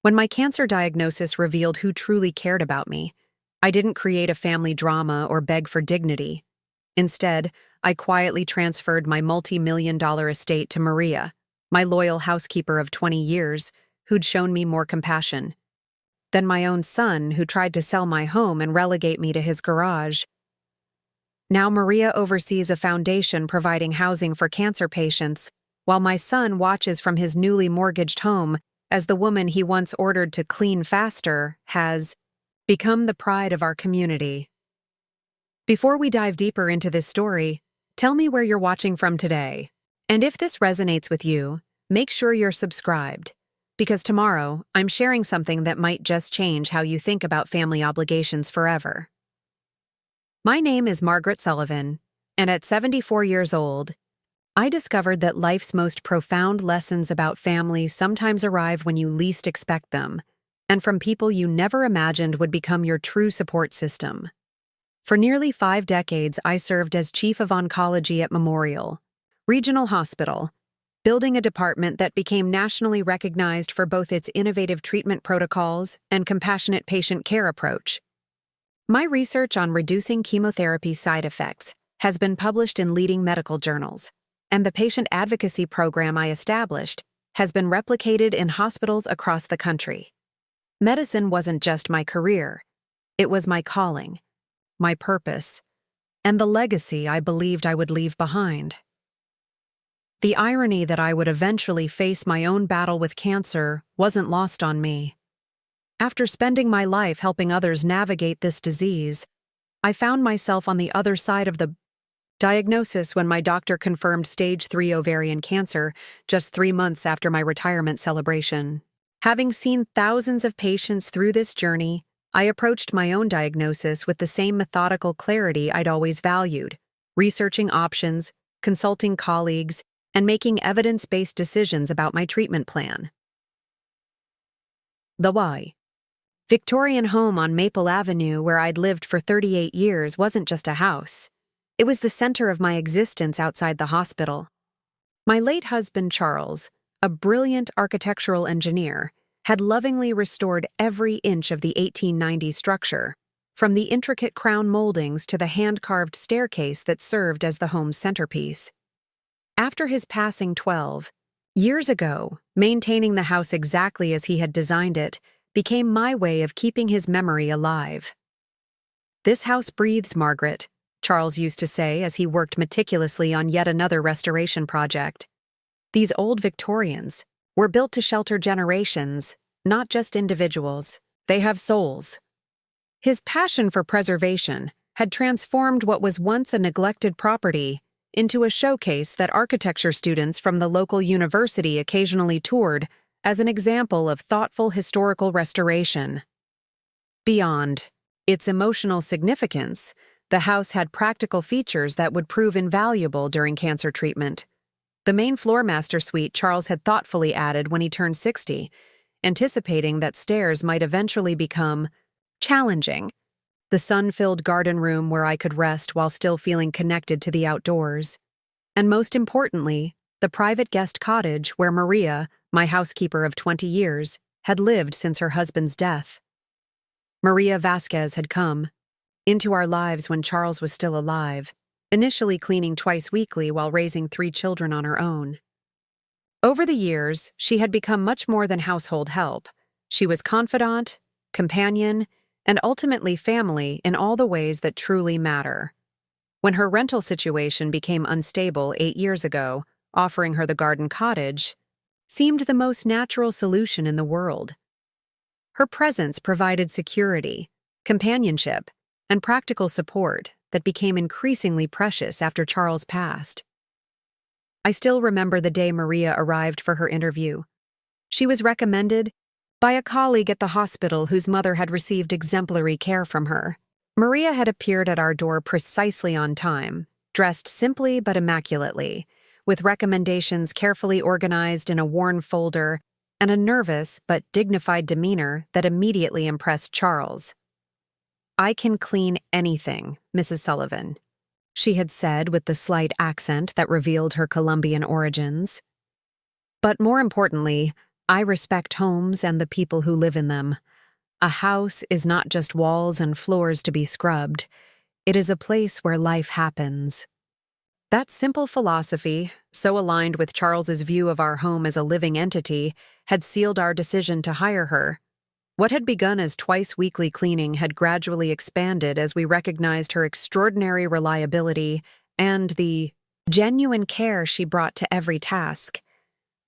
When my cancer diagnosis revealed who truly cared about me, I didn't create a family drama or beg for dignity. Instead, I quietly transferred my multi-million-dollar estate to Maria, my loyal housekeeper of 20 years, who'd shown me more compassion than my own son, who tried to sell my home and relegate me to his garage. Now Maria oversees a foundation providing housing for cancer patients, while my son watches from his newly mortgaged home as the woman he once ordered to clean faster has become the pride of our community. Before we dive deeper into this story, tell me where you're watching from today. And if this resonates with you, make sure you're subscribed, because tomorrow I'm sharing something that might just change how you think about family obligations forever. My name is Margaret Sullivan, and at 74 years old, I discovered that life's most profound lessons about family sometimes arrive when you least expect them, and from people you never imagined would become your true support system. For nearly 5 decades, I served as Chief of Oncology at Memorial Regional Hospital, building a department that became nationally recognized for both its innovative treatment protocols and compassionate patient care approach. My research on reducing chemotherapy side effects has been published in leading medical journals, and the patient advocacy program I established has been replicated in hospitals across the country. Medicine wasn't just my career, it was my calling, my purpose, and the legacy I believed I would leave behind. The irony that I would eventually face my own battle with cancer wasn't lost on me. After spending my life helping others navigate this disease, I found myself on the other side of the diagnosis when my doctor confirmed stage 3 ovarian cancer just 3 months after my retirement celebration. Having seen thousands of patients through this journey, I approached my own diagnosis with the same methodical clarity I'd always valued, researching options, consulting colleagues, and making evidence-based decisions about my treatment plan. The why. Victorian home on Maple Avenue, where I'd lived for 38 years, wasn't just a house. It was the center of my existence outside the hospital. My late husband, Charles, a brilliant architectural engineer, had lovingly restored every inch of the 1890s structure, from the intricate crown moldings to the hand-carved staircase that served as the home's centerpiece. After his passing 12 years ago, maintaining the house exactly as he had designed it became my way of keeping his memory alive. "This house breathes, Margaret," Charles used to say as he worked meticulously on yet another restoration project. "These old Victorians were built to shelter generations, not just individuals. They have souls." His passion for preservation had transformed what was once a neglected property into a showcase that architecture students from the local university occasionally toured as an example of thoughtful historical restoration. Beyond its emotional significance, the house had practical features that would prove invaluable during cancer treatment. The main floor master suite Charles had thoughtfully added when he turned 60, anticipating that stairs might eventually become challenging. The sun-filled garden room where I could rest while still feeling connected to the outdoors. And most importantly, the private guest cottage where Maria, my housekeeper of 20 years, had lived since her husband's death. Maria Vasquez had come into our lives when Charles was still alive, initially cleaning twice weekly while raising 3 children on her own. Over the years, she had become much more than household help. She was confidant, companion, and ultimately family in all the ways that truly matter. When her rental situation became unstable 8 years ago, offering her the garden cottage seemed the most natural solution in the world. Her presence provided security, companionship, and practical support that became increasingly precious after Charles passed. I still remember the day Maria arrived for her interview. She was recommended by a colleague at the hospital whose mother had received exemplary care from her. Maria had appeared at our door precisely on time, dressed simply but immaculately, with recommendations carefully organized in a worn folder and a nervous but dignified demeanor that immediately impressed Charles. "I can clean anything, Mrs. Sullivan," she had said with the slight accent that revealed her Colombian origins. "But more importantly, I respect homes and the people who live in them. A house is not just walls and floors to be scrubbed. It is a place where life happens. That simple philosophy, so aligned with Charles's view of our home as a living entity, had sealed our decision to hire her. What had begun as twice-weekly cleaning had gradually expanded as we recognized her extraordinary reliability and the genuine care she brought to every task.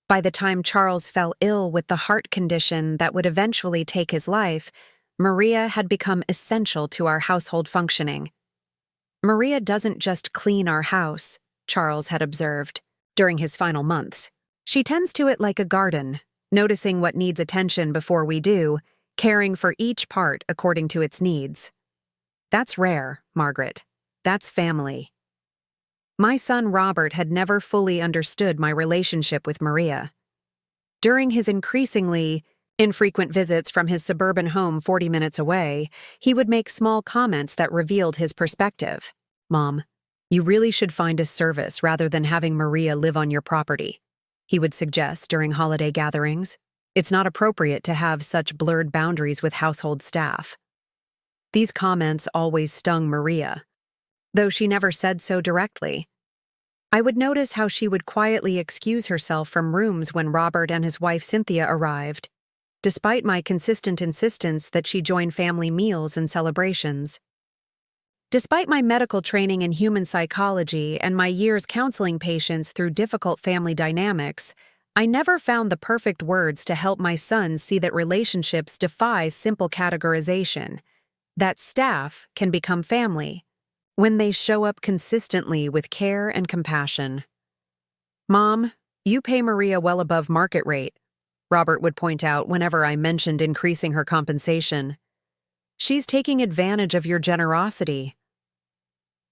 By the time Charles fell ill with the heart condition that would eventually take his life, Maria had become essential to our household functioning. Maria doesn't just clean our house, Charles had observed, during his final months. She tends to it like a garden, noticing what needs attention before we do, caring for each part according to its needs. That's rare, Margaret. That's family. My son Robert had never fully understood my relationship with Maria. During his increasingly infrequent visits from his suburban home 40 minutes away, he would make small comments that revealed his perspective. "Mom, you really should find a service rather than having Maria live on your property," he would suggest during holiday gatherings. "It's not appropriate to have such blurred boundaries with household staff." These comments always stung Maria, though she never said so directly. I would notice how she would quietly excuse herself from rooms when Robert and his wife Cynthia arrived, despite my consistent insistence that she join family meals and celebrations. Despite my medical training in human psychology and my years counseling patients through difficult family dynamics, I never found the perfect words to help my son see that relationships defy simple categorization, that staff can become family when they show up consistently with care and compassion. "Mom, you pay Maria well above market rate," Robert would point out whenever I mentioned increasing her compensation. "She's taking advantage of your generosity."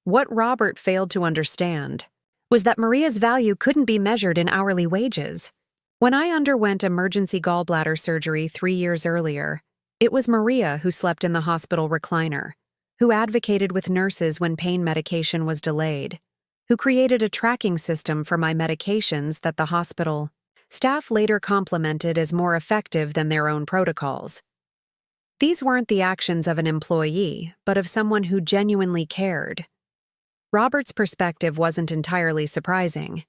What Robert failed to understand was that Maria's value couldn't be measured in hourly wages. When I underwent emergency gallbladder surgery 3 years earlier, it was Maria who slept in the hospital recliner, who advocated with nurses when pain medication was delayed, who created a tracking system for my medications that the hospital staff later complimented as more effective than their own protocols. These weren't the actions of an employee, but of someone who genuinely cared. Robert's perspective wasn't entirely surprising.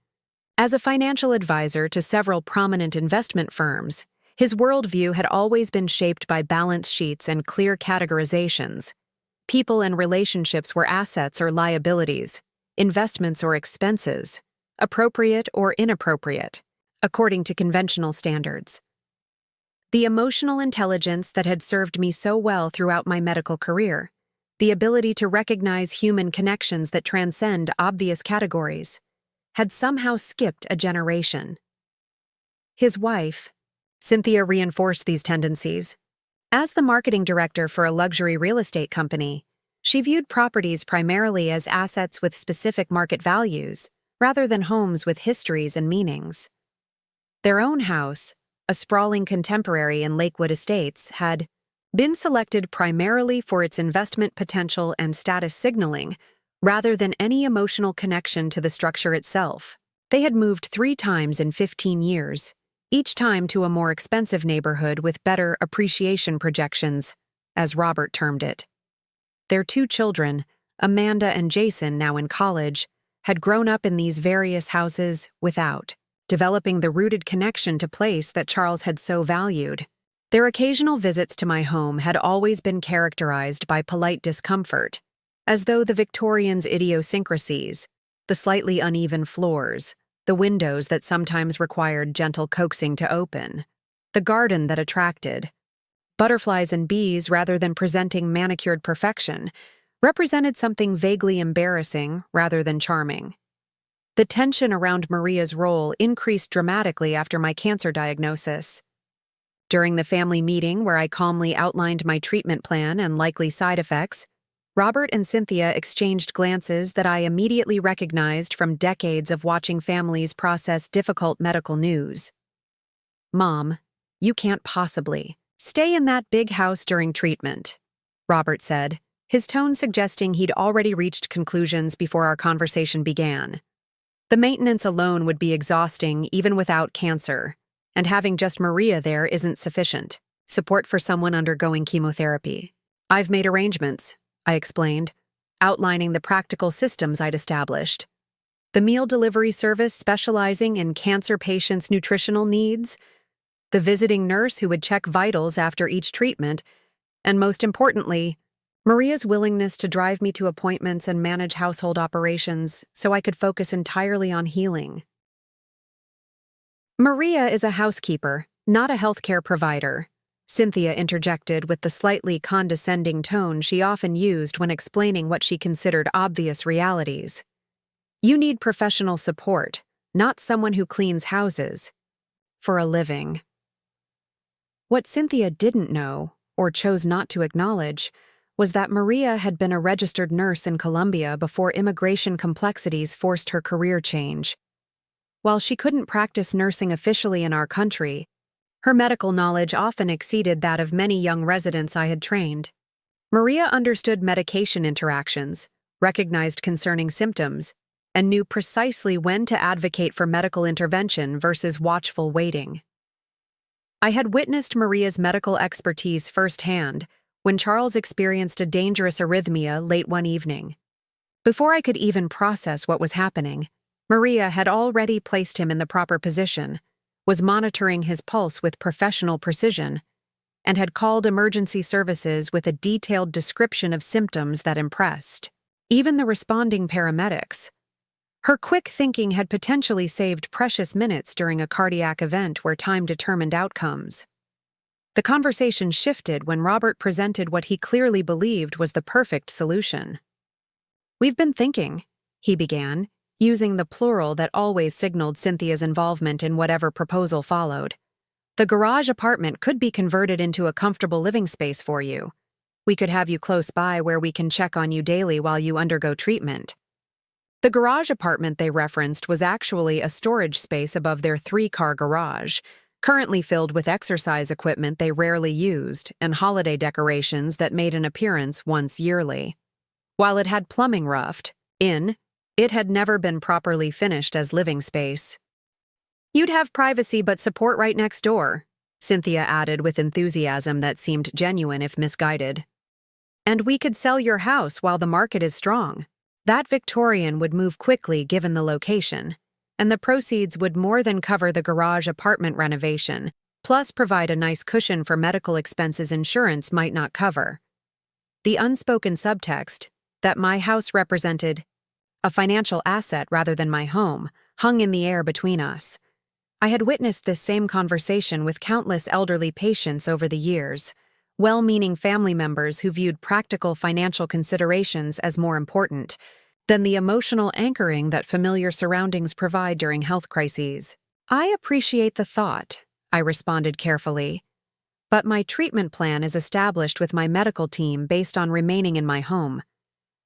As a financial advisor to several prominent investment firms, his worldview had always been shaped by balance sheets and clear categorizations. People and relationships were assets or liabilities, investments or expenses, appropriate or inappropriate, according to conventional standards. The emotional intelligence that had served me so well throughout my medical career, the ability to recognize human connections that transcend obvious categories, had somehow skipped a generation. His wife, Cynthia, reinforced these tendencies. As the marketing director for a luxury real estate company, she viewed properties primarily as assets with specific market values, rather than homes with histories and meanings. Their own house, a sprawling contemporary in Lakewood Estates, had been selected primarily for its investment potential and status signaling, rather than any emotional connection to the structure itself. They had moved 3 times in 15 years, each time to a more expensive neighborhood with better appreciation projections, as Robert termed it. Their 2 children, Amanda and Jason, now in college, had grown up in these various houses without developing the rooted connection to place that Charles had so valued. Their occasional visits to my home had always been characterized by polite discomfort, as though the Victorians' idiosyncrasies, the slightly uneven floors, the windows that sometimes required gentle coaxing to open, the garden that attracted butterflies and bees rather than presenting manicured perfection, represented something vaguely embarrassing rather than charming. The tension around Maria's role increased dramatically after my cancer diagnosis. During the family meeting where I calmly outlined my treatment plan and likely side effects, Robert and Cynthia exchanged glances that I immediately recognized from decades of watching families process difficult medical news. "Mom, you can't possibly stay in that big house during treatment," Robert said, his tone suggesting he'd already reached conclusions before our conversation began. "The maintenance alone would be exhausting even without cancer. and having just Maria there isn't sufficient. Support for someone undergoing chemotherapy. I've made arrangements, I explained, outlining the practical systems I'd established. The meal delivery service specializing in cancer patients' nutritional needs, the visiting nurse who would check vitals after each treatment, and most importantly, Maria's willingness to drive me to appointments and manage household operations so I could focus entirely on healing. Maria is a housekeeper, not a healthcare provider, Cynthia interjected with the slightly condescending tone she often used when explaining what she considered obvious realities. You need professional support, not someone who cleans houses. For a living. What Cynthia didn't know, or chose not to acknowledge, was that Maria had been a registered nurse in Colombia before immigration complexities forced her career change. While she couldn't practice nursing officially in our country, her medical knowledge often exceeded that of many young residents I had trained. Maria understood medication interactions, recognized concerning symptoms, and knew precisely when to advocate for medical intervention versus watchful waiting. I had witnessed Maria's medical expertise firsthand when Charles experienced a dangerous arrhythmia late one evening. Before I could even process what was happening, Maria had already placed him in the proper position, was monitoring his pulse with professional precision, and had called emergency services with a detailed description of symptoms that impressed even the responding paramedics. Her quick thinking had potentially saved precious minutes during a cardiac event where time determined outcomes. The conversation shifted when Robert presented what he clearly believed was the perfect solution. "We've been thinking," he began, using the plural that always signaled Cynthia's involvement in whatever proposal followed. "The garage apartment could be converted into a comfortable living space for you. We could have you close by where we can check on you daily while you undergo treatment." The garage apartment they referenced was actually a storage space above their 3-car garage, currently filled with exercise equipment they rarely used and holiday decorations that made an appearance once yearly. While it had plumbing roughed in, it had never been properly finished as living space. "You'd have privacy but support right next door," Cynthia added with enthusiasm that seemed genuine if misguided. "And we could sell your house while the market is strong. That Victorian would move quickly given the location, and the proceeds would more than cover the garage apartment renovation, plus provide a nice cushion for medical expenses insurance might not cover." The unspoken subtext, that my house represented a financial asset rather than my home, hung in the air between us. I had witnessed this same conversation with countless elderly patients over the years, well-meaning family members who viewed practical financial considerations as more important than the emotional anchoring that familiar surroundings provide during health crises. "I appreciate the thought," I responded carefully, "but my treatment plan is established with my medical team based on remaining in my home.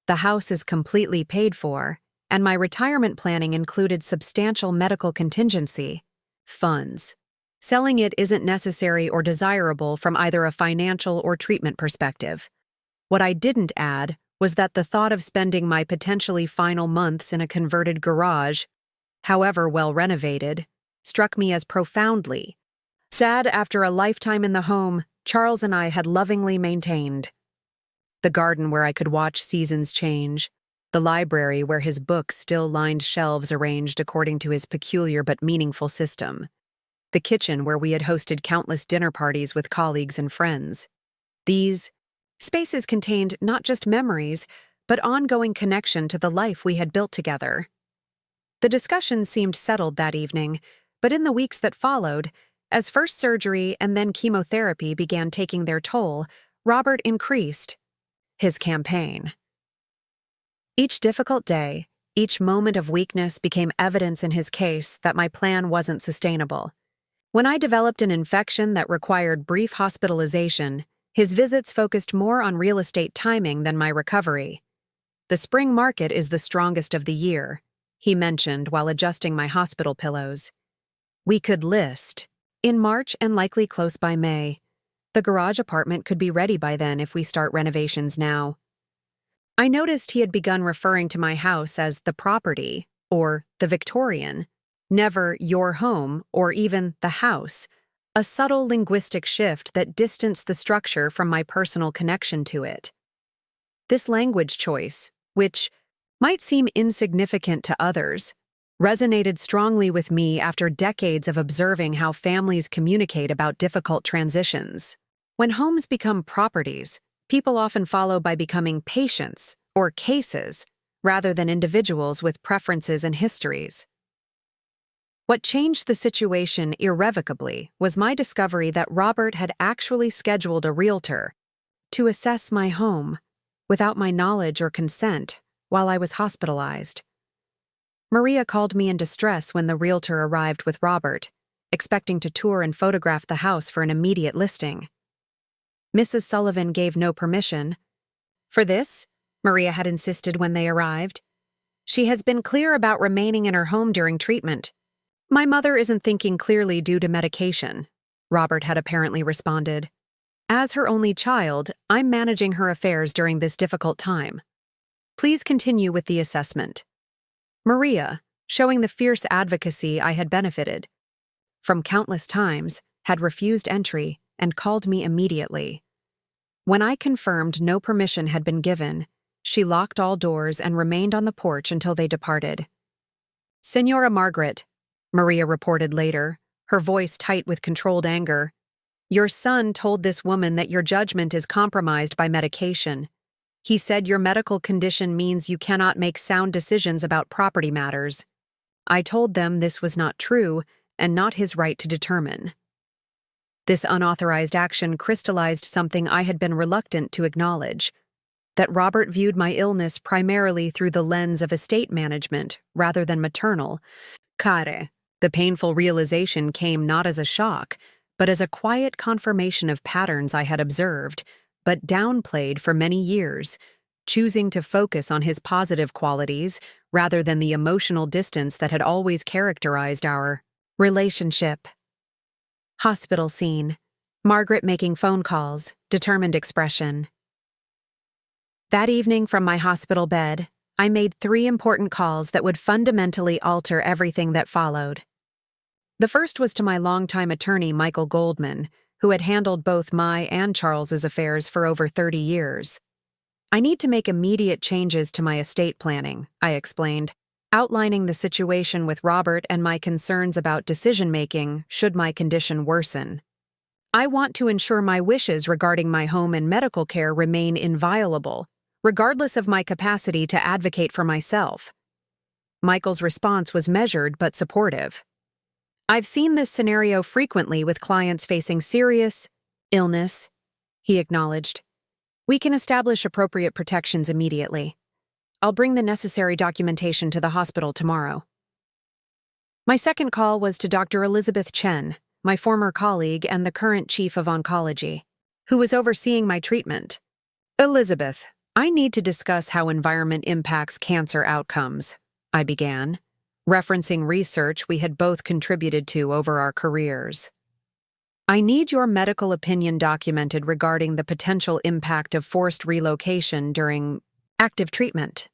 The house is completely paid for, and my retirement planning included substantial medical contingency funds. Selling it isn't necessary or desirable from either a financial or treatment perspective." What I didn't add was that the thought of spending my potentially final months in a converted garage, however well renovated, struck me as profoundly sad after a lifetime in the home Charles and I had lovingly maintained. The garden where I could watch seasons change, the library where his books still lined shelves arranged according to his peculiar but meaningful system, the kitchen where we had hosted countless dinner parties with colleagues and friends. These spaces contained not just memories, but ongoing connection to the life we had built together. The discussion seemed settled that evening, but in the weeks that followed, as first surgery and then chemotherapy began taking their toll, Robert increased his campaign. Each difficult day, each moment of weakness became evidence in his case that my plan wasn't sustainable. When I developed an infection that required brief hospitalization, his visits focused more on real estate timing than my recovery. "The spring market is the strongest of the year," he mentioned while adjusting my hospital pillows. "We could list in March and likely close by May. The garage apartment could be ready by then if we start renovations now." I noticed he had begun referring to my house as the property, or the Victorian, never your home or even the house, a subtle linguistic shift that distanced the structure from my personal connection to it. This language choice, which might seem insignificant to others, resonated strongly with me after decades of observing how families communicate about difficult transitions. When homes become properties, people often follow by becoming patients or cases rather than individuals with preferences and histories. What changed the situation irrevocably was my discovery that Robert had actually scheduled a realtor to assess my home without my knowledge or consent while I was hospitalized. Maria called me in distress when the realtor arrived with Robert, expecting to tour and photograph the house for an immediate listing. Mrs. Sullivan gave no permission. For this, Maria had insisted when they arrived. She has been clear about remaining in her home during treatment. My mother isn't thinking clearly due to medication, Robert had apparently responded. As her only child, I'm managing her affairs during this difficult time. Please continue with the assessment. Maria, showing the fierce advocacy I had benefited from countless times, had refused entry and called me immediately. When I confirmed no permission had been given, she locked all doors and remained on the porch until they departed. Senora Margaret, Maria reported later, her voice tight with controlled anger, your son told this woman that your judgment is compromised by medication. He said your medical condition means you cannot make sound decisions about property matters. I told them this was not true and not his right to determine. This unauthorized action crystallized something I had been reluctant to acknowledge, that Robert viewed my illness primarily through the lens of estate management rather than maternal. Care. The painful realization came not as a shock, but as a quiet confirmation of patterns I had observed, but downplayed for many years, choosing to focus on his positive qualities rather than the emotional distance that had always characterized our relationship. Hospital scene. Margaret making phone calls, determined expression. That evening from my hospital bed, I made 3 important calls that would fundamentally alter everything that followed. The first was to my longtime attorney, Michael Goldman, who had handled both my and Charles's affairs for over 30 years. I need to make immediate changes to my estate planning, I explained, outlining the situation with Robert and my concerns about decision-making should my condition worsen. I want to ensure my wishes regarding my home and medical care remain inviolable, regardless of my capacity to advocate for myself. Michael's response was measured but supportive. I've seen this scenario frequently with clients facing serious illness, he acknowledged. We can establish appropriate protections immediately. I'll bring the necessary documentation to the hospital tomorrow. My second call was to Dr. Elizabeth Chen, my former colleague and the current chief of oncology, who was overseeing my treatment. Elizabeth, I need to discuss how environment impacts cancer outcomes, I began, referencing research we had both contributed to over our careers. I need your medical opinion documented regarding the potential impact of forced relocation during active treatment.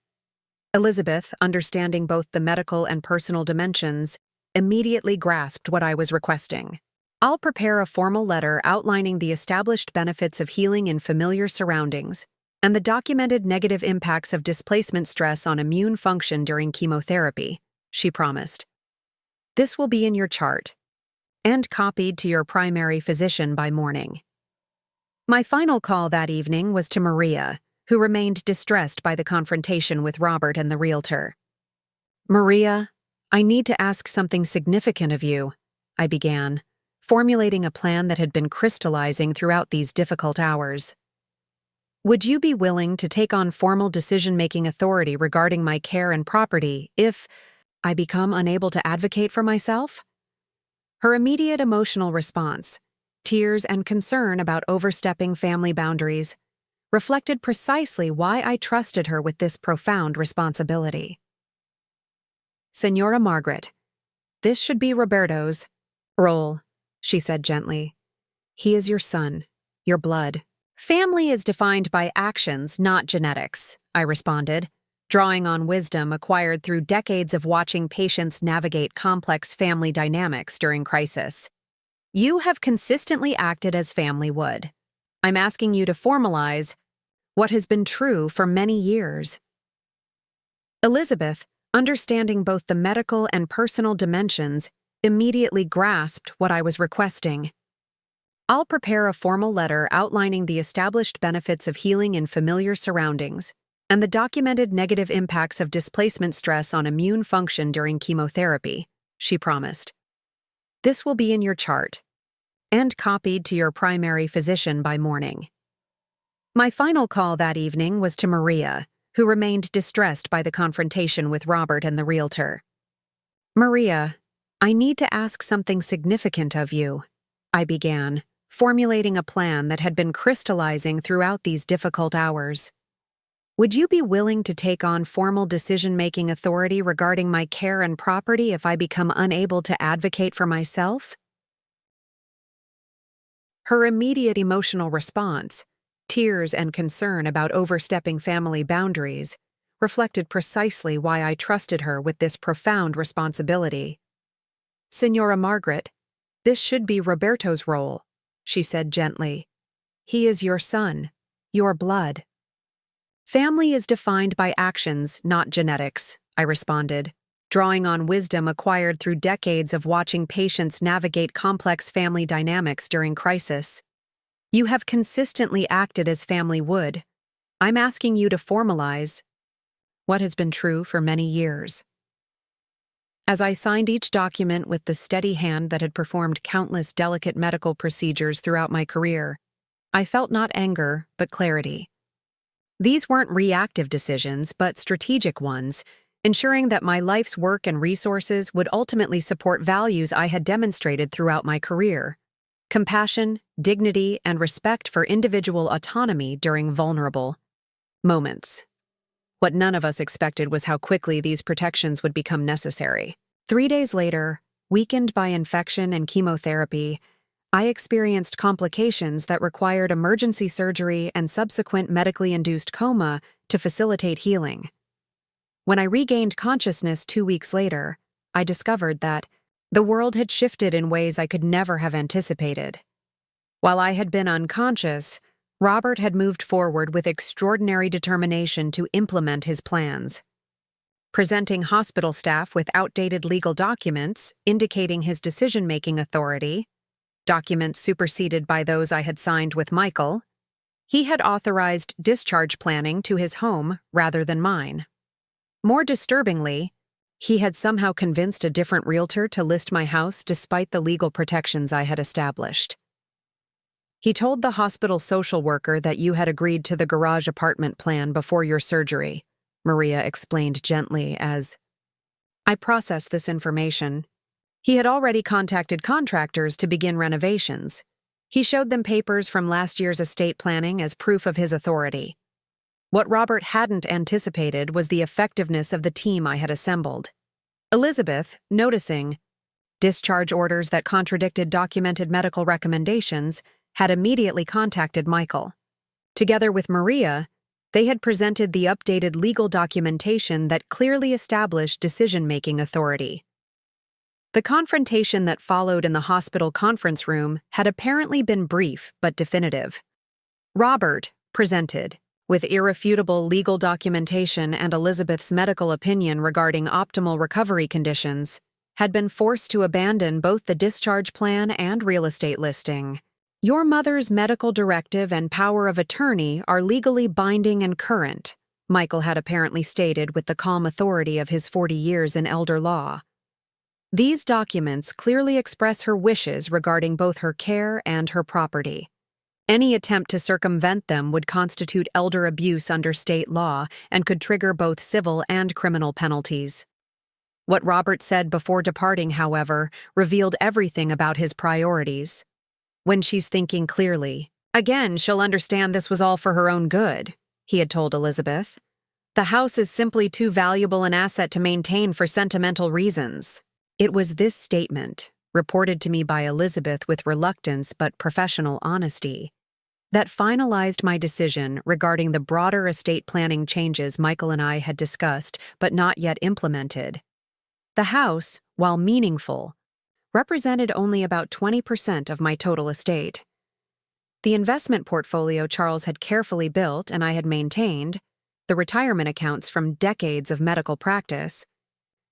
Elizabeth, understanding both the medical and personal dimensions, immediately grasped what I was requesting. I'll prepare a formal letter outlining the established benefits of healing in familiar surroundings and the documented negative impacts of displacement stress on immune function during chemotherapy, she promised. This will be in your chart and copied to your primary physician by morning. My final call that evening was to Maria, who remained distressed by the confrontation with Robert and the realtor. Maria, I need to ask something significant of you, I began, formulating a plan that had been crystallizing throughout these difficult hours. Would you be willing to take on formal decision-making authority regarding my care and property if I become unable to advocate for myself? Her immediate emotional response, tears and concern about overstepping family boundaries, reflected precisely why I trusted her with this profound responsibility. Senora Margaret, this should be Roberto's role, she said gently. He is your son, your blood. Family is defined by actions, not genetics, I responded, drawing on wisdom acquired through decades of watching patients navigate complex family dynamics during crisis. You have consistently acted as family would. I'm asking you to formalize what has been true for many years. Elizabeth, understanding both the medical and personal dimensions, immediately grasped what I was requesting. I'll prepare a formal letter outlining the established benefits of healing in familiar surroundings and the documented negative impacts of displacement stress on immune function during chemotherapy, she promised. This will be in your chart and copied to your primary physician by morning. My final call that evening was to Maria, who remained distressed by the confrontation with Robert and the realtor. Maria, I need to ask something significant of you, I began, formulating a plan that had been crystallizing throughout these difficult hours. Would you be willing to take on formal decision-making authority regarding my care and property if I become unable to advocate for myself? Her immediate emotional response, tears and concern about overstepping family boundaries, reflected precisely why I trusted her with this profound responsibility. Signora Margaret, this should be Roberto's role, she said gently. He is your son, your blood. Family is defined by actions, not genetics, I responded, drawing on wisdom acquired through decades of watching patients navigate complex family dynamics during crisis. You have consistently acted as family would. I'm asking you to formalize what has been true for many years. As I signed each document with the steady hand that had performed countless delicate medical procedures throughout my career, I felt not anger, but clarity. These weren't reactive decisions, but strategic ones, ensuring that my life's work and resources would ultimately support values I had demonstrated throughout my career: compassion, dignity, and respect for individual autonomy during vulnerable moments. What none of us expected was how quickly these protections would become necessary. 3 days later, weakened by infection and chemotherapy, I experienced complications that required emergency surgery and subsequent medically induced coma to facilitate healing. When I regained consciousness 2 weeks later, I discovered that the world had shifted in ways I could never have anticipated. While I had been unconscious, Robert had moved forward with extraordinary determination to implement his plans. Presenting hospital staff with outdated legal documents indicating his decision-making authority, documents superseded by those I had signed with Michael, he had authorized discharge planning to his home rather than mine. More disturbingly, he had somehow convinced a different realtor to list my house despite the legal protections I had established. He told the hospital social worker that you had agreed to the garage apartment plan before your surgery, Maria explained gently as I processed this information. He had already contacted contractors to begin renovations. He showed them papers from last year's estate planning as proof of his authority. What Robert hadn't anticipated was the effectiveness of the team I had assembled. Elizabeth, noticing discharge orders that contradicted documented medical recommendations, had immediately contacted Michael. Together with Maria, they had presented the updated legal documentation that clearly established decision-making authority. The confrontation that followed in the hospital conference room had apparently been brief but definitive. Robert presented, with irrefutable legal documentation and Elizabeth's medical opinion regarding optimal recovery conditions, had been forced to abandon both the discharge plan and real estate listing. Your mother's medical directive and power of attorney are legally binding and current, Michael had apparently stated with the calm authority of his 40 years in elder law. These documents clearly express her wishes regarding both her care and her property. Any attempt to circumvent them would constitute elder abuse under state law and could trigger both civil and criminal penalties. What Robert said before departing, however, revealed everything about his priorities. When she's thinking clearly, again, she'll understand this was all for her own good, he had told Elizabeth. The house is simply too valuable an asset to maintain for sentimental reasons. It was this statement, reported to me by Elizabeth with reluctance but professional honesty, that finalized my decision regarding the broader estate planning changes Michael and I had discussed but not yet implemented. The house, while meaningful, represented only about 20% of my total estate. The investment portfolio Charles had carefully built and I had maintained, the retirement accounts from decades of medical practice,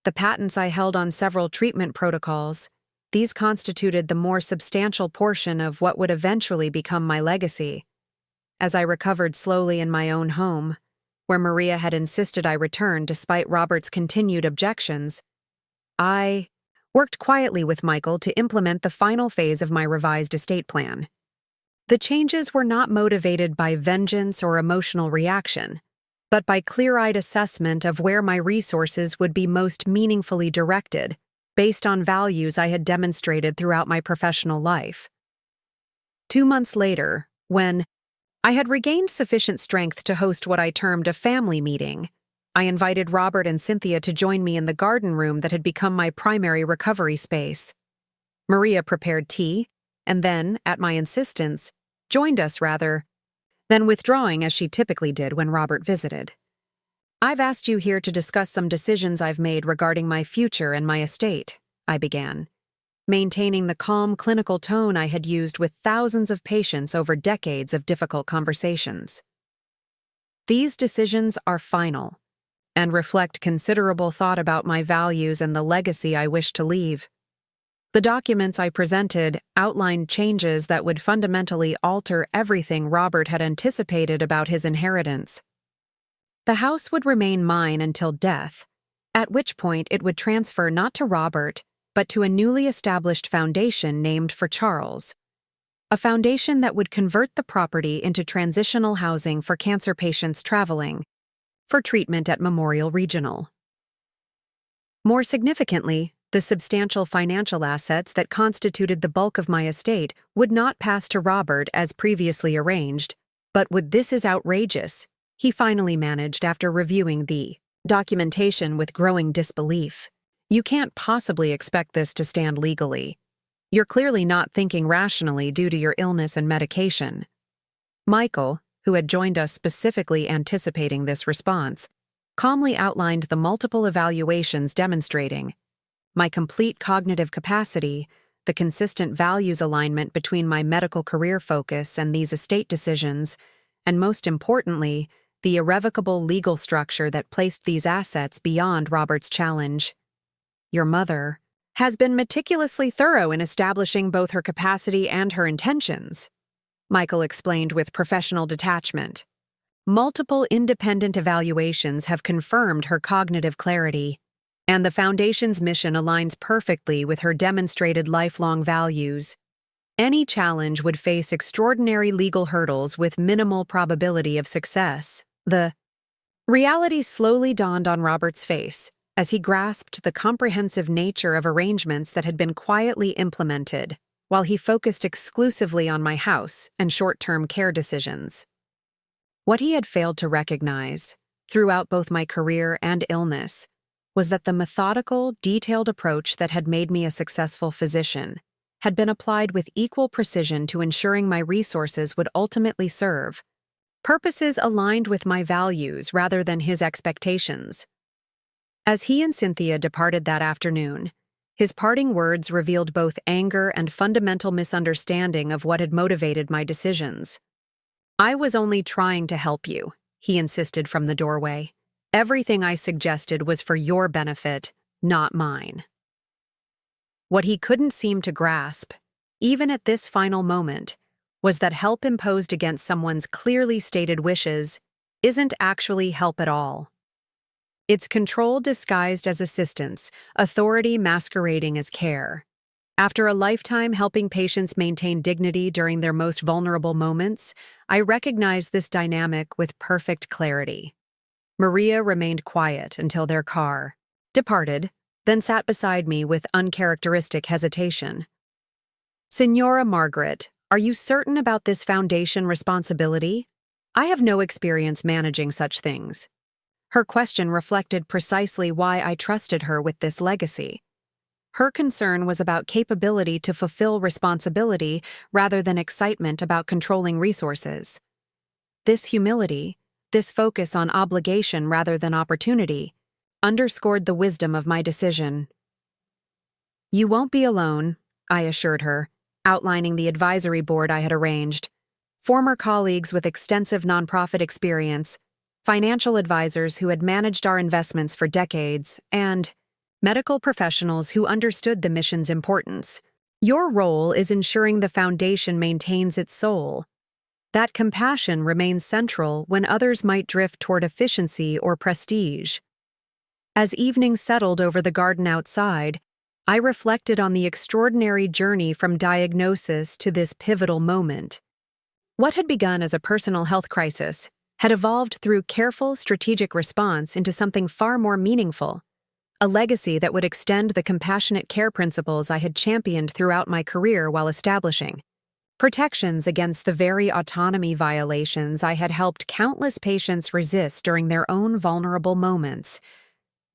the patents I held on several treatment protocols, these constituted the more substantial portion of what would eventually become my legacy. As I recovered slowly in my own home, where Maria had insisted I return despite Robert's continued objections, I worked quietly with Michael to implement the final phase of my revised estate plan. The changes were not motivated by vengeance or emotional reaction, but by clear-eyed assessment of where my resources would be most meaningfully directed, based on values I had demonstrated throughout my professional life. 2 months later, when I had regained sufficient strength to host what I termed a family meeting, I invited Robert and Cynthia to join me in the garden room that had become my primary recovery space. Maria prepared tea, and then, at my insistence, joined us rather than withdrawing as she typically did when Robert visited. "I've asked you here to discuss some decisions I've made regarding my future and my estate," I began, maintaining the calm clinical tone I had used with thousands of patients over decades of difficult conversations. "These decisions are final and reflect considerable thought about my values and the legacy I wish to leave. The documents I presented outlined changes that would fundamentally alter everything Robert had anticipated about his inheritance. The house would remain mine until death, at which point it would transfer not to Robert, but to a newly established foundation named for Charles, a foundation that would convert the property into transitional housing for cancer patients traveling for treatment at Memorial Regional. More significantly, the substantial financial assets that constituted the bulk of my estate would not pass to Robert as previously arranged, but this is outrageous," he finally managed after reviewing the documentation with growing disbelief. "You can't possibly expect this to stand legally. You're clearly not thinking rationally due to your illness and medication." Michael, who had joined us specifically anticipating this response, calmly outlined the multiple evaluations demonstrating my complete cognitive capacity, the consistent values alignment between my medical career focus and these estate decisions, and most importantly, the irrevocable legal structure that placed these assets beyond Robert's challenge. "Your mother has been meticulously thorough in establishing both her capacity and her intentions," Michael explained with professional detachment. "Multiple independent evaluations have confirmed her cognitive clarity, and the Foundation's mission aligns perfectly with her demonstrated lifelong values. Any challenge would face extraordinary legal hurdles with minimal probability of success." The reality slowly dawned on Robert's face as he grasped the comprehensive nature of arrangements that had been quietly implemented, while he focused exclusively on my house and short-term care decisions. What he had failed to recognize, throughout both my career and illness, was that the methodical, detailed approach that had made me a successful physician had been applied with equal precision to ensuring my resources would ultimately serve purposes aligned with my values rather than his expectations. As he and Cynthia departed that afternoon, his parting words revealed both anger and fundamental misunderstanding of what had motivated my decisions. "I was only trying to help you," he insisted from the doorway. "Everything I suggested was for your benefit, not mine." What he couldn't seem to grasp, even at this final moment, was that help imposed against someone's clearly stated wishes isn't actually help at all. It's control disguised as assistance, authority masquerading as care. After a lifetime helping patients maintain dignity during their most vulnerable moments, I recognized this dynamic with perfect clarity. Maria remained quiet until their car departed, then sat beside me with uncharacteristic hesitation. "Signora Margaret, are you certain about this foundation responsibility? I have no experience managing such things." Her question reflected precisely why I trusted her with this legacy. Her concern was about capability to fulfill responsibility rather than excitement about controlling resources. This humility, this focus on obligation rather than opportunity, underscored the wisdom of my decision. "You won't be alone," I assured her, outlining the advisory board I had arranged. Former colleagues with extensive nonprofit experience, financial advisors who had managed our investments for decades, and medical professionals who understood the mission's importance. Your role is ensuring the foundation maintains its soul. That compassion remains central when others might drift toward efficiency or prestige. As evening settled over the garden outside, I reflected on the extraordinary journey from diagnosis to this pivotal moment. What had begun as a personal health crisis had evolved through careful, strategic response into something far more meaningful, a legacy that would extend the compassionate care principles I had championed throughout my career while establishing protections against the very autonomy violations I had helped countless patients resist during their own vulnerable moments.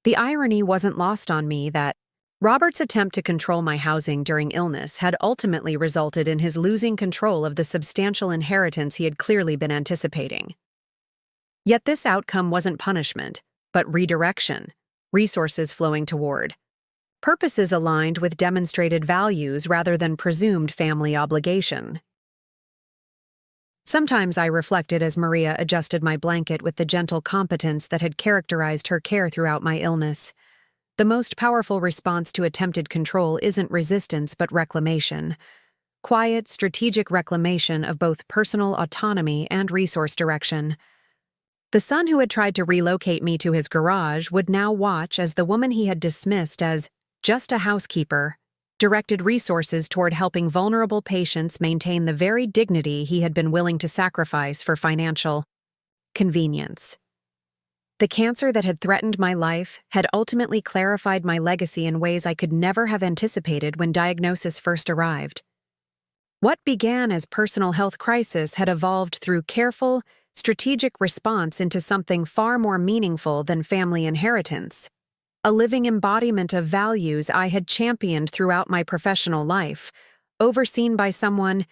The irony wasn't lost on me that Robert's attempt to control my housing during illness had ultimately resulted in his losing control of the substantial inheritance he had clearly been anticipating. Yet this outcome wasn't punishment, but redirection, resources flowing toward purposes aligned with demonstrated values rather than presumed family obligation. Sometimes I reflected as Maria adjusted my blanket with the gentle competence that had characterized her care throughout my illness. The most powerful response to attempted control isn't resistance but reclamation. Quiet, strategic reclamation of both personal autonomy and resource direction. The son who had tried to relocate me to his garage would now watch as the woman he had dismissed as just a housekeeper directed resources toward helping vulnerable patients maintain the very dignity he had been willing to sacrifice for financial convenience. The cancer that had threatened my life had ultimately clarified my legacy in ways I could never have anticipated when diagnosis first arrived. What began as personal health crisis had evolved through careful, strategic response into something far more meaningful than family inheritance, a living embodiment of values I had championed throughout my professional life, overseen by someone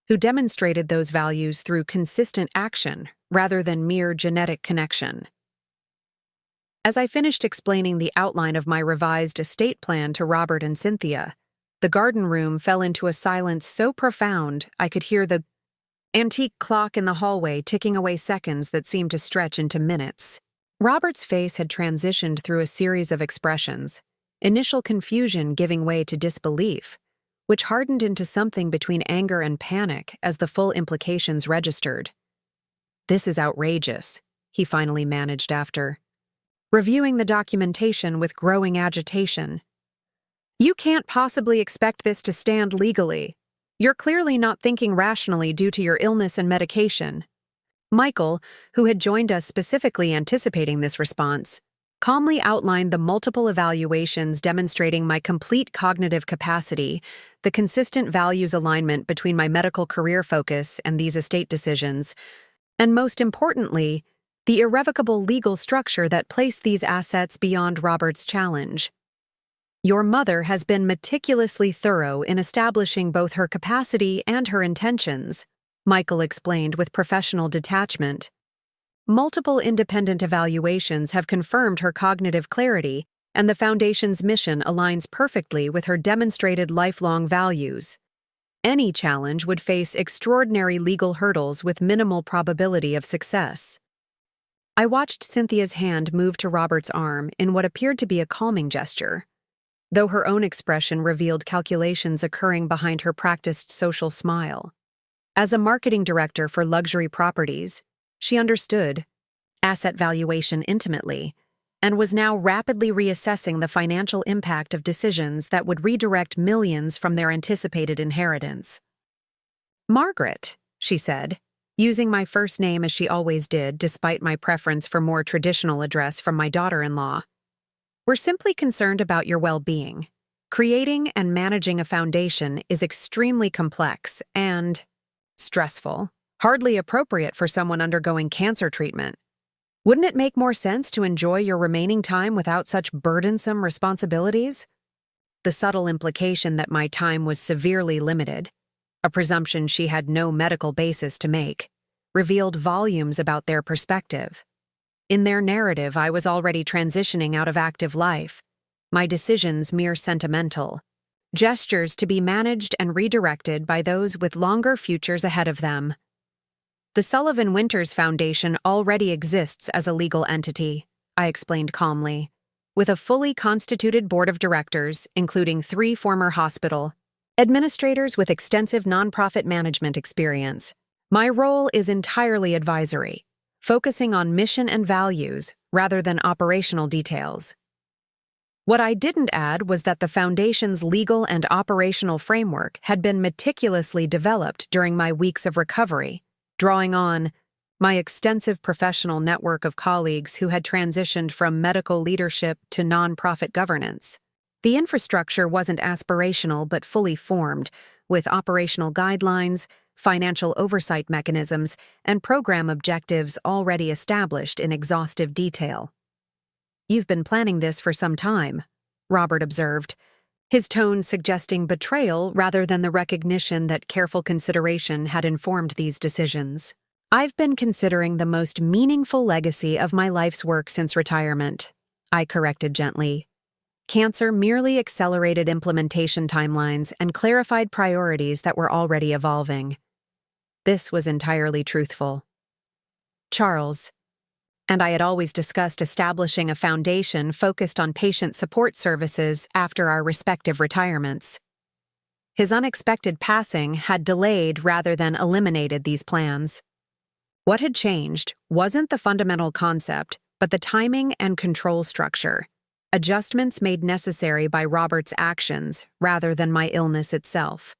who demonstrated those values through consistent action rather than mere genetic connection. As I finished explaining the outline of my revised estate plan to Robert and Cynthia, the garden room fell into a silence so profound I could hear the antique clock in the hallway ticking away seconds that seemed to stretch into minutes. Robert's face had transitioned through a series of expressions, initial confusion giving way to disbelief, which hardened into something between anger and panic as the full implications registered. "This is outrageous," he finally managed after reviewing the documentation with growing agitation. "You can't possibly expect this to stand legally. You're clearly not thinking rationally due to your illness and medication." Michael, who had joined us specifically anticipating this response, calmly outlined the multiple evaluations demonstrating my complete cognitive capacity, the consistent values alignment between my medical career focus and these estate decisions, and most importantly, the irrevocable legal structure that placed these assets beyond Robert's challenge. "Your mother has been meticulously thorough in establishing both her capacity and her intentions," Michael explained with professional detachment. "Multiple independent evaluations have confirmed her cognitive clarity, and the Foundation's mission aligns perfectly with her demonstrated lifelong values. Any challenge would face extraordinary legal hurdles with minimal probability of success." I watched Cynthia's hand move to Robert's arm in what appeared to be a calming gesture, though her own expression revealed calculations occurring behind her practiced social smile. As a marketing director for luxury properties, she understood asset valuation intimately and was now rapidly reassessing the financial impact of decisions that would redirect millions from their anticipated inheritance. "Margaret," she said, using my first name as she always did despite my preference for more traditional address from my daughter-in-law, "we're simply concerned about your well-being. Creating and managing a foundation is extremely complex and stressful, hardly appropriate for someone undergoing cancer treatment. Wouldn't it make more sense to enjoy your remaining time without such burdensome responsibilities?" the subtle implication that my time was severely limited, a presumption she had no medical basis to make, revealed volumes about their perspective. In their narrative, I was already transitioning out of active life, my decisions mere sentimental, gestures to be managed and redirected by those with longer futures ahead of them. The Sullivan Winters Foundation already exists as a legal entity, I explained calmly, with a fully constituted board of directors, including 3 former hospital administrators with extensive nonprofit management experience. My role is entirely advisory, focusing on mission and values rather than operational details. What I didn't add was that the Foundation's legal and operational framework had been meticulously developed during my weeks of recovery, drawing on my extensive professional network of colleagues who had transitioned from medical leadership to nonprofit governance. The infrastructure wasn't aspirational but fully formed, with operational guidelines, financial oversight mechanisms, and program objectives already established in exhaustive detail. "You've been planning this for some time," Robert observed, his tone suggesting betrayal rather than the recognition that careful consideration had informed these decisions. "I've been considering the most meaningful legacy of my life's work since retirement," I corrected gently. Cancer merely accelerated implementation timelines and clarified priorities that were already evolving. This was entirely truthful. Charles. And I had always discussed establishing a foundation focused on patient support services after our respective retirements. His unexpected passing had delayed rather than eliminated these plans. What had changed wasn't the fundamental concept, but the timing and control structure, adjustments made necessary by Robert's actions rather than my illness itself.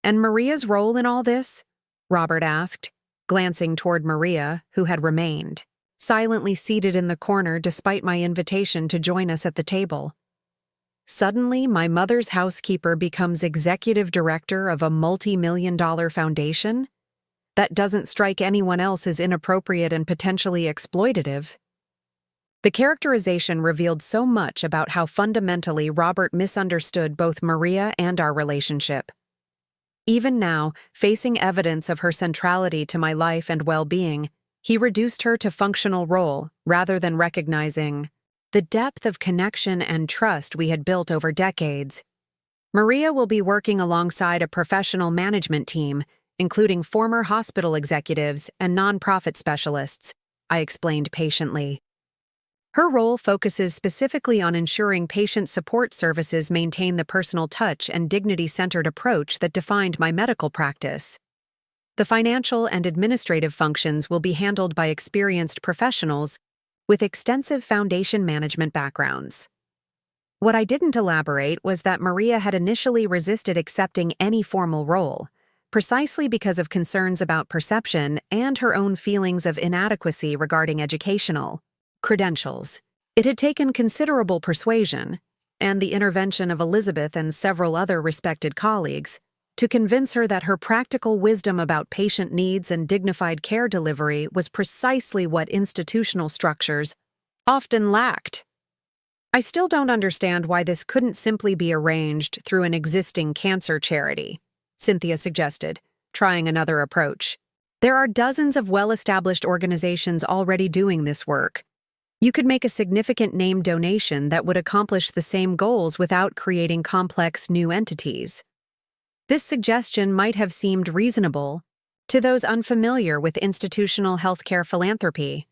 "And Maria's role in all this?" Robert asked, glancing toward Maria, who had remained, silently seated in the corner despite my invitation to join us at the table. Suddenly, my mother's housekeeper becomes executive director of a multi-million-dollar foundation? That doesn't strike anyone else as inappropriate and potentially exploitative. The characterization revealed so much about how fundamentally Robert misunderstood both Maria and our relationship. Even now, facing evidence of her centrality to my life and well-being, he reduced her to functional role rather than recognizing the depth of connection and trust we had built over decades. "Maria will be working alongside a professional management team, including former hospital executives and nonprofit specialists," I explained patiently. "Her role focuses specifically on ensuring patient support services maintain the personal touch and dignity-centered approach that defined my medical practice. The financial and administrative functions will be handled by experienced professionals with extensive foundation management backgrounds." What I didn't elaborate was that Maria had initially resisted accepting any formal role, precisely because of concerns about perception and her own feelings of inadequacy regarding educational credentials. It had taken considerable persuasion, and the intervention of Elizabeth and several other respected colleagues, to convince her that her practical wisdom about patient needs and dignified care delivery was precisely what institutional structures often lacked. "I still don't understand why this couldn't simply be arranged through an existing cancer charity," Cynthia suggested, trying another approach. "There are dozens of well-established organizations already doing this work. You could make a significant name donation that would accomplish the same goals without creating complex new entities." This suggestion might have seemed reasonable to those unfamiliar with institutional healthcare philanthropy.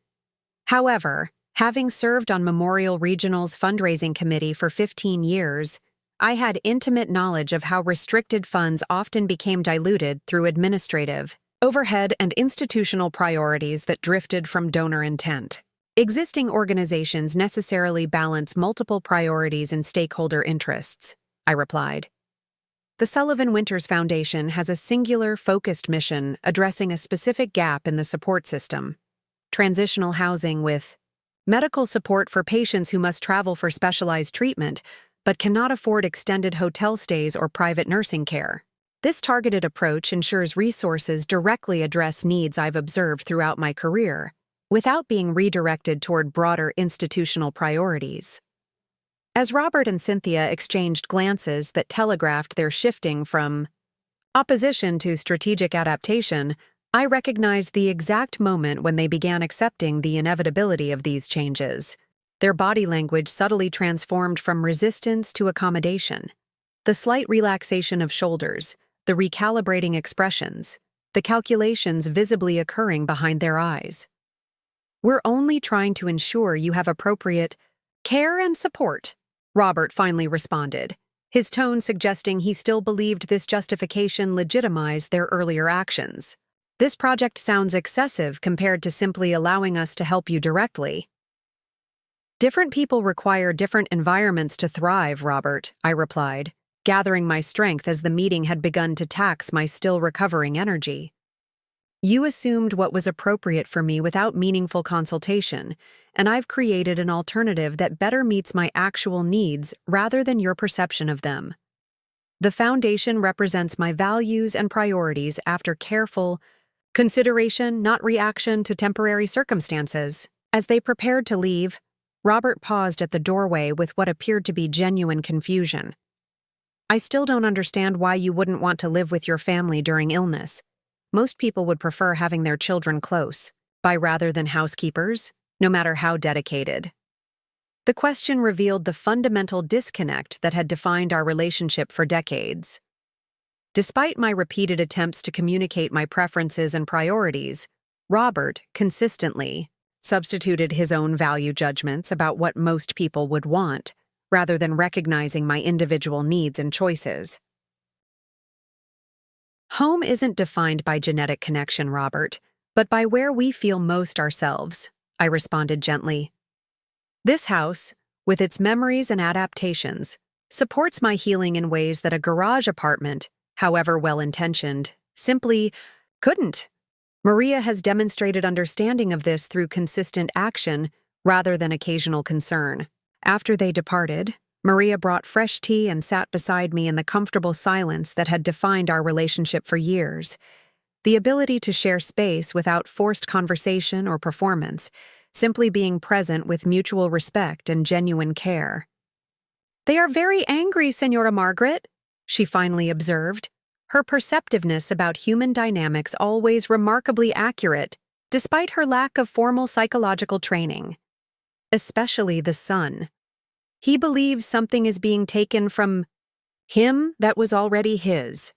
However, having served on Memorial Regional's fundraising committee for 15 years, I had intimate knowledge of how restricted funds often became diluted through administrative, overhead, and institutional priorities that drifted from donor intent. Existing organizations necessarily balance multiple priorities and stakeholder interests, I replied. The Sullivan Winters Foundation has a singular, focused mission addressing a specific gap in the support system: transitional housing with medical support for patients who must travel for specialized treatment but cannot afford extended hotel stays or private nursing care. This targeted approach ensures resources directly address needs I've observed throughout my career, without being redirected toward broader institutional priorities. As Robert and Cynthia exchanged glances that telegraphed their shifting from opposition to strategic adaptation, I recognized the exact moment when they began accepting the inevitability of these changes. Their body language subtly transformed from resistance to accommodation. The slight relaxation of shoulders, the recalibrating expressions, the calculations visibly occurring behind their eyes. "We're only trying to ensure you have appropriate care and support," Robert finally responded, his tone suggesting he still believed this justification legitimized their earlier actions. "This project sounds excessive compared to simply allowing us to help you directly." "Different people require different environments to thrive, Robert," I replied, gathering my strength as the meeting had begun to tax my still recovering energy. "You assumed what was appropriate for me without meaningful consultation, and I've created an alternative that better meets my actual needs rather than your perception of them. The foundation represents my values and priorities after careful consideration, not reaction to temporary circumstances." As they prepared to leave, Robert paused at the doorway with what appeared to be genuine confusion. "I still don't understand why you wouldn't want to live with your family during illness. Most people would prefer having their children close by rather than housekeepers, no matter how dedicated." The question revealed the fundamental disconnect that had defined our relationship for decades. Despite my repeated attempts to communicate my preferences and priorities, Robert consistently substituted his own value judgments about what most people would want, rather than recognizing my individual needs and choices. "Home isn't defined by genetic connection, Robert, but by where we feel most ourselves," I responded gently. "This house, with its memories and adaptations, supports my healing in ways that a garage apartment, however well-intentioned, simply couldn't. Maria has demonstrated understanding of this through consistent action rather than occasional concern." After they departed, Maria brought fresh tea and sat beside me in the comfortable silence that had defined our relationship for years. The ability to share space without forced conversation or performance, simply being present with mutual respect and genuine care. "They are very angry, Senora Margaret," she finally observed, her perceptiveness about human dynamics always remarkably accurate, despite her lack of formal psychological training. "Especially the son. He believes something is being taken from him that was already his."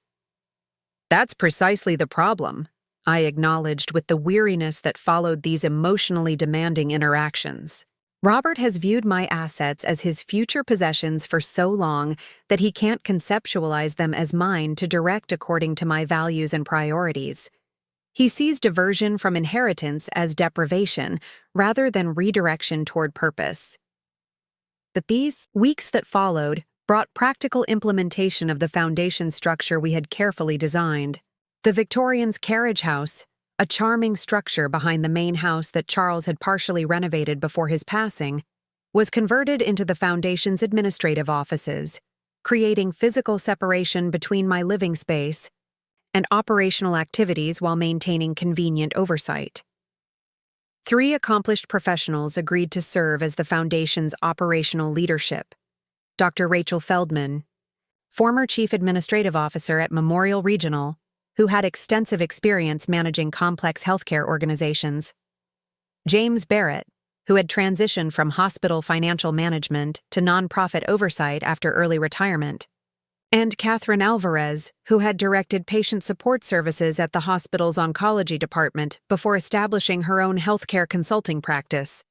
"That's precisely the problem," I acknowledged with the weariness that followed these emotionally demanding interactions. "Robert has viewed my assets as his future possessions for so long that he can't conceptualize them as mine to direct according to my values and priorities. He sees diversion from inheritance as deprivation rather than redirection toward purpose." But these weeks that followed brought practical implementation of the foundation structure we had carefully designed. The Victorian's carriage house, a charming structure behind the main house that Charles had partially renovated before his passing, was converted into the foundation's administrative offices, creating physical separation between my living space and operational activities while maintaining convenient oversight. 3 accomplished professionals agreed to serve as the Foundation's operational leadership. Dr. Rachel Feldman, former Chief Administrative Officer at Memorial Regional, who had extensive experience managing complex healthcare organizations. James Barrett, who had transitioned from hospital financial management to nonprofit oversight after early retirement. And Catherine Alvarez, who had directed patient support services at the hospital's oncology department before establishing her own healthcare consulting practice.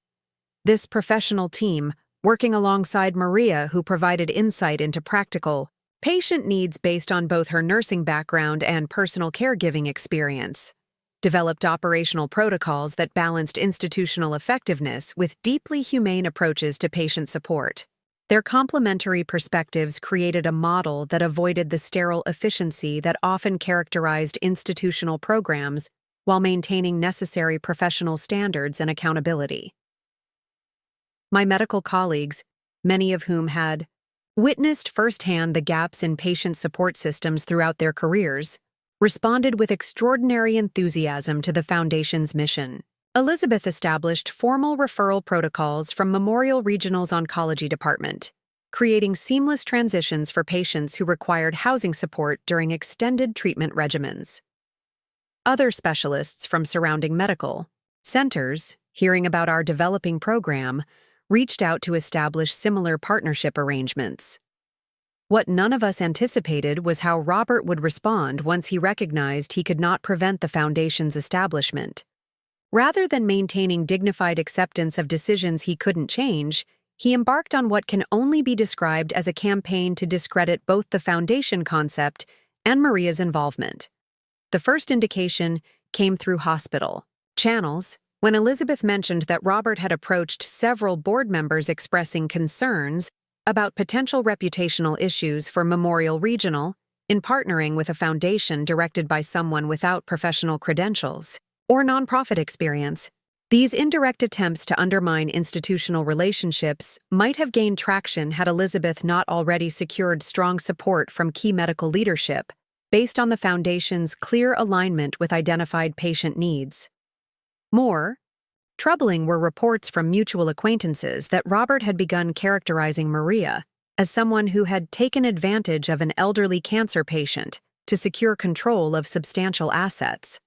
This professional team, working alongside Maria, who provided insight into practical patient needs based on both her nursing background and personal caregiving experience, developed operational protocols that balanced institutional effectiveness with deeply humane approaches to patient support. Their complementary perspectives created a model that avoided the sterile efficiency that often characterized institutional programs while maintaining necessary professional standards and accountability. My medical colleagues, many of whom had witnessed firsthand the gaps in patient support systems throughout their careers, responded with extraordinary enthusiasm to the Foundation's mission. Elizabeth established formal referral protocols from Memorial Regional's oncology department, creating seamless transitions for patients who required housing support during extended treatment regimens. Other specialists from surrounding medical centers, hearing about our developing program, reached out to establish similar partnership arrangements. What none of us anticipated was how Robert would respond once he recognized he could not prevent the Foundation's establishment. Rather than maintaining dignified acceptance of decisions he couldn't change, he embarked on what can only be described as a campaign to discredit both the Foundation concept and Maria's involvement. The first indication came through hospital channels, when Elizabeth mentioned that Robert had approached several board members expressing concerns about potential reputational issues for Memorial Regional in partnering with a foundation directed by someone without professional credentials or nonprofit experience. These indirect attempts to undermine institutional relationships might have gained traction had Elizabeth not already secured strong support from key medical leadership, based on the Foundation's clear alignment with identified patient needs. More troubling were reports from mutual acquaintances that Robert had begun characterizing Maria as someone who had taken advantage of an elderly cancer patient to secure control of substantial assets.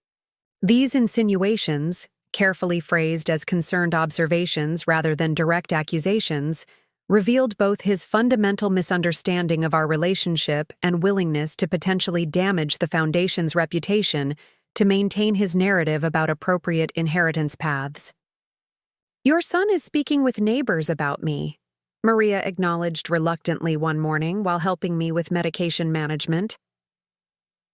These insinuations, carefully phrased as concerned observations rather than direct accusations, revealed both his fundamental misunderstanding of our relationship and willingness to potentially damage the Foundation's reputation to maintain his narrative about appropriate inheritance paths. "Your son is speaking with neighbors about me," Maria acknowledged reluctantly one morning while helping me with medication management.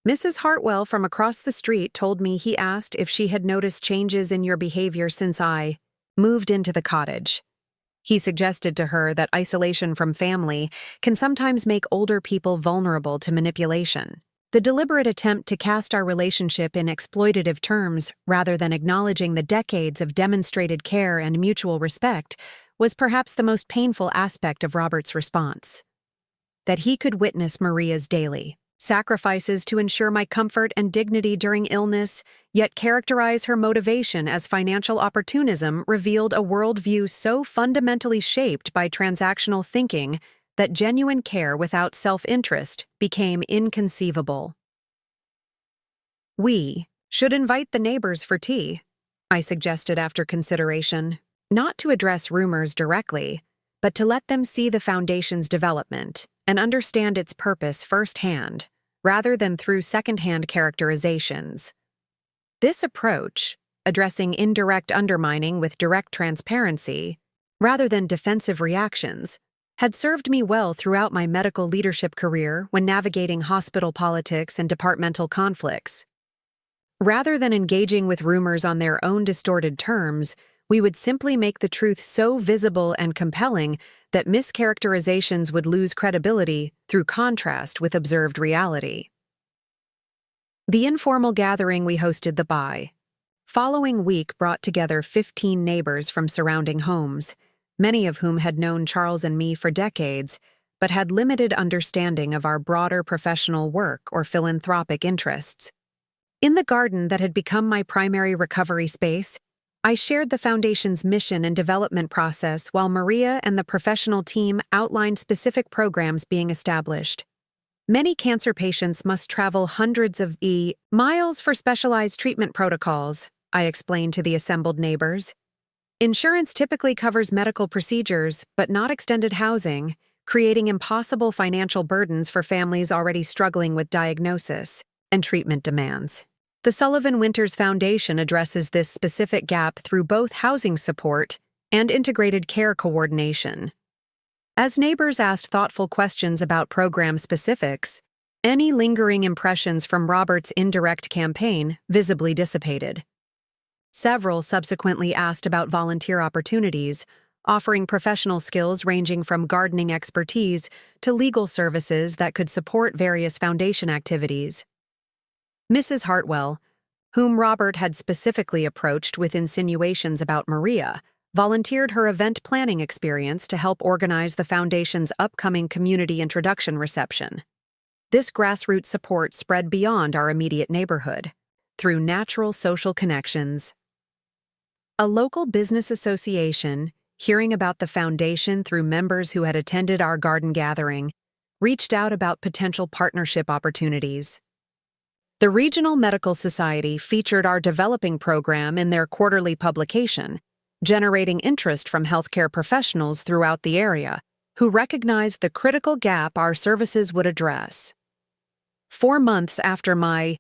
"Mrs. Hartwell from across the street told me he asked if she had noticed changes in your behavior since I moved into the cottage. He suggested to her that isolation from family can sometimes make older people vulnerable to manipulation. The deliberate attempt to cast our relationship in exploitative terms rather than acknowledging the decades of demonstrated care and mutual respect was perhaps the most painful aspect of Robert's response. That he could witness Maria's daily sacrifices to ensure my comfort and dignity during illness, yet characterize her motivation as financial opportunism revealed a worldview so fundamentally shaped by transactional thinking that genuine care without self-interest became inconceivable. "We should invite the neighbors for tea," I suggested after consideration, not to address rumors directly, but to let them see the Foundation's development and understand its purpose firsthand, rather than through second-hand characterizations. This approach, addressing indirect undermining with direct transparency, rather than defensive reactions, had served me well throughout my medical leadership career when navigating hospital politics and departmental conflicts. Rather than engaging with rumors on their own distorted terms, we would simply make the truth so visible and compelling that mischaracterizations would lose credibility through contrast with observed reality. The informal gathering we hosted the following week brought together 15 neighbors from surrounding homes, many of whom had known Charles and me for decades, but had limited understanding of our broader professional work or philanthropic interests. In the garden that had become my primary recovery space, I shared the Foundation's mission and development process while Maria and the professional team outlined specific programs being established. Many cancer patients must travel hundreds of miles for specialized treatment protocols, I explained to the assembled neighbors. Insurance typically covers medical procedures, but not extended housing, creating impossible financial burdens for families already struggling with diagnosis and treatment demands. The Sullivan Winters Foundation addresses this specific gap through both housing support and integrated care coordination. As neighbors asked thoughtful questions about program specifics, any lingering impressions from Robert's indirect campaign visibly dissipated. Several subsequently asked about volunteer opportunities, offering professional skills ranging from gardening expertise to legal services that could support various Foundation activities. Mrs. Hartwell, whom Robert had specifically approached with insinuations about Maria, volunteered her event planning experience to help organize the Foundation's upcoming community introduction reception. This grassroots support spread beyond our immediate neighborhood, through natural social connections. A local business association hearing about the foundation through members who had attended our garden gathering, reached out about potential partnership opportunities. The Regional Medical Society featured our developing program in their quarterly publication, generating interest from healthcare professionals throughout the area who recognized the critical gap our services would address. 4 months after my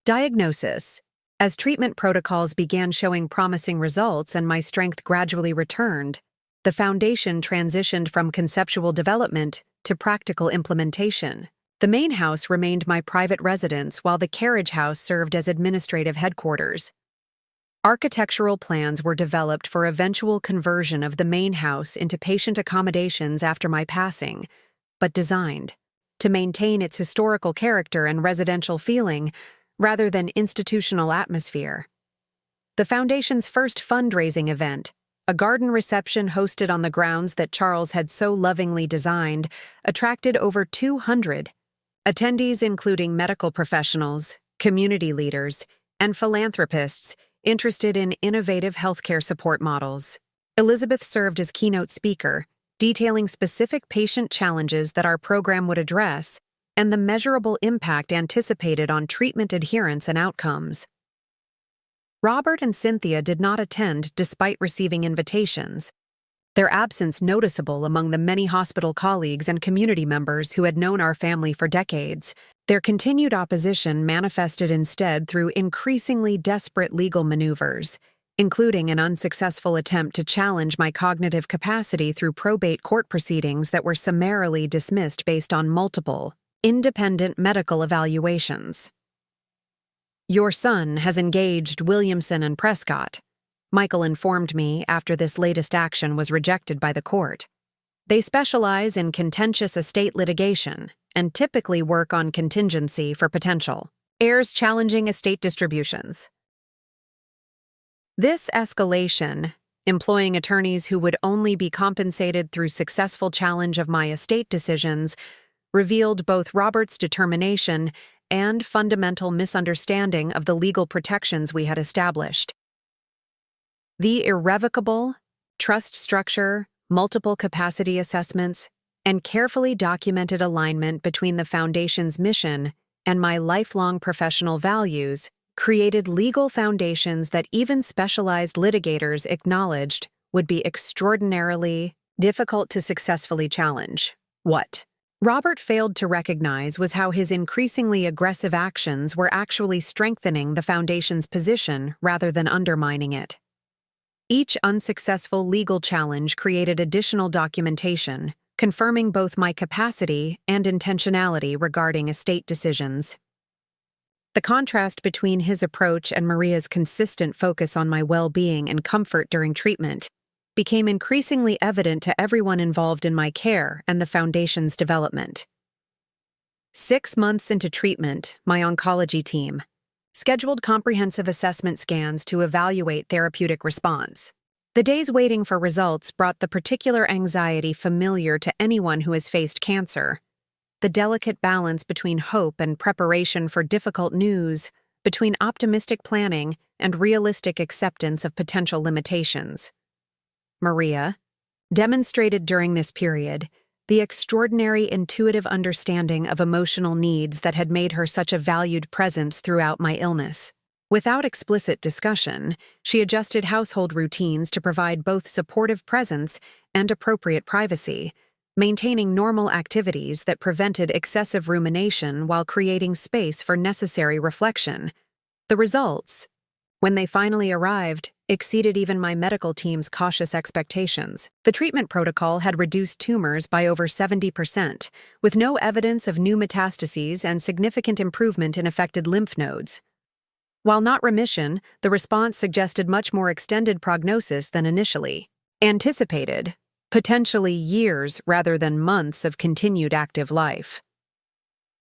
diagnosis, as treatment protocols began showing promising results and my strength gradually returned, the foundation transitioned from conceptual development to practical implementation. The main house remained my private residence while the carriage house served as administrative headquarters. Architectural plans were developed for eventual conversion of the main house into patient accommodations after my passing, but designed to maintain its historical character and residential feeling rather than institutional atmosphere. The foundation's first fundraising event, a garden reception hosted on the grounds that Charles had so lovingly designed, attracted over 200 attendees, including medical professionals, community leaders, and philanthropists interested in innovative healthcare support models. Elizabeth served as keynote speaker, detailing specific patient challenges that our program would address and the measurable impact anticipated on treatment adherence and outcomes. Robert and Cynthia did not attend despite receiving invitations, their absence noticeable among the many hospital colleagues and community members who had known our family for decades. Their continued opposition manifested instead through increasingly desperate legal maneuvers, including an unsuccessful attempt to challenge my cognitive capacity through probate court proceedings that were summarily dismissed based on multiple, independent medical evaluations. "Your son has engaged Williamson and Prescott," Michael informed me after this latest action was rejected by the court. "They specialize in contentious estate litigation and typically work on contingency for potential heirs challenging estate distributions." This escalation, employing attorneys who would only be compensated through successful challenge of my estate decisions, revealed both Robert's determination and fundamental misunderstanding of the legal protections we had established. The irrevocable, trust structure, multiple capacity assessments, and carefully documented alignment between the Foundation's mission and my lifelong professional values created legal foundations that even specialized litigators acknowledged would be extraordinarily difficult to successfully challenge. What Robert failed to recognize was how his increasingly aggressive actions were actually strengthening the Foundation's position rather than undermining it. Each unsuccessful legal challenge created additional documentation, confirming both my capacity and intentionality regarding estate decisions. The contrast between his approach and Maria's consistent focus on my well-being and comfort during treatment became increasingly evident to everyone involved in my care and the Foundation's development. 6 months into treatment, my oncology team scheduled comprehensive assessment scans to evaluate therapeutic response. The days waiting for results brought the particular anxiety familiar to anyone who has faced cancer. The delicate balance between hope and preparation for difficult news, between optimistic planning and realistic acceptance of potential limitations. Maria demonstrated during this period the extraordinary intuitive understanding of emotional needs that had made her such a valued presence throughout my illness. Without explicit discussion, she adjusted household routines to provide both supportive presence and appropriate privacy, maintaining normal activities that prevented excessive rumination while creating space for necessary reflection. The results, when they finally arrived, exceeded even my medical team's cautious expectations. The treatment protocol had reduced tumors by over 70%, with no evidence of new metastases and significant improvement in affected lymph nodes. While not remission, the response suggested much more extended prognosis than initially anticipated, potentially years rather than months of continued active life.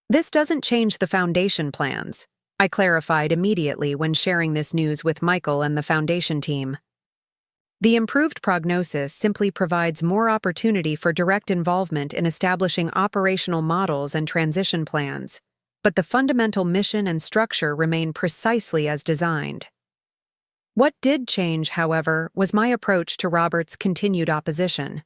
"This doesn't change the Foundation plans," I clarified immediately when sharing this news with Michael and the Foundation team. "The improved prognosis simply provides more opportunity for direct involvement in establishing operational models and transition plans, but the fundamental mission and structure remain precisely as designed." What did change, however, was my approach to Robert's continued opposition.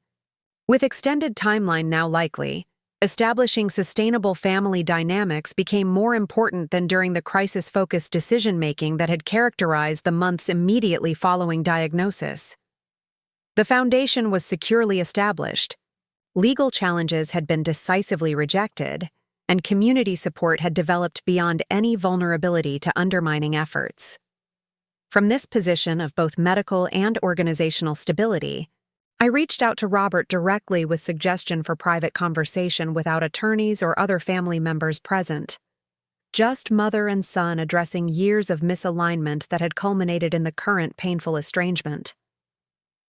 With extended timeline now likely, establishing sustainable family dynamics became more important than during the crisis-focused decision-making that had characterized the months immediately following diagnosis. The foundation was securely established, legal challenges had been decisively rejected, and community support had developed beyond any vulnerability to undermining efforts. From this position of both medical and organizational stability, I reached out to Robert directly with suggestion for private conversation without attorneys or other family members present. Just mother and son addressing years of misalignment that had culminated in the current painful estrangement.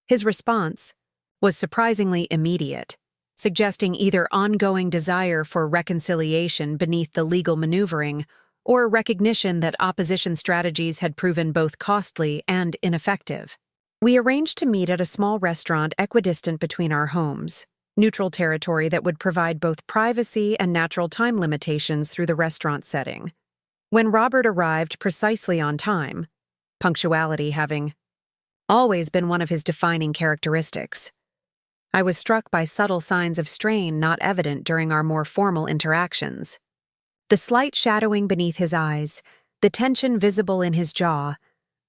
His response was surprisingly immediate, suggesting either ongoing desire for reconciliation beneath the legal maneuvering or recognition that opposition strategies had proven both costly and ineffective. We arranged to meet at a small restaurant equidistant between our homes, neutral territory that would provide both privacy and natural time limitations through the restaurant setting. When Robert arrived precisely on time, punctuality having always been one of his defining characteristics, I was struck by subtle signs of strain not evident during our more formal interactions. The slight shadowing beneath his eyes, the tension visible in his jaw,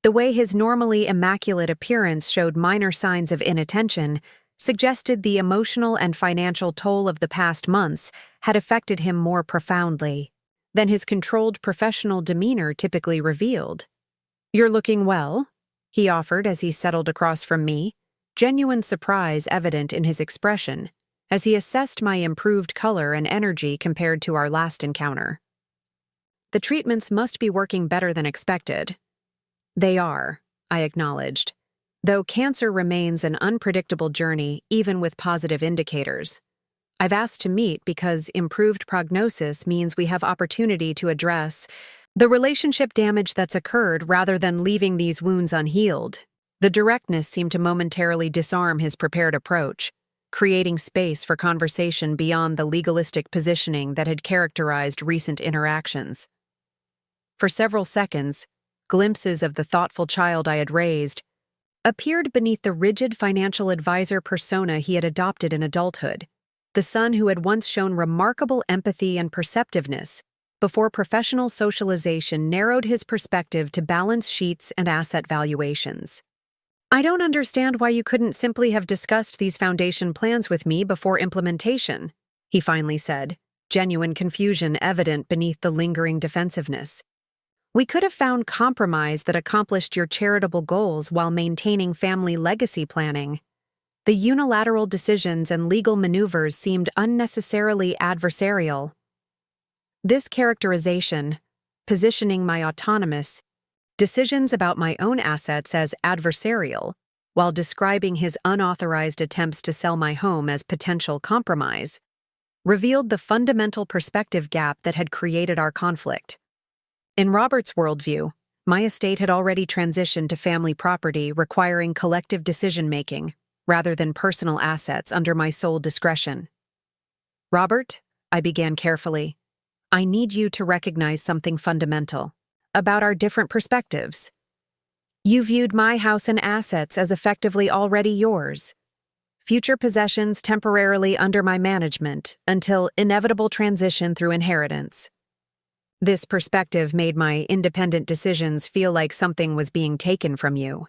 the way his normally immaculate appearance showed minor signs of inattention suggested the emotional and financial toll of the past months had affected him more profoundly than his controlled professional demeanor typically revealed. "You're looking well," he offered as he settled across from me, genuine surprise evident in his expression as he assessed my improved color and energy compared to our last encounter. "The treatments must be working better than expected." "They are," I acknowledged, though cancer remains an unpredictable journey even with positive indicators. I've asked to meet because improved prognosis means we have opportunity to address the relationship damage that's occurred rather than leaving these wounds unhealed. The directness seemed to momentarily disarm his prepared approach, creating space for conversation beyond the legalistic positioning that had characterized recent interactions. For several seconds, glimpses of the thoughtful child I had raised appeared beneath the rigid financial advisor persona he had adopted in adulthood, the son who had once shown remarkable empathy and perceptiveness before professional socialization narrowed his perspective to balance sheets and asset valuations. "I don't understand why you couldn't simply have discussed these foundation plans with me before implementation," he finally said, genuine confusion evident beneath the lingering defensiveness. "We could have found compromise that accomplished your charitable goals while maintaining family legacy planning. The unilateral decisions and legal maneuvers seemed unnecessarily adversarial." This characterization, positioning my autonomous decisions about my own assets as adversarial, while describing his unauthorized attempts to sell my home as potential compromise, revealed the fundamental perspective gap that had created our conflict. In Robert's worldview, my estate had already transitioned to family property requiring collective decision-making, rather than personal assets under my sole discretion. "Robert," I began carefully, "I need you to recognize something fundamental about our different perspectives. You viewed my house and assets as effectively already yours, future possessions temporarily under my management until inevitable transition through inheritance. This perspective made my independent decisions feel like something was being taken from you."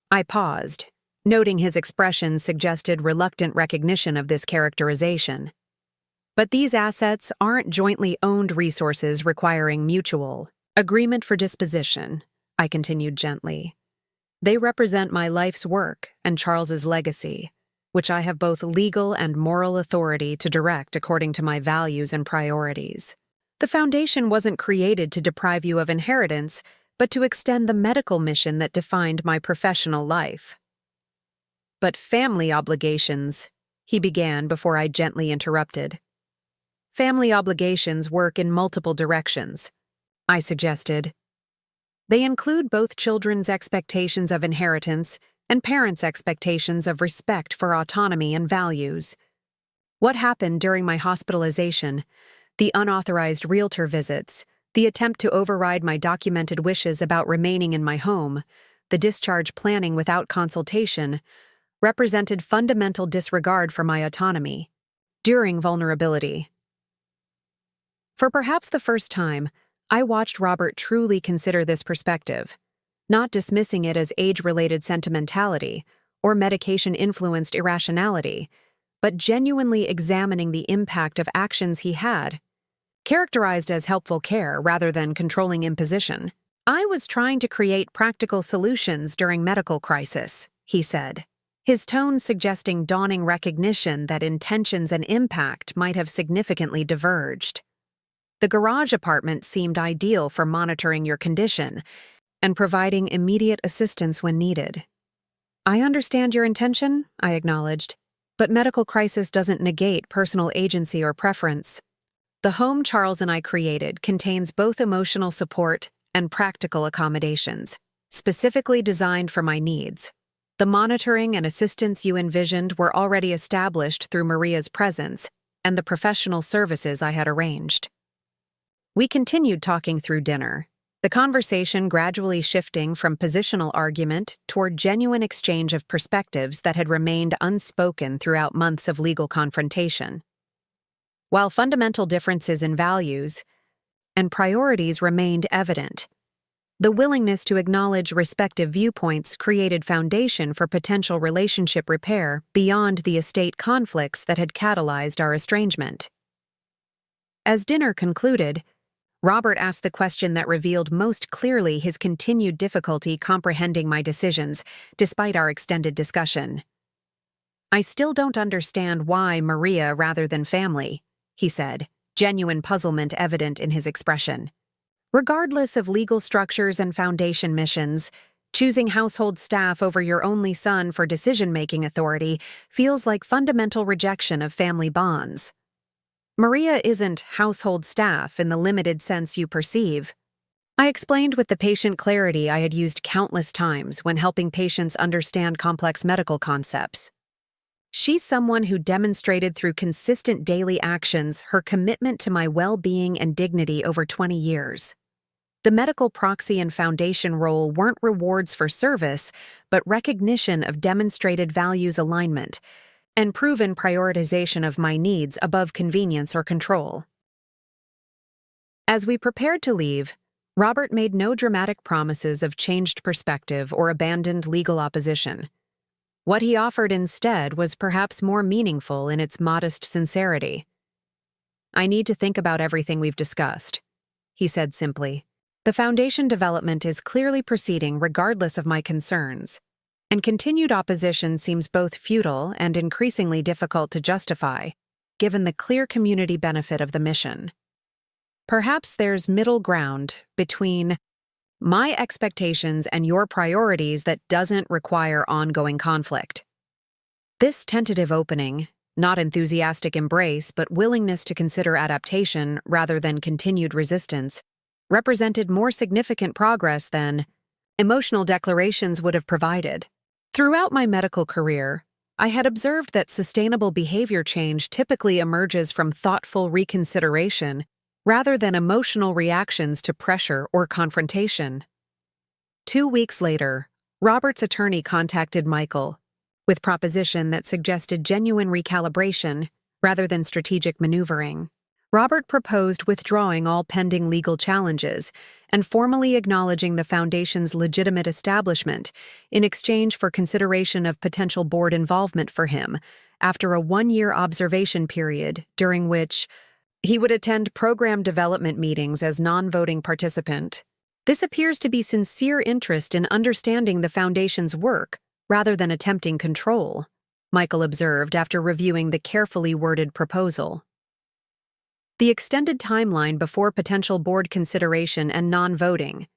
I paused, noting his expression suggested reluctant recognition of this characterization. "But these assets aren't jointly owned resources requiring mutual agreement for disposition," I continued gently. "They represent my life's work and Charles's legacy, which I have both legal and moral authority to direct according to my values and priorities. The foundation wasn't created to deprive you of inheritance, but to extend the medical mission that defined my professional life." "But family obligations," he began before I gently interrupted. "Family obligations work in multiple directions," I suggested. "They include both children's expectations of inheritance and parents' expectations of respect for autonomy and values. What happened during my hospitalization, the unauthorized realtor visits, the attempt to override my documented wishes about remaining in my home, the discharge planning without consultation, represented fundamental disregard for my autonomy during vulnerability. For perhaps the first time, I watched Robert truly consider this perspective, not dismissing it as age-related sentimentality or medication-influenced irrationality, but genuinely examining the impact of actions he had, characterized as helpful care rather than controlling imposition. "I was trying to create practical solutions during medical crisis," he said, his tone suggesting dawning recognition that intentions and impact might have significantly diverged. "The garage apartment seemed ideal for monitoring your condition and providing immediate assistance when needed." "I understand your intention," I acknowledged, "but medical crisis doesn't negate personal agency or preference. The home Charles and I created contains both emotional support and practical accommodations, specifically designed for my needs. The monitoring and assistance you envisioned were already established through Maria's presence and the professional services I had arranged." We continued talking through dinner, the conversation gradually shifting from positional argument toward genuine exchange of perspectives that had remained unspoken throughout months of legal confrontation. While fundamental differences in values and priorities remained evident, the willingness to acknowledge respective viewpoints created foundation for potential relationship repair beyond the estate conflicts that had catalyzed our estrangement. As dinner concluded, Robert asked the question that revealed most clearly his continued difficulty comprehending my decisions, despite our extended discussion. "I still don't understand why Maria rather than family," he said, genuine puzzlement evident in his expression. "Regardless of legal structures and foundation missions, choosing household staff over your only son for decision-making authority feels like fundamental rejection of family bonds. Maria isn't household staff in the limited sense you perceive." I explained with the patient clarity I had used countless times when helping patients understand complex medical concepts. "She's someone who demonstrated through consistent daily actions her commitment to my well-being and dignity over 20 years. The medical proxy and foundation role weren't rewards for service, but recognition of demonstrated values alignment and proven prioritization of my needs above convenience or control." As we prepared to leave, Robert made no dramatic promises of changed perspective or abandoned legal opposition. What he offered instead was perhaps more meaningful in its modest sincerity. "I need to think about everything we've discussed," he said simply. "The foundation development is clearly proceeding regardless of my concerns, and continued opposition seems both futile and increasingly difficult to justify, given the clear community benefit of the mission. Perhaps there's middle ground between my expectations and your priorities that doesn't require ongoing conflict." This tentative opening, not enthusiastic embrace but willingness to consider adaptation rather than continued resistance, represented more significant progress than emotional declarations would have provided. Throughout my medical career, I had observed that sustainable behavior change typically emerges from thoughtful reconsideration rather than emotional reactions to pressure or confrontation. 2 weeks later, Robert's attorney contacted Michael with proposition that suggested genuine recalibration rather than strategic maneuvering. Robert proposed withdrawing all pending legal challenges and formally acknowledging the Foundation's legitimate establishment in exchange for consideration of potential board involvement for him after a 1-year observation period during which he would attend program development meetings as non-voting participant. "This appears to be sincere interest in understanding the Foundation's work rather than attempting control," Michael observed after reviewing the carefully worded proposal. The extended timeline before potential board consideration and non-voting.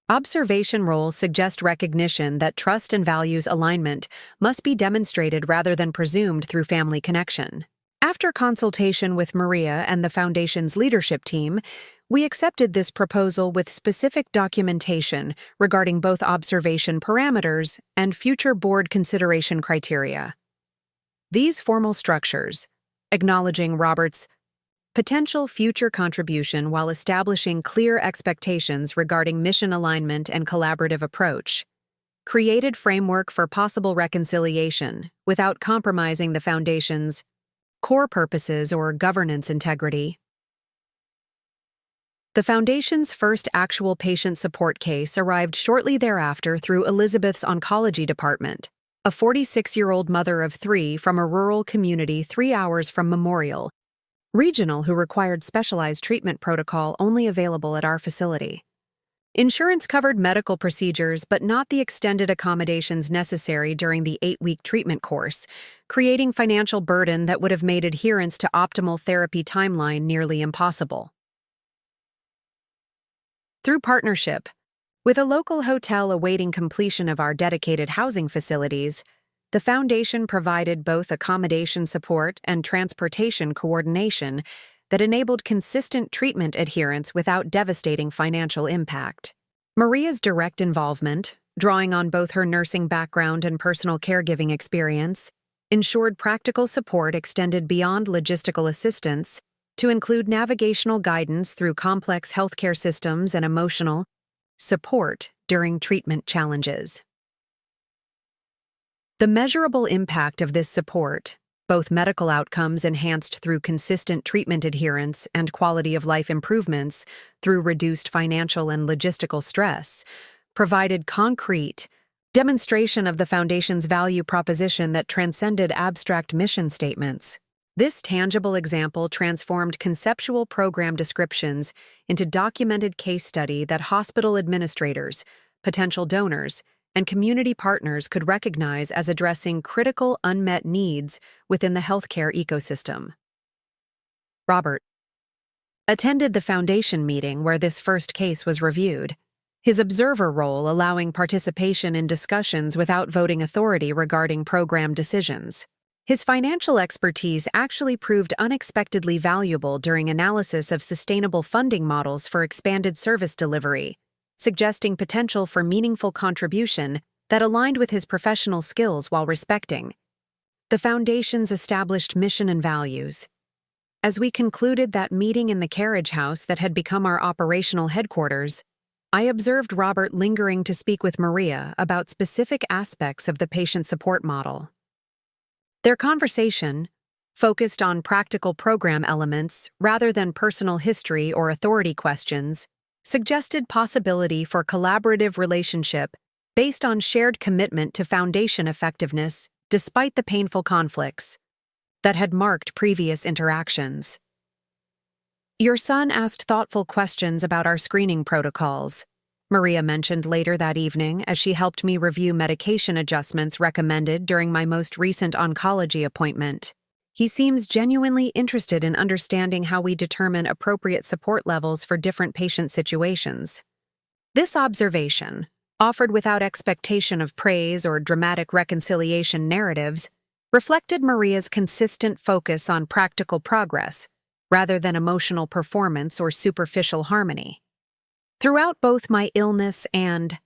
Observation roles suggest recognition that trust and values alignment must be demonstrated rather than presumed through family connection. After consultation with Maria and the Foundation's leadership team, we accepted this proposal with specific documentation regarding both observation parameters and future board consideration criteria. These formal structures, acknowledging Robert's potential future contribution while establishing clear expectations regarding mission alignment and collaborative approach, created framework for possible reconciliation without compromising the foundation's core purposes or governance integrity. The Foundation's first actual patient support case arrived shortly thereafter through Elizabeth's oncology department, a 46-year-old mother of 3 from a rural community 3 hours from Memorial Regional who required specialized treatment protocol only available at our facility. Insurance covered medical procedures but not the extended accommodations necessary during the 8-week treatment course, creating financial burden that would have made adherence to optimal therapy timeline nearly impossible. Through partnership, with a local hotel awaiting completion of our dedicated housing facilities, the Foundation provided both accommodation support and transportation coordination that enabled consistent treatment adherence without devastating financial impact. Maria's direct involvement, drawing on both her nursing background and personal caregiving experience, ensured practical support extended beyond logistical assistance to include navigational guidance through complex healthcare systems and emotional support during treatment challenges. The measurable impact of this support, both medical outcomes enhanced through consistent treatment adherence and quality of life improvements through reduced financial and logistical stress, provided concrete demonstration of the Foundation's value proposition that transcended abstract mission statements. This tangible example transformed conceptual program descriptions into documented case study that hospital administrators, potential donors, and community partners could recognize as addressing critical unmet needs within the healthcare ecosystem. Robert attended the Foundation meeting where this first case was reviewed, his observer role allowing participation in discussions without voting authority regarding program decisions. His financial expertise actually proved unexpectedly valuable during analysis of sustainable funding models for expanded service delivery, suggesting potential for meaningful contribution that aligned with his professional skills while respecting the Foundation's established mission and values. As we concluded that meeting in the carriage house that had become our operational headquarters, I observed Robert lingering to speak with Maria about specific aspects of the patient support model. Their conversation, focused on practical program elements rather than personal history or authority questions, suggested possibility for collaborative relationship based on shared commitment to Foundation effectiveness despite the painful conflicts that had marked previous interactions. Your son asked thoughtful questions about our screening protocols, Maria mentioned later that evening as she helped me review medication adjustments recommended during my most recent oncology appointment. He seems genuinely interested in understanding how we determine appropriate support levels for different patient situations. This observation, offered without expectation of praise or dramatic reconciliation narratives, reflected Maria's consistent focus on practical progress rather than emotional performance or superficial harmony. Throughout both my illness and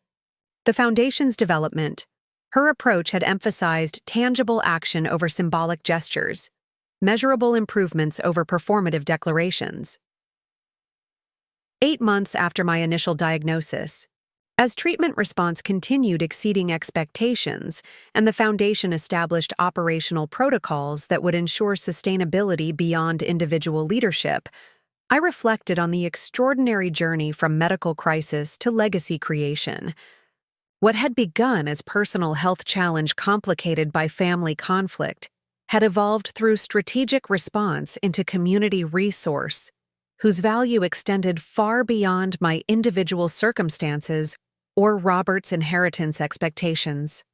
the Foundation's development, her approach had emphasized tangible action over symbolic gestures, measurable improvements over performative declarations. 8 months after my initial diagnosis, as treatment response continued exceeding expectations and the Foundation established operational protocols that would ensure sustainability beyond individual leadership, I reflected on the extraordinary journey from medical crisis to legacy creation. What had begun as personal health challenge complicated by family conflict had evolved through strategic response into community resource, whose value extended far beyond my individual circumstances or Robert's inheritance expectations.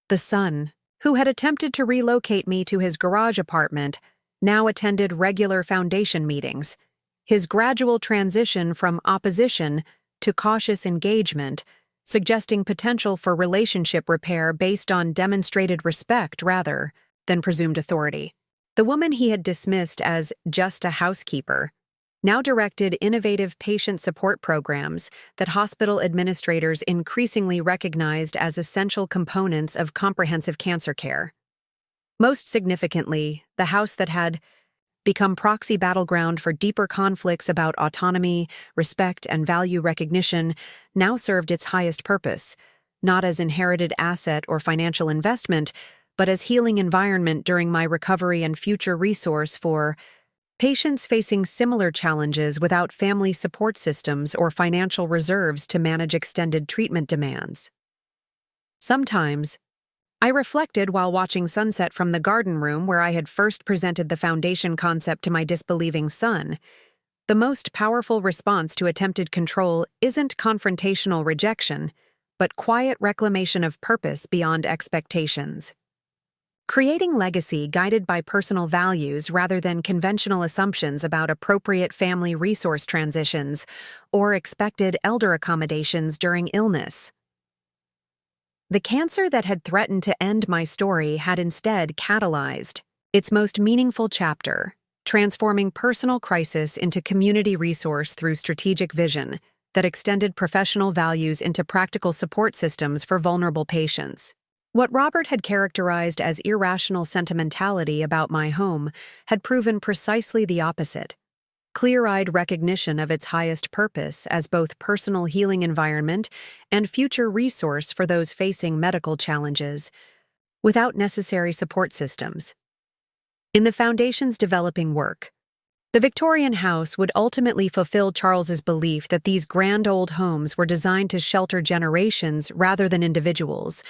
The son, who had attempted to relocate me to his garage apartment, now attended regular Foundation meetings. His gradual transition from opposition to cautious engagement, suggesting potential for relationship repair based on demonstrated respect rather than presumed authority. The woman he had dismissed as just a housekeeper now directed innovative patient support programs that hospital administrators increasingly recognized as essential components of comprehensive cancer care. Most significantly, the house that had become proxy battleground for deeper conflicts about autonomy, respect, and value recognition, now served its highest purpose, not as inherited asset or financial investment, but as healing environment during my recovery and future resource for patients facing similar challenges without family support systems or financial reserves to manage extended treatment demands. Sometimes, I reflected while watching sunset from the garden room where I had first presented the foundation concept to my disbelieving son. The most powerful response to attempted control isn't confrontational rejection, but quiet reclamation of purpose beyond expectations. Creating legacy guided by personal values rather than conventional assumptions about appropriate family resource transitions or expected elder accommodations during illness. The cancer that had threatened to end my story had instead catalyzed its most meaningful chapter, transforming personal crisis into community resource through strategic vision that extended professional values into practical support systems for vulnerable patients. What Robert had characterized as irrational sentimentality about my home had proven precisely the opposite. Clear-eyed recognition of its highest purpose as both personal healing environment and future resource for those facing medical challenges, without necessary support systems. In the Foundation's developing work, the Victorian house would ultimately fulfill Charles's belief that these grand old homes were designed to shelter generations rather than individuals,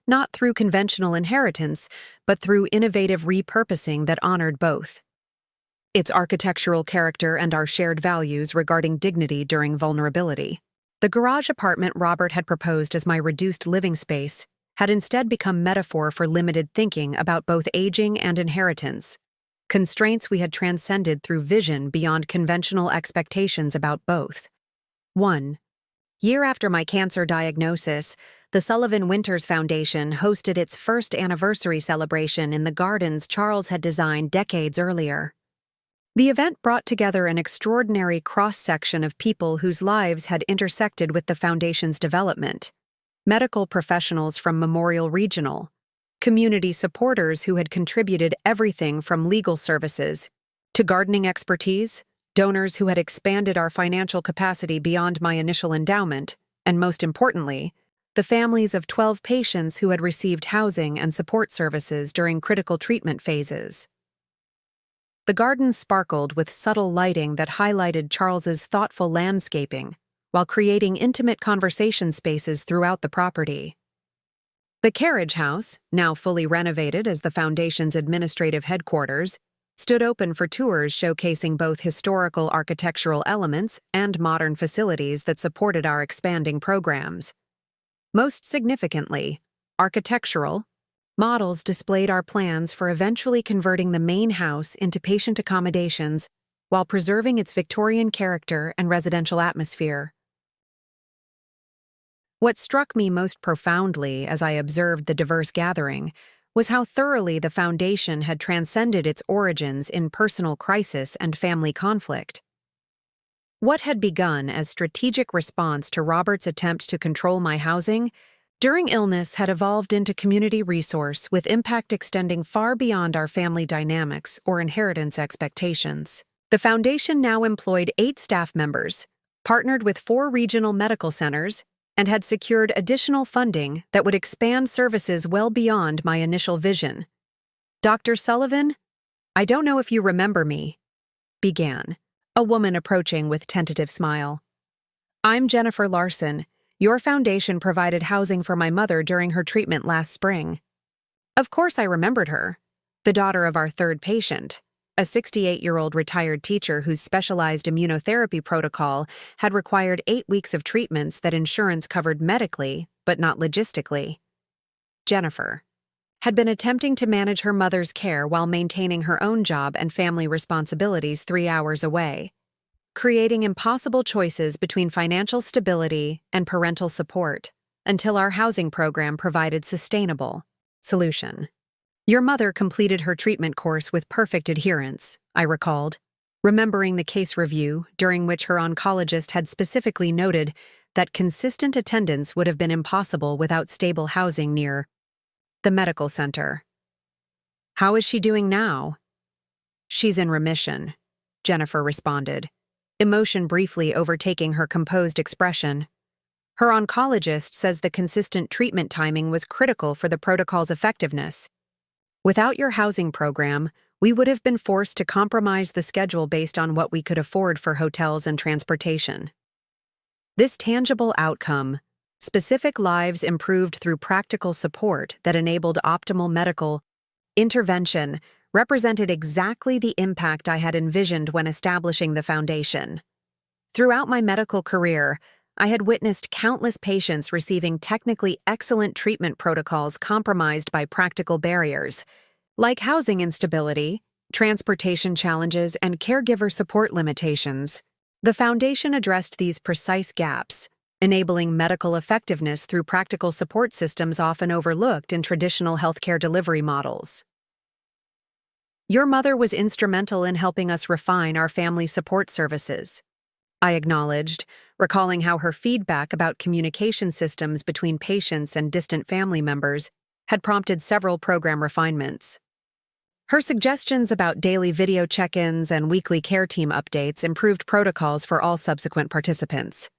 not through conventional inheritance, but through innovative repurposing that honored both its architectural character and our shared values regarding dignity during vulnerability. The garage apartment Robert had proposed as my reduced living space had instead become metaphor for limited thinking about both aging and inheritance, constraints we had transcended through vision beyond conventional expectations about both. 1 year after my cancer diagnosis, the Sullivan Winters Foundation hosted its first anniversary celebration in the gardens Charles had designed decades earlier. The event brought together an extraordinary cross-section of people whose lives had intersected with the Foundation's development: medical professionals from Memorial Regional, community supporters who had contributed everything from legal services to gardening expertise, donors who had expanded our financial capacity beyond my initial endowment, and most importantly, the families of 12 patients who had received housing and support services during critical treatment phases. The garden sparkled with subtle lighting that highlighted Charles's thoughtful landscaping, while creating intimate conversation spaces throughout the property. The carriage house, now fully renovated as the Foundation's administrative headquarters, stood open for tours showcasing both historical architectural elements and modern facilities that supported our expanding programs. Most significantly, architectural models displayed our plans for eventually converting the main house into patient accommodations while preserving its Victorian character and residential atmosphere. What struck me most profoundly as I observed the diverse gathering was how thoroughly the Foundation had transcended its origins in personal crisis and family conflict. What had begun as strategic response to Robert's attempt to control my housing during illness had evolved into community resource with impact extending far beyond our family dynamics or inheritance expectations. The Foundation now employed 8 staff members, partnered with 4 regional medical centers, and had secured additional funding that would expand services well beyond my initial vision. "Dr. Sullivan, I don't know if you remember me," began a woman approaching with tentative smile. "I'm Jennifer Larson. Your foundation provided housing for my mother during her treatment last spring." Of course I remembered her, the daughter of our third patient, a 68-year-old retired teacher whose specialized immunotherapy protocol had required 8 weeks of treatments that insurance covered medically, but not logistically. Jennifer had been attempting to manage her mother's care while maintaining her own job and family responsibilities 3 hours away, creating impossible choices between financial stability and parental support until our housing program provided sustainable solution. "Your mother completed her treatment course with perfect adherence," I recalled, remembering the case review during which her oncologist had specifically noted that consistent attendance would have been impossible without stable housing near the medical center. "How is she doing now?" "She's in remission," Jennifer responded, emotion briefly overtaking her composed expression. Her oncologist says the consistent treatment timing was critical for the protocol's effectiveness. "Without your housing program, we would have been forced to compromise the schedule based on what we could afford for hotels and transportation." This tangible outcome, specific lives improved through practical support that enabled optimal medical intervention, represented exactly the impact I had envisioned when establishing the foundation. Throughout my medical career, I had witnessed countless patients receiving technically excellent treatment protocols compromised by practical barriers, like housing instability, transportation challenges, and caregiver support limitations. The foundation addressed these precise gaps, enabling medical effectiveness through practical support systems often overlooked in traditional healthcare delivery models. "Your mother was instrumental in helping us refine our family support services," I acknowledged, recalling how her feedback about communication systems between patients and distant family members had prompted several program refinements. Her suggestions about daily video check-ins and weekly care team updates improved protocols for all subsequent participants.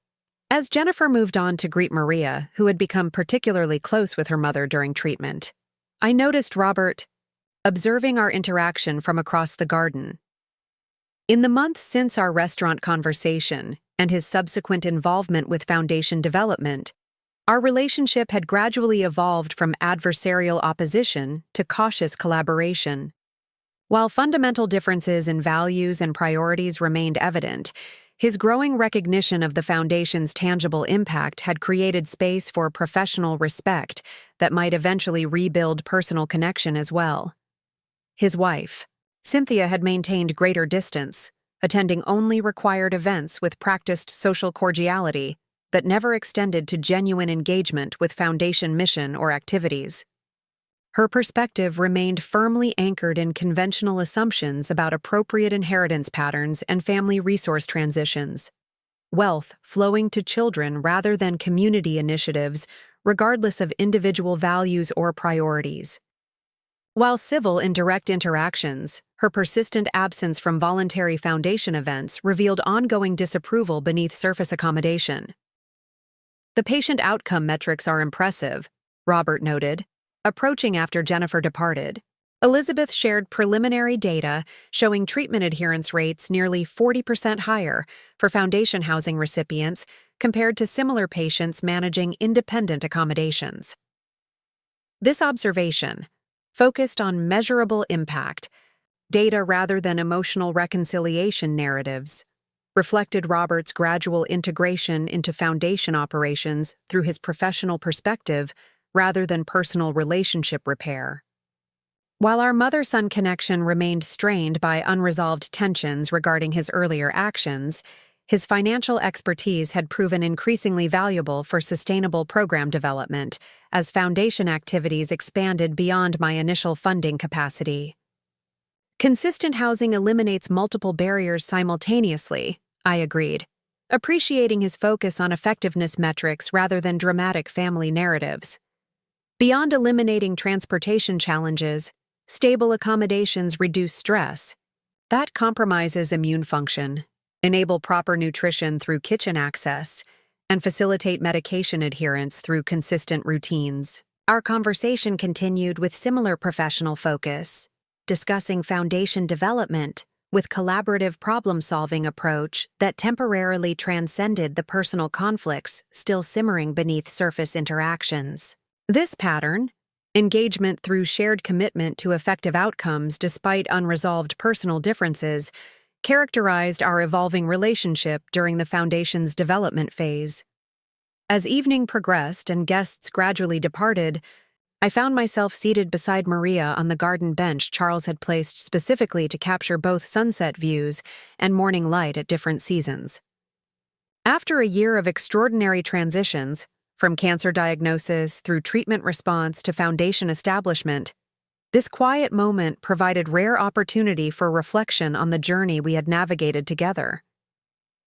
As Jennifer moved on to greet Maria, who had become particularly close with her mother during treatment, I noticed Robert observing our interaction from across the garden. In the month since our restaurant conversation and his subsequent involvement with foundation development, our relationship had gradually evolved from adversarial opposition to cautious collaboration. While fundamental differences in values and priorities remained evident, his growing recognition of the foundation's tangible impact had created space for professional respect that might eventually rebuild personal connection as well. His wife, Cynthia, had maintained greater distance, attending only required events with practiced social cordiality that never extended to genuine engagement with foundation mission or activities. Her perspective remained firmly anchored in conventional assumptions about appropriate inheritance patterns and family resource transitions, wealth flowing to children rather than community initiatives, regardless of individual values or priorities. While civil in direct interactions, her persistent absence from voluntary foundation events revealed ongoing disapproval beneath surface accommodation. "The patient outcome metrics are impressive," Robert noted, approaching after Jennifer departed. Elizabeth shared preliminary data showing treatment adherence rates nearly 40% higher for foundation housing recipients compared to similar patients managing independent accommodations. This observation, focused on measurable impact, data rather than emotional reconciliation narratives, reflected Robert's gradual integration into foundation operations through his professional perspective rather than personal relationship repair. While our mother-son connection remained strained by unresolved tensions regarding his earlier actions, his financial expertise had proven increasingly valuable for sustainable program development as foundation activities expanded beyond my initial funding capacity. "Consistent housing eliminates multiple barriers simultaneously," I agreed, appreciating his focus on effectiveness metrics rather than dramatic family narratives. Beyond eliminating transportation challenges, stable accommodations reduce stress. That compromises immune function, enable proper nutrition through kitchen access, and facilitate medication adherence through consistent routines. Our conversation continued with similar professional focus, discussing foundation development with collaborative problem-solving approach that temporarily transcended the personal conflicts still simmering beneath surface interactions. This pattern, engagement through shared commitment to effective outcomes despite unresolved personal differences, characterized our evolving relationship during the foundation's development phase. As evening progressed and guests gradually departed, I found myself seated beside Maria on the garden bench Charles had placed specifically to capture both sunset views and morning light at different seasons. After a year of extraordinary transitions, from cancer diagnosis through treatment response to foundation establishment, this quiet moment provided rare opportunity for reflection on the journey we had navigated together.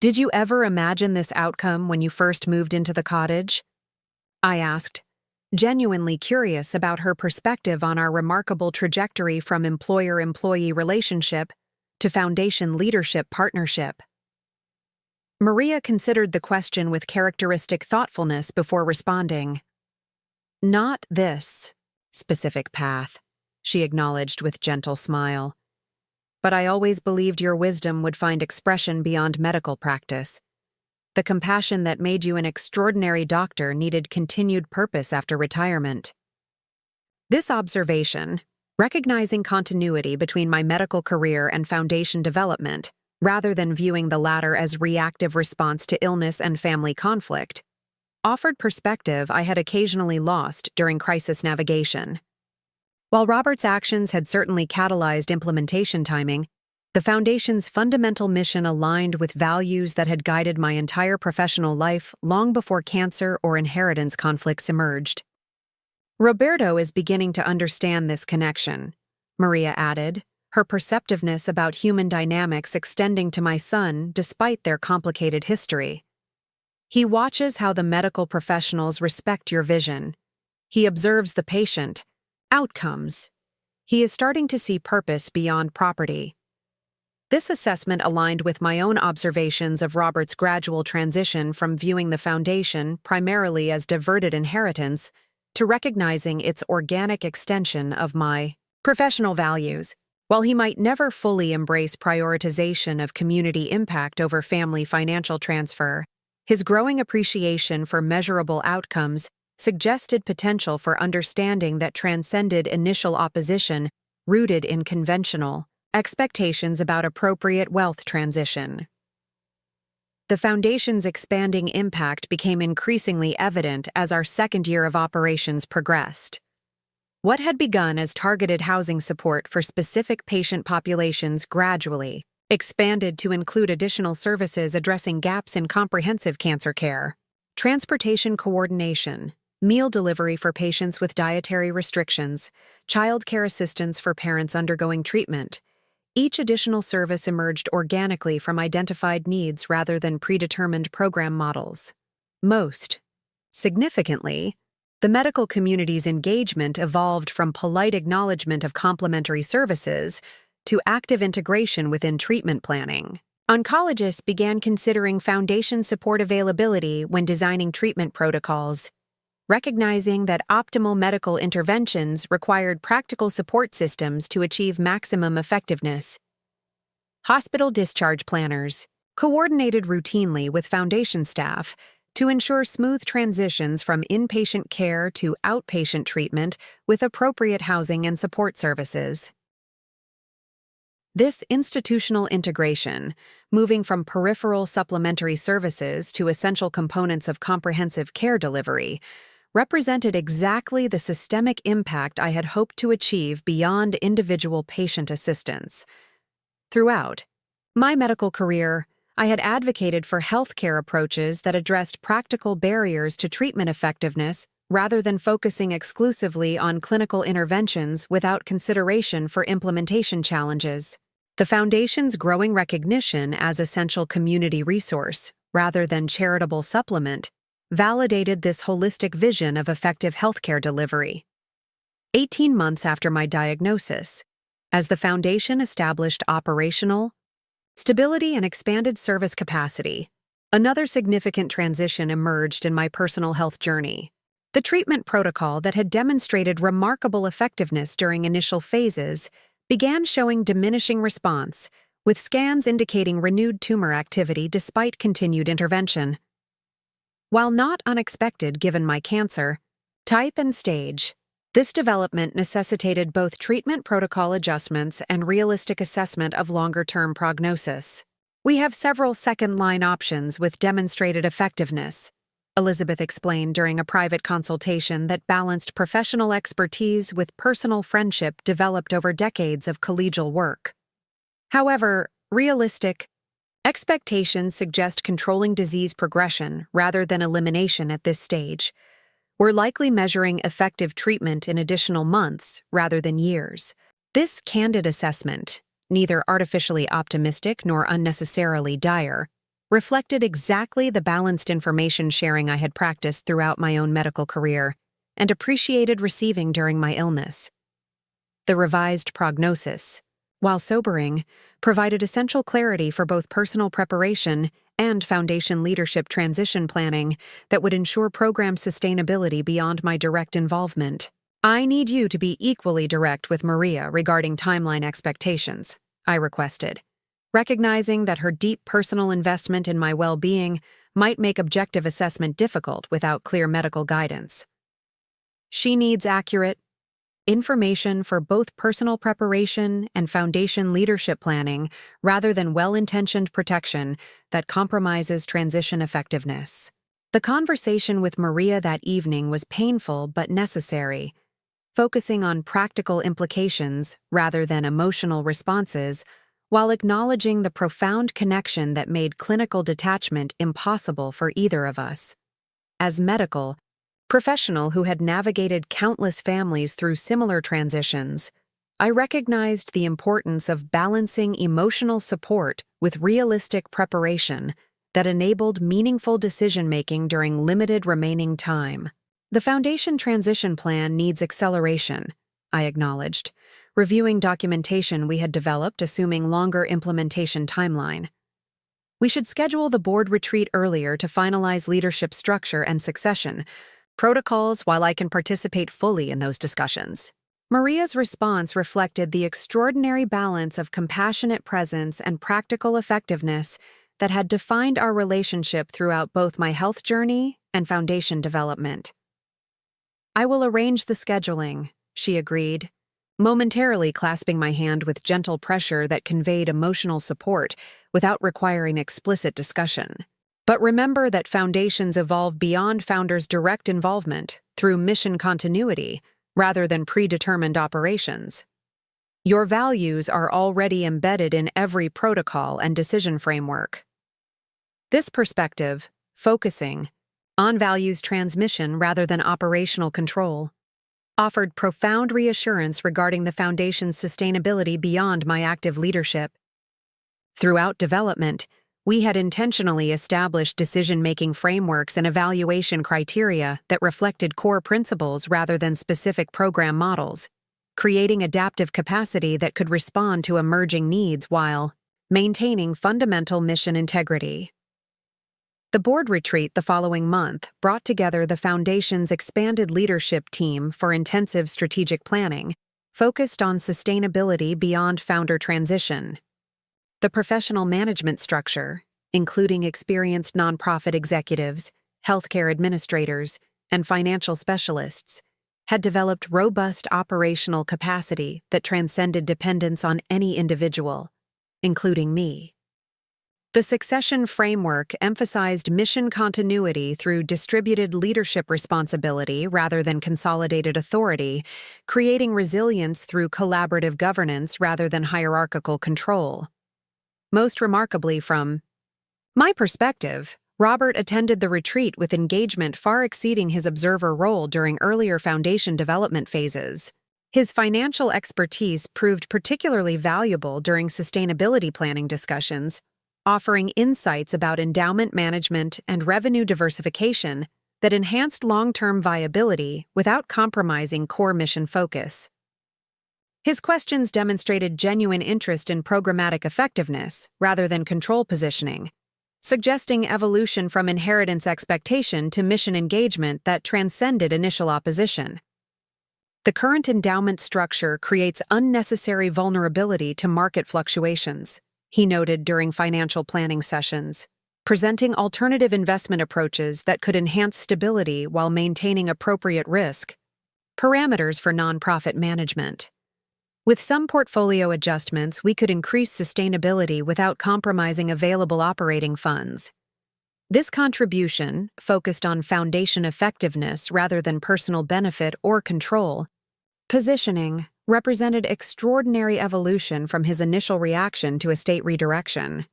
"Did you ever imagine this outcome when you first moved into the cottage?" I asked, genuinely curious about her perspective on our remarkable trajectory from employer-employee relationship to foundation leadership partnership? Maria considered the question with characteristic thoughtfulness before responding. Not this specific path, she acknowledged with gentle smile. But I always believed your wisdom would find expression beyond medical practice. The compassion that made you an extraordinary doctor needed continued purpose after retirement. This observation, recognizing continuity between my medical career and foundation development, rather than viewing the latter as reactive response to illness and family conflict, offered perspective I had occasionally lost during crisis navigation. While Robert's actions had certainly catalyzed implementation timing, the Foundation's fundamental mission aligned with values that had guided my entire professional life long before cancer or inheritance conflicts emerged. Roberto is beginning to understand this connection, Maria added, her perceptiveness about human dynamics extending to my son despite their complicated history. He watches how the medical professionals respect your vision. He observes the patient, outcomes. He is starting to see purpose beyond property. This assessment aligned with my own observations of Robert's gradual transition from viewing the Foundation primarily as diverted inheritance to recognizing its organic extension of my professional values. While he might never fully embrace prioritization of community impact over family financial transfer, his growing appreciation for measurable outcomes suggested potential for understanding that transcended initial opposition rooted in conventional expectations about appropriate wealth transition. The Foundation's expanding impact became increasingly evident as our second year of operations progressed. What had begun as targeted housing support for specific patient populations gradually expanded to include additional services addressing gaps in comprehensive cancer care, transportation coordination, meal delivery for patients with dietary restrictions, child care assistance for parents undergoing treatment. Each additional service emerged organically from identified needs rather than predetermined program models. Most significantly, the medical community's engagement evolved from polite acknowledgement of complementary services to active integration within treatment planning. Oncologists began considering Foundation support availability when designing treatment protocols, recognizing that optimal medical interventions required practical support systems to achieve maximum effectiveness. Hospital discharge planners coordinated routinely with Foundation staff to ensure smooth transitions from inpatient care to outpatient treatment with appropriate housing and support services. This institutional integration, moving from peripheral supplementary services to essential components of comprehensive care delivery, represented exactly the systemic impact I had hoped to achieve beyond individual patient assistance. Throughout my medical career, I had advocated for healthcare approaches that addressed practical barriers to treatment effectiveness rather than focusing exclusively on clinical interventions without consideration for implementation challenges. The Foundation's growing recognition as essential community resource, rather than charitable supplement, validated this holistic vision of effective healthcare delivery. 18 months after my diagnosis, as the Foundation established operational stability and expanded service capacity, another significant transition emerged in my personal health journey. The treatment protocol that had demonstrated remarkable effectiveness during initial phases began showing diminishing response, with scans indicating renewed tumor activity despite continued intervention. While not unexpected given my cancer type and stage, this development necessitated both treatment protocol adjustments and realistic assessment of longer-term prognosis. We have several second-line options with demonstrated effectiveness, Elizabeth explained during a private consultation that balanced professional expertise with personal friendship developed over decades of collegial work. However, realistic expectations suggest controlling disease progression rather than elimination at this stage. We're likely measuring effective treatment in additional months rather than years. This candid assessment, neither artificially optimistic nor unnecessarily dire, reflected exactly the balanced information sharing I had practiced throughout my own medical career and appreciated receiving during my illness. The revised prognosis, while sobering, provided essential clarity for both personal preparation and foundation leadership transition planning that would ensure program sustainability beyond my direct involvement. I need you to be equally direct with Maria regarding timeline expectations, I requested, recognizing that her deep personal investment in my well-being might make objective assessment difficult without clear medical guidance. She needs accurate information for both personal preparation and foundation leadership planning rather than well-intentioned protection that compromises transition effectiveness. The conversation with Maria that evening was painful but necessary, focusing on practical implications rather than emotional responses, while acknowledging the profound connection that made clinical detachment impossible for either of us. As medical professional who had navigated countless families through similar transitions, I recognized the importance of balancing emotional support with realistic preparation that enabled meaningful decision-making during limited remaining time. The foundation transition plan needs acceleration, I acknowledged, reviewing documentation we had developed assuming longer implementation timeline. We should schedule the board retreat earlier to finalize leadership structure and succession protocols while I can participate fully in those discussions. Maria's response reflected the extraordinary balance of compassionate presence and practical effectiveness that had defined our relationship throughout both my health journey and foundation development. I will arrange the scheduling, she agreed, momentarily clasping my hand with gentle pressure that conveyed emotional support without requiring explicit discussion. But remember that foundations evolve beyond founders' direct involvement through mission continuity rather than predetermined operations. Your values are already embedded in every protocol and decision framework. This perspective, focusing on values transmission rather than operational control, offered profound reassurance regarding the foundation's sustainability beyond my active leadership. Throughout development, we had intentionally established decision-making frameworks and evaluation criteria that reflected core principles rather than specific program models, creating adaptive capacity that could respond to emerging needs while maintaining fundamental mission integrity. The board retreat the following month brought together the Foundation's expanded leadership team for intensive strategic planning, focused on sustainability beyond founder transition. The professional management structure, including experienced nonprofit executives, healthcare administrators, and financial specialists, had developed robust operational capacity that transcended dependence on any individual, including me. The succession framework emphasized mission continuity through distributed leadership responsibility rather than consolidated authority, creating resilience through collaborative governance rather than hierarchical control. Most remarkably from my perspective, Robert attended the retreat with engagement far exceeding his observer role during earlier foundation development phases. His financial expertise proved particularly valuable during sustainability planning discussions, offering insights about endowment management and revenue diversification that enhanced long-term viability without compromising core mission focus. His questions demonstrated genuine interest in programmatic effectiveness rather than control positioning, suggesting evolution from inheritance expectation to mission engagement that transcended initial opposition. The current endowment structure creates unnecessary vulnerability to market fluctuations, he noted during financial planning sessions, presenting alternative investment approaches that could enhance stability while maintaining appropriate risk. Parameters for nonprofit management. With some portfolio adjustments, we could increase sustainability without compromising available operating funds. This contribution, focused on foundation effectiveness rather than personal benefit or control, positioning, represented extraordinary evolution from his initial reaction to estate redirection.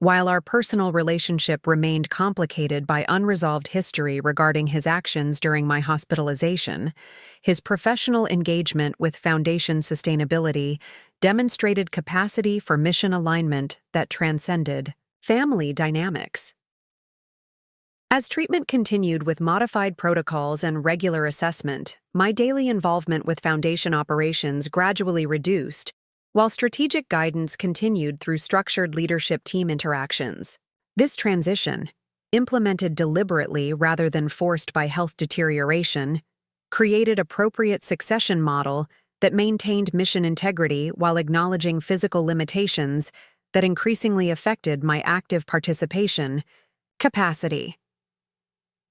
While our personal relationship remained complicated by unresolved history regarding his actions during my hospitalization, his professional engagement with foundation sustainability demonstrated capacity for mission alignment that transcended family dynamics. As treatment continued with modified protocols and regular assessment, my daily involvement with foundation operations gradually reduced, while strategic guidance continued through structured leadership team interactions. This transition, implemented deliberately rather than forced by health deterioration, created appropriate succession model that maintained mission integrity while acknowledging physical limitations that increasingly affected my active participation capacity.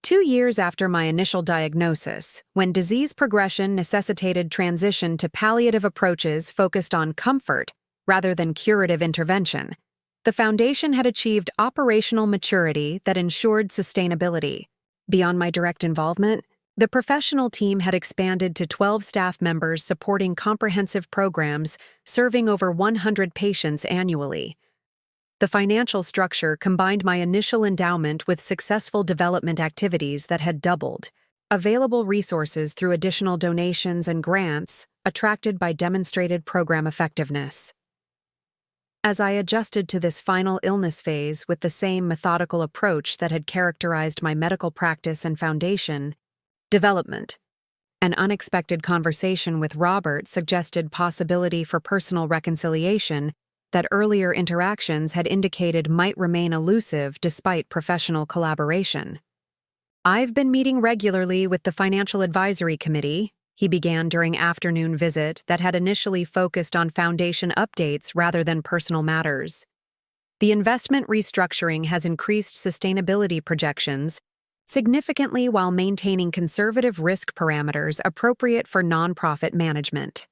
2 years after my initial diagnosis, when disease progression necessitated transition to palliative approaches focused on comfort rather than curative intervention, the foundation had achieved operational maturity that ensured sustainability. Beyond my direct involvement, the professional team had expanded to 12 staff members supporting comprehensive programs serving over 100 patients annually. The financial structure combined my initial endowment with successful development activities that had doubled, available resources through additional donations and grants attracted by demonstrated program effectiveness. As I adjusted to this final illness phase with the same methodical approach that had characterized my medical practice and foundation development, an unexpected conversation with Robert suggested possibility for personal reconciliation that earlier interactions had indicated might remain elusive despite professional collaboration. "I've been meeting regularly with the Financial Advisory Committee," he began during afternoon visit that had initially focused on foundation updates rather than personal matters. "The investment restructuring has increased sustainability projections significantly while maintaining conservative risk parameters appropriate for nonprofit management."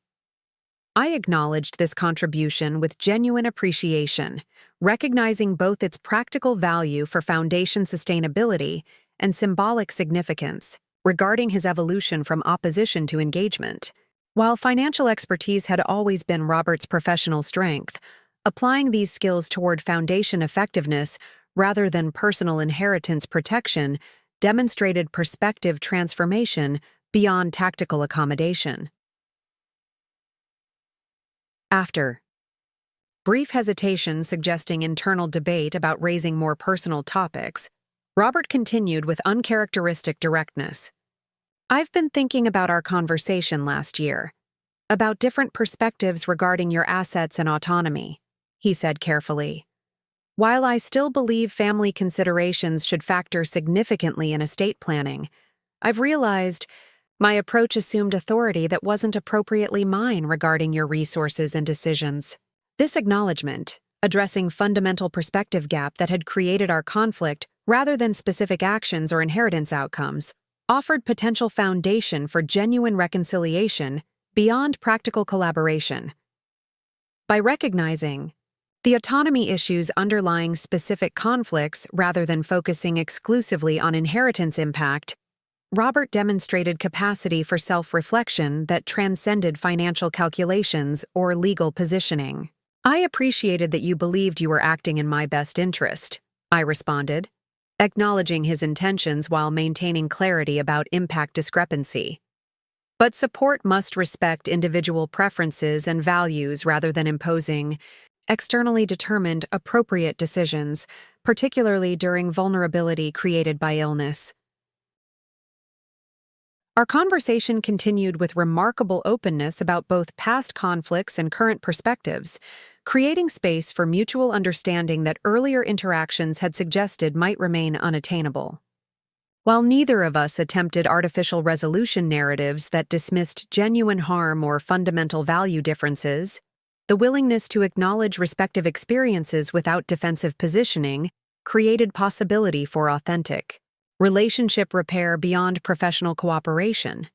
I acknowledged this contribution with genuine appreciation, recognizing both its practical value for foundation sustainability and symbolic significance regarding his evolution from opposition to engagement. While financial expertise had always been Robert's professional strength, applying these skills toward foundation effectiveness rather than personal inheritance protection demonstrated perspective transformation beyond tactical accommodation. After brief hesitation suggesting internal debate about raising more personal topics, Robert continued with uncharacteristic directness. "I've been thinking about our conversation last year, about different perspectives regarding your assets and autonomy," he said carefully. "While I still believe family considerations should factor significantly in estate planning, I've realized my approach assumed authority that wasn't appropriately mine regarding your resources and decisions." This acknowledgement, addressing fundamental perspective gap that had created our conflict rather than specific actions or inheritance outcomes, offered potential foundation for genuine reconciliation beyond practical collaboration. By recognizing the autonomy issues underlying specific conflicts rather than focusing exclusively on inheritance impact, Robert demonstrated capacity for self-reflection that transcended financial calculations or legal positioning. "I appreciated that you believed you were acting in my best interest," I responded, acknowledging his intentions while maintaining clarity about impact discrepancy. "But support must respect individual preferences and values rather than imposing externally determined appropriate decisions, particularly during vulnerability created by illness." Our conversation continued with remarkable openness about both past conflicts and current perspectives, creating space for mutual understanding that earlier interactions had suggested might remain unattainable. While neither of us attempted artificial resolution narratives that dismissed genuine harm or fundamental value differences, the willingness to acknowledge respective experiences without defensive positioning created possibility for authentic relationship repair beyond professional cooperation.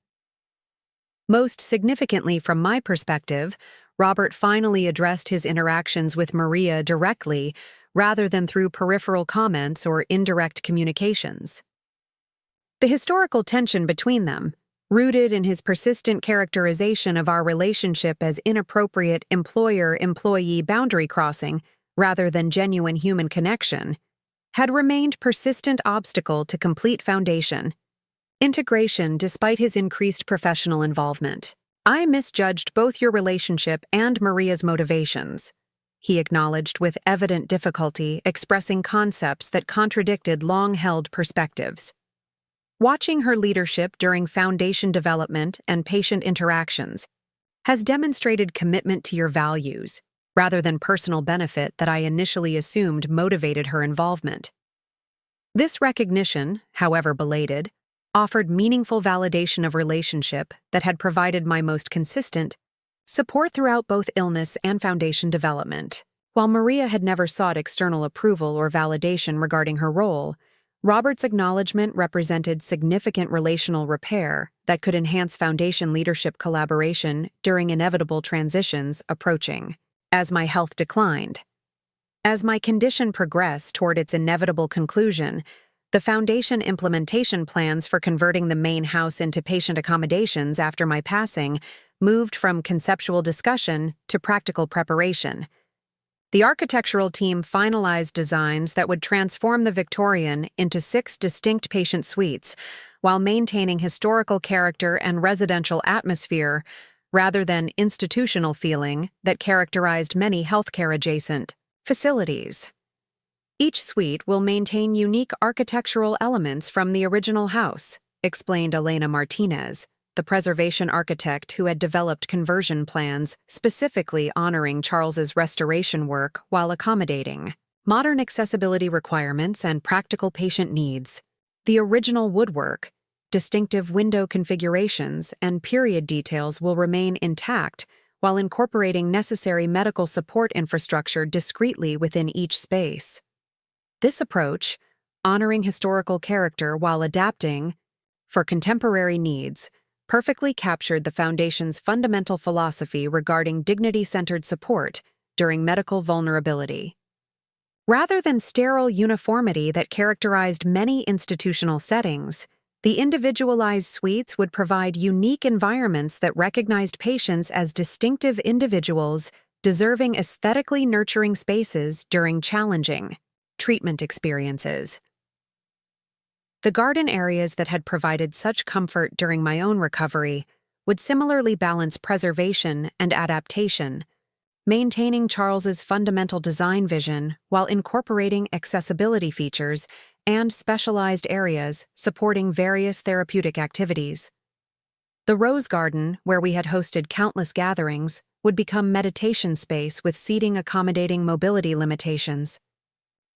Most significantly from my perspective, Robert finally addressed his interactions with Maria directly rather than through peripheral comments or indirect communications. The historical tension between them, rooted in his persistent characterization of our relationship as inappropriate employer-employee boundary crossing rather than genuine human connection, had remained persistent obstacle to complete foundation integration despite his increased professional involvement. "I misjudged both your relationship and Maria's motivations," he acknowledged with evident difficulty, expressing concepts that contradicted long-held perspectives. Watching her leadership during foundation development and patient interactions, has demonstrated commitment to your values, rather than personal benefit that I initially assumed motivated her involvement. This recognition, however belated, offered meaningful validation of relationship that had provided my most consistent support throughout both illness and foundation development. While Maria had never sought external approval or validation regarding her role, Robert's acknowledgement represented significant relational repair that could enhance foundation leadership collaboration during inevitable transitions approaching. As my health declined, as my condition progressed toward its inevitable conclusion, the foundation implementation plans for converting the main house into patient accommodations after my passing moved from conceptual discussion to practical preparation. The architectural team finalized designs that would transform the Victorian into 6 distinct patient suites while maintaining historical character and residential atmosphere rather than institutional feeling that characterized many healthcare-adjacent facilities. Each suite will maintain unique architectural elements from the original house, explained Elena Martinez, the preservation architect who had developed conversion plans specifically honoring Charles's restoration work while accommodating modern accessibility requirements and practical patient needs. The original woodwork, distinctive window configurations, and period details will remain intact while incorporating necessary medical support infrastructure discreetly within each space. This approach, honoring historical character while adapting for contemporary needs, perfectly captured the Foundation's fundamental philosophy regarding dignity-centered support during medical vulnerability. Rather than sterile uniformity that characterized many institutional settings, the individualized suites would provide unique environments that recognized patients as distinctive individuals deserving aesthetically nurturing spaces during challenging treatment experiences. The garden areas that had provided such comfort during my own recovery would similarly balance preservation and adaptation, maintaining Charles's fundamental design vision while incorporating accessibility features and specialized areas supporting various therapeutic activities. The Rose Garden, where we had hosted countless gatherings, would become meditation space with seating accommodating mobility limitations.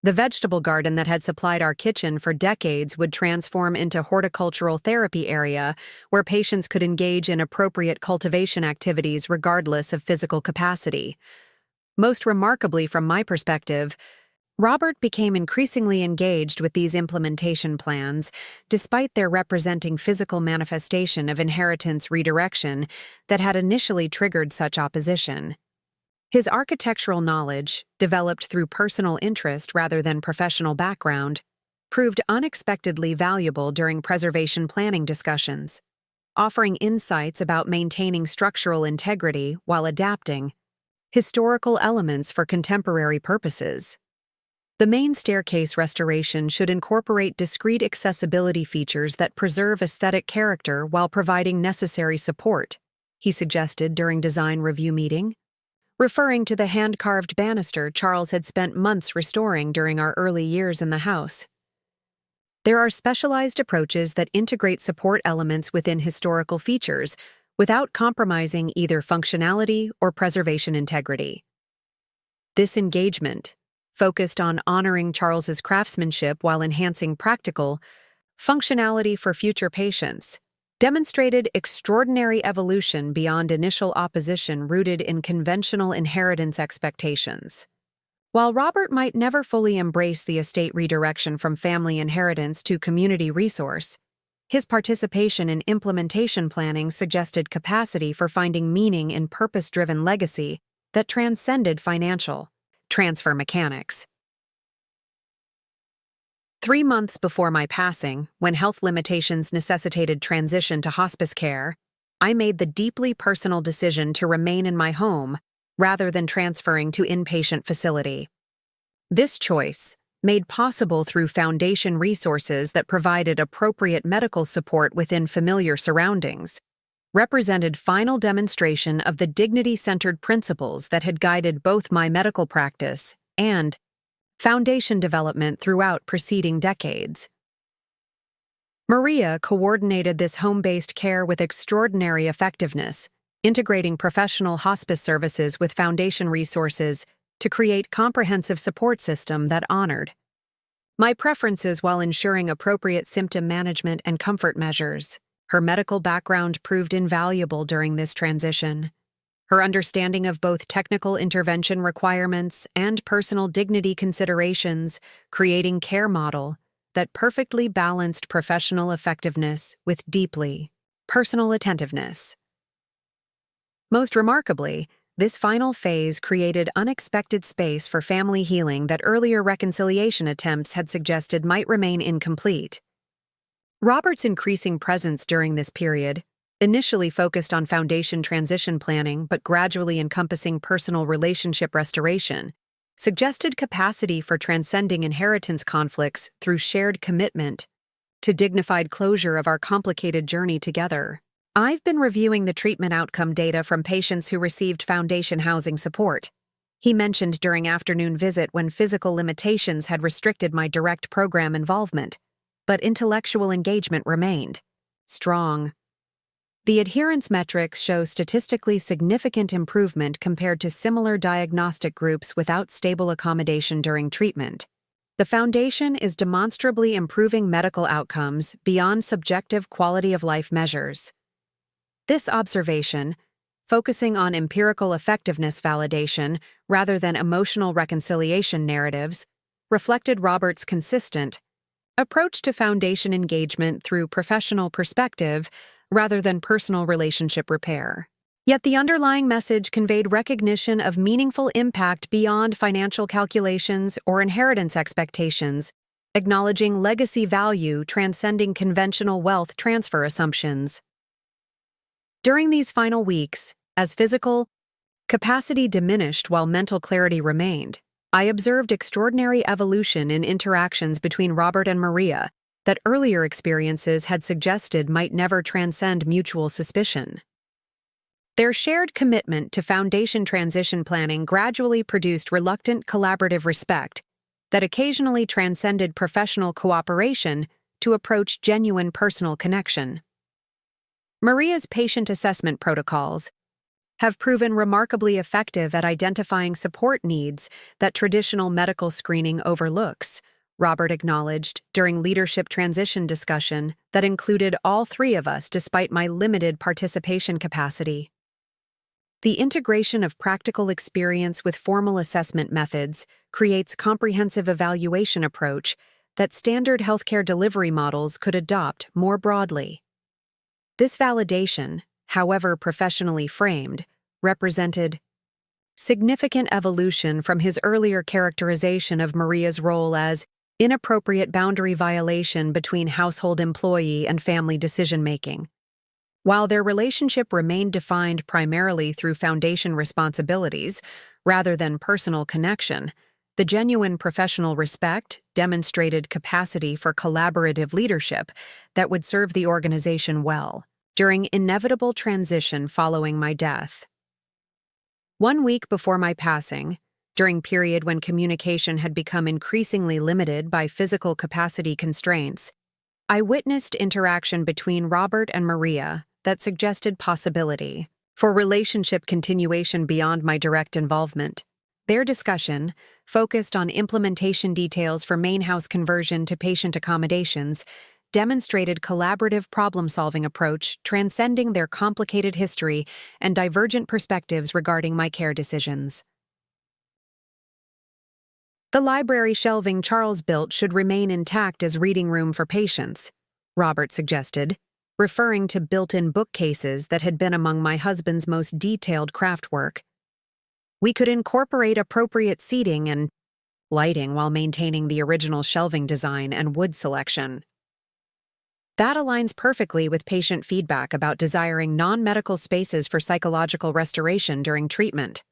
The vegetable garden that had supplied our kitchen for decades would transform into horticultural therapy area where patients could engage in appropriate cultivation activities regardless of physical capacity. Most remarkably from my perspective, Robert became increasingly engaged with these implementation plans, despite their representing physical manifestation of inheritance redirection that had initially triggered such opposition. His architectural knowledge, developed through personal interest rather than professional background, proved unexpectedly valuable during preservation planning discussions, offering insights about maintaining structural integrity while adapting historical elements for contemporary purposes. The main staircase restoration should incorporate discrete accessibility features that preserve aesthetic character while providing necessary support, he suggested during design review meeting, referring to the hand-carved banister Charles had spent months restoring during our early years in the house. There are specialized approaches that integrate support elements within historical features without compromising either functionality or preservation integrity. This engagement, focused on honoring Charles's craftsmanship while enhancing practical functionality for future patients, demonstrated extraordinary evolution beyond initial opposition rooted in conventional inheritance expectations. While Robert might never fully embrace the estate redirection from family inheritance to community resource, his participation in implementation planning suggested capacity for finding meaning in purpose-driven legacy that transcended financial transfer mechanics. 3 months before my passing, when health limitations necessitated transition to hospice care, I made the deeply personal decision to remain in my home rather than transferring to inpatient facility. This choice, made possible through foundation resources that provided appropriate medical support within familiar surroundings, represented final demonstration of the dignity-centered principles that had guided both my medical practice and foundation development throughout preceding decades. Maria coordinated this home-based care with extraordinary effectiveness, integrating professional hospice services with foundation resources to create comprehensive support system that honored my preferences while ensuring appropriate symptom management and comfort measures. Her medical background proved invaluable during this transition. Her understanding of both technical intervention requirements and personal dignity considerations, creating care model that perfectly balanced professional effectiveness with deeply personal attentiveness. Most remarkably, this final phase created unexpected space for family healing that earlier reconciliation attempts had suggested might remain incomplete. Robert's increasing presence during this period, initially focused on foundation transition planning but gradually encompassing personal relationship restoration, suggested capacity for transcending inheritance conflicts through shared commitment to dignified closure of our complicated journey together. I've been reviewing the treatment outcome data from patients who received foundation housing support, he mentioned during afternoon visit when physical limitations had restricted my direct program involvement, but intellectual engagement remained strong. The adherence metrics show statistically significant improvement compared to similar diagnostic groups without stable accommodation during treatment. The foundation is demonstrably improving medical outcomes beyond subjective quality of life measures. This observation, focusing on empirical effectiveness validation rather than emotional reconciliation narratives, reflected Robert's consistent approach to foundation engagement through professional perspective rather than personal relationship repair. Yet the underlying message conveyed recognition of meaningful impact beyond financial calculations or inheritance expectations, acknowledging legacy value transcending conventional wealth transfer assumptions. During these final weeks, as physical capacity diminished while mental clarity remained, I observed extraordinary evolution in interactions between Robert and Maria that earlier experiences had suggested might never transcend mutual suspicion. Their shared commitment to foundation transition planning gradually produced reluctant collaborative respect that occasionally transcended professional cooperation to approach genuine personal connection. Maria's patient assessment protocols have proven remarkably effective at identifying support needs that traditional medical screening overlooks, Robert acknowledged during leadership transition discussion that included all three of us despite my limited participation capacity. The integration of practical experience with formal assessment methods creates comprehensive evaluation approach that standard healthcare delivery models could adopt more broadly. This validation, however professionally framed, represented significant evolution from his earlier characterization of Maria's role as inappropriate boundary violation between household employee and family decision-making. While their relationship remained defined primarily through foundation responsibilities rather than personal connection, the genuine professional respect demonstrated capacity for collaborative leadership that would serve the organization well during inevitable transition following my death. 1 week before my passing, during period when communication had become increasingly limited by physical capacity constraints, I witnessed interaction between Robert and Maria that suggested possibility for relationship continuation beyond my direct involvement. Their discussion, focused on implementation details for main house conversion to patient accommodations, demonstrated collaborative problem-solving approach transcending their complicated history and divergent perspectives regarding my care decisions. The library shelving Charles built should remain intact as reading room for patients, Robert suggested, referring to built-in bookcases that had been among my husband's most detailed craft work. We could incorporate appropriate seating and lighting while maintaining the original shelving design and wood selection. That aligns perfectly with patient feedback about desiring non-medical spaces for psychological restoration during treatment.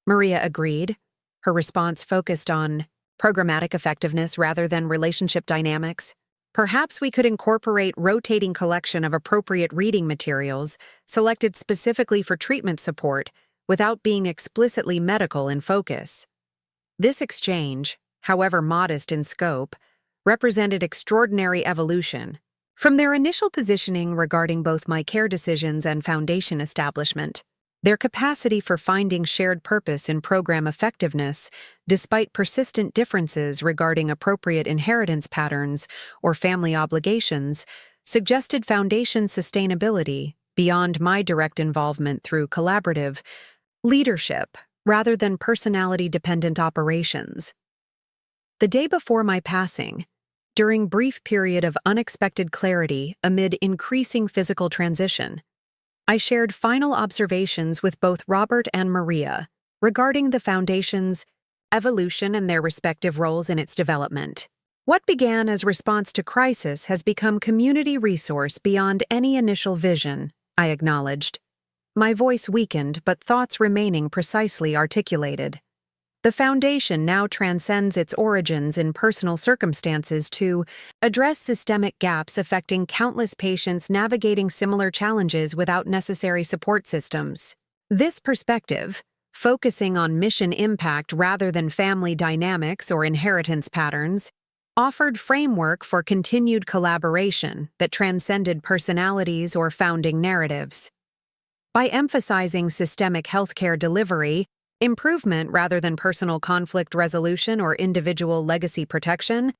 Maria agreed, her response focused on programmatic effectiveness rather than relationship dynamics. Perhaps we could incorporate rotating collection of appropriate reading materials selected specifically for treatment support without being explicitly medical in focus. This exchange, however modest in scope, represented extraordinary evolution from their initial positioning regarding both my care decisions and foundation establishment. Their capacity for finding shared purpose in program effectiveness, despite persistent differences regarding appropriate inheritance patterns or family obligations, suggested foundation sustainability beyond my direct involvement through collaborative leadership rather than personality-dependent operations. The day before my passing, during brief period of unexpected clarity amid increasing physical transition, I shared final observations with both Robert and Maria regarding the Foundation's evolution and their respective roles in its development. What began as response to crisis has become community resource beyond any initial vision, I acknowledged. My voice weakened, but thoughts remaining precisely articulated. The Foundation now transcends its origins in personal circumstances to address systemic gaps affecting countless patients navigating similar challenges without necessary support systems. This perspective, focusing on mission impact rather than family dynamics or inheritance patterns, offered framework for continued collaboration that transcended personalities or founding narratives. By emphasizing systemic healthcare delivery, improvement rather than personal conflict resolution or individual legacy protection,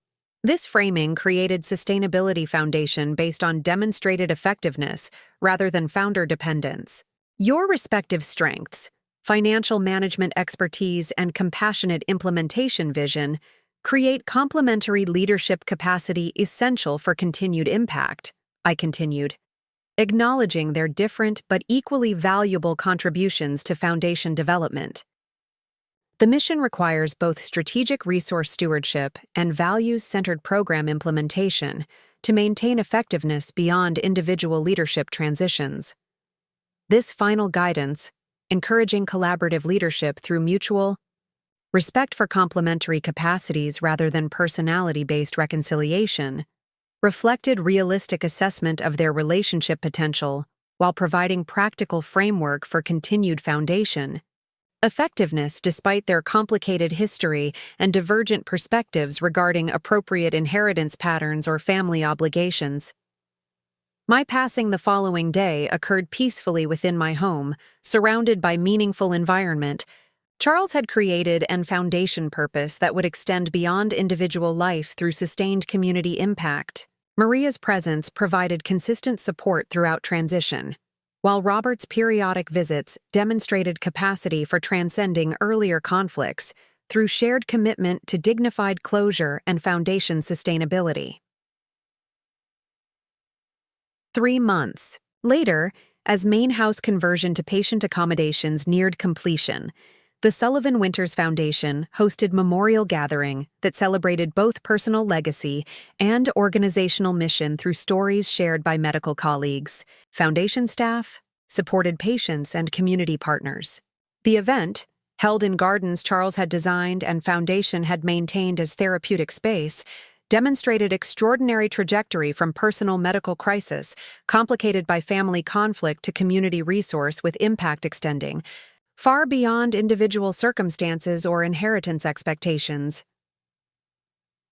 this framing created sustainability foundation based on demonstrated effectiveness rather than founder dependence. Your respective strengths, financial management expertise, and compassionate implementation vision create complementary leadership capacity essential for continued impact, I continued, acknowledging their different but equally valuable contributions to foundation development. The mission requires both strategic resource stewardship and values-centered program implementation to maintain effectiveness beyond individual leadership transitions. This final guidance, encouraging collaborative leadership through mutual respect for complementary capacities rather than personality-based reconciliation, reflected realistic assessment of their relationship potential while providing practical framework for continued foundation effectiveness despite their complicated history and divergent perspectives regarding appropriate inheritance patterns or family obligations. My passing the following day occurred peacefully within my home, surrounded by meaningful environment. Charles had created an foundation purpose that would extend beyond individual life through sustained community impact. Maria's presence provided consistent support throughout transition, while Robert's periodic visits demonstrated capacity for transcending earlier conflicts through shared commitment to dignified closure and foundation sustainability. 3 months later, as main house conversion to patient accommodations neared completion, the Sullivan Winters Foundation hosted memorial gathering that celebrated both personal legacy and organizational mission through stories shared by medical colleagues, foundation staff, supported patients, and community partners. The event, held in gardens Charles had designed and Foundation had maintained as therapeutic space, demonstrated extraordinary trajectory from personal medical crisis, complicated by family conflict, to community resource with impact extending far beyond individual circumstances or inheritance expectations.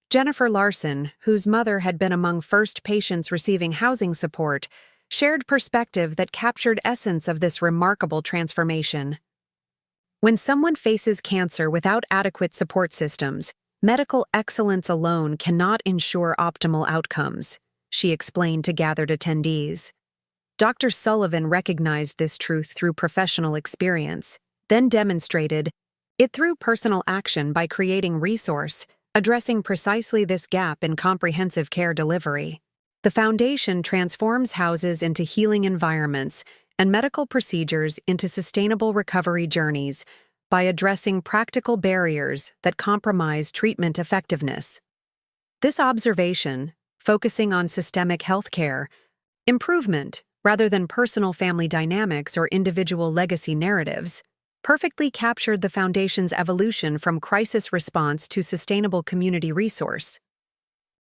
Jennifer Larson, whose mother had been among first patients receiving housing support, shared perspective that captured essence of this remarkable transformation. When someone faces cancer without adequate support systems, medical excellence alone cannot ensure optimal outcomes, she explained to gathered attendees. Dr. Sullivan recognized this truth through professional experience, then demonstrated it through personal action by creating resource, addressing precisely this gap in comprehensive care delivery. The Foundation transforms houses into healing environments and medical procedures into sustainable recovery journeys by addressing practical barriers that compromise treatment effectiveness. This observation, focusing on systemic healthcare improvement rather than personal family dynamics or individual legacy narratives, perfectly captured the Foundation's evolution from crisis response to sustainable community resource.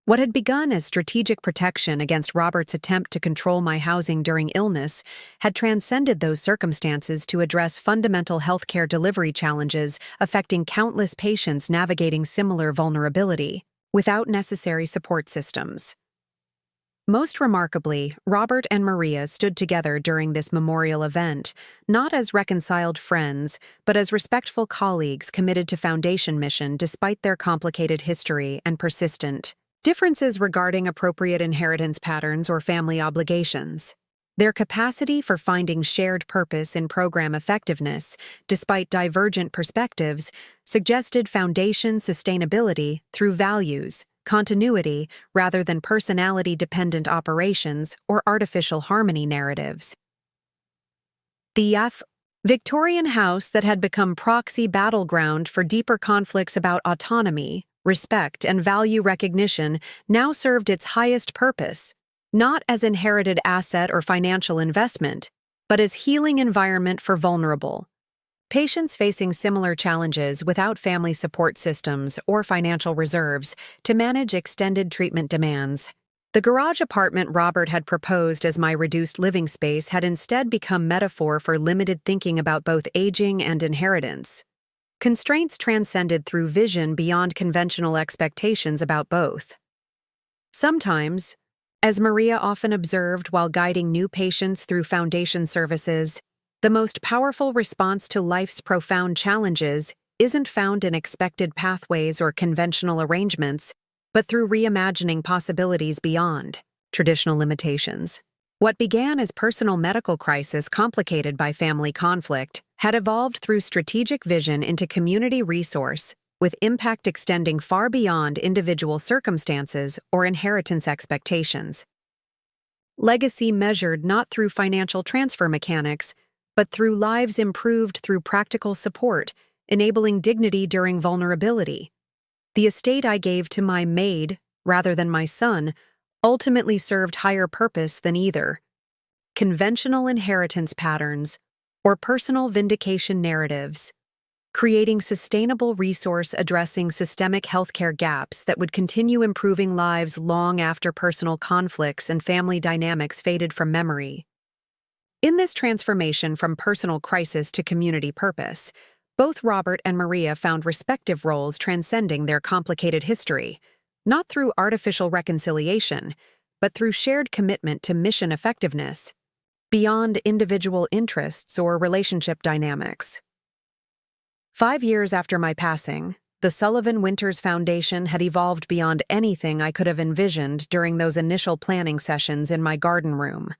What had begun as strategic protection against Robert's attempt to control my housing during illness had transcended those circumstances to address fundamental healthcare delivery challenges affecting countless patients navigating similar vulnerability without necessary support systems. Most remarkably, Robert and Maria stood together during this memorial event, not as reconciled friends, but as respectful colleagues committed to Foundation mission despite their complicated history and persistent differences regarding appropriate inheritance patterns or family obligations. Their capacity for finding shared purpose in program effectiveness, despite divergent perspectives, suggested Foundation sustainability through values, continuity, rather than personality-dependent operations or artificial harmony narratives. The Victorian house that had become proxy battleground for deeper conflicts about autonomy, respect, and value recognition now served its highest purpose, not as inherited asset or financial investment, but as healing environment for vulnerable patients facing similar challenges without family support systems or financial reserves to manage extended treatment demands. The garage apartment Robert had proposed as my reduced living space had instead become metaphor for limited thinking about both aging and inheritance. Constraints transcended through vision beyond conventional expectations about both. Sometimes, as Maria often observed while guiding new patients through Foundation services, the most powerful response to life's profound challenges isn't found in expected pathways or conventional arrangements, but through reimagining possibilities beyond traditional limitations. What began as personal medical crisis complicated by family conflict had evolved through strategic vision into community resource, with impact extending far beyond individual circumstances or inheritance expectations. Legacy measured not through financial transfer mechanics, but through lives improved through practical support, enabling dignity during vulnerability. The estate I gave to my maid, rather than my son, ultimately served higher purpose than either conventional inheritance patterns or personal vindication narratives, creating sustainable resource addressing systemic healthcare gaps that would continue improving lives long after personal conflicts and family dynamics faded from memory. In this transformation from personal crisis to community purpose, both Robert and Maria found respective roles transcending their complicated history, not through artificial reconciliation, but through shared commitment to mission effectiveness, beyond individual interests or relationship dynamics. 5 years after my passing, the Sullivan Winters Foundation had evolved beyond anything I could have envisioned during those initial planning sessions in my garden room.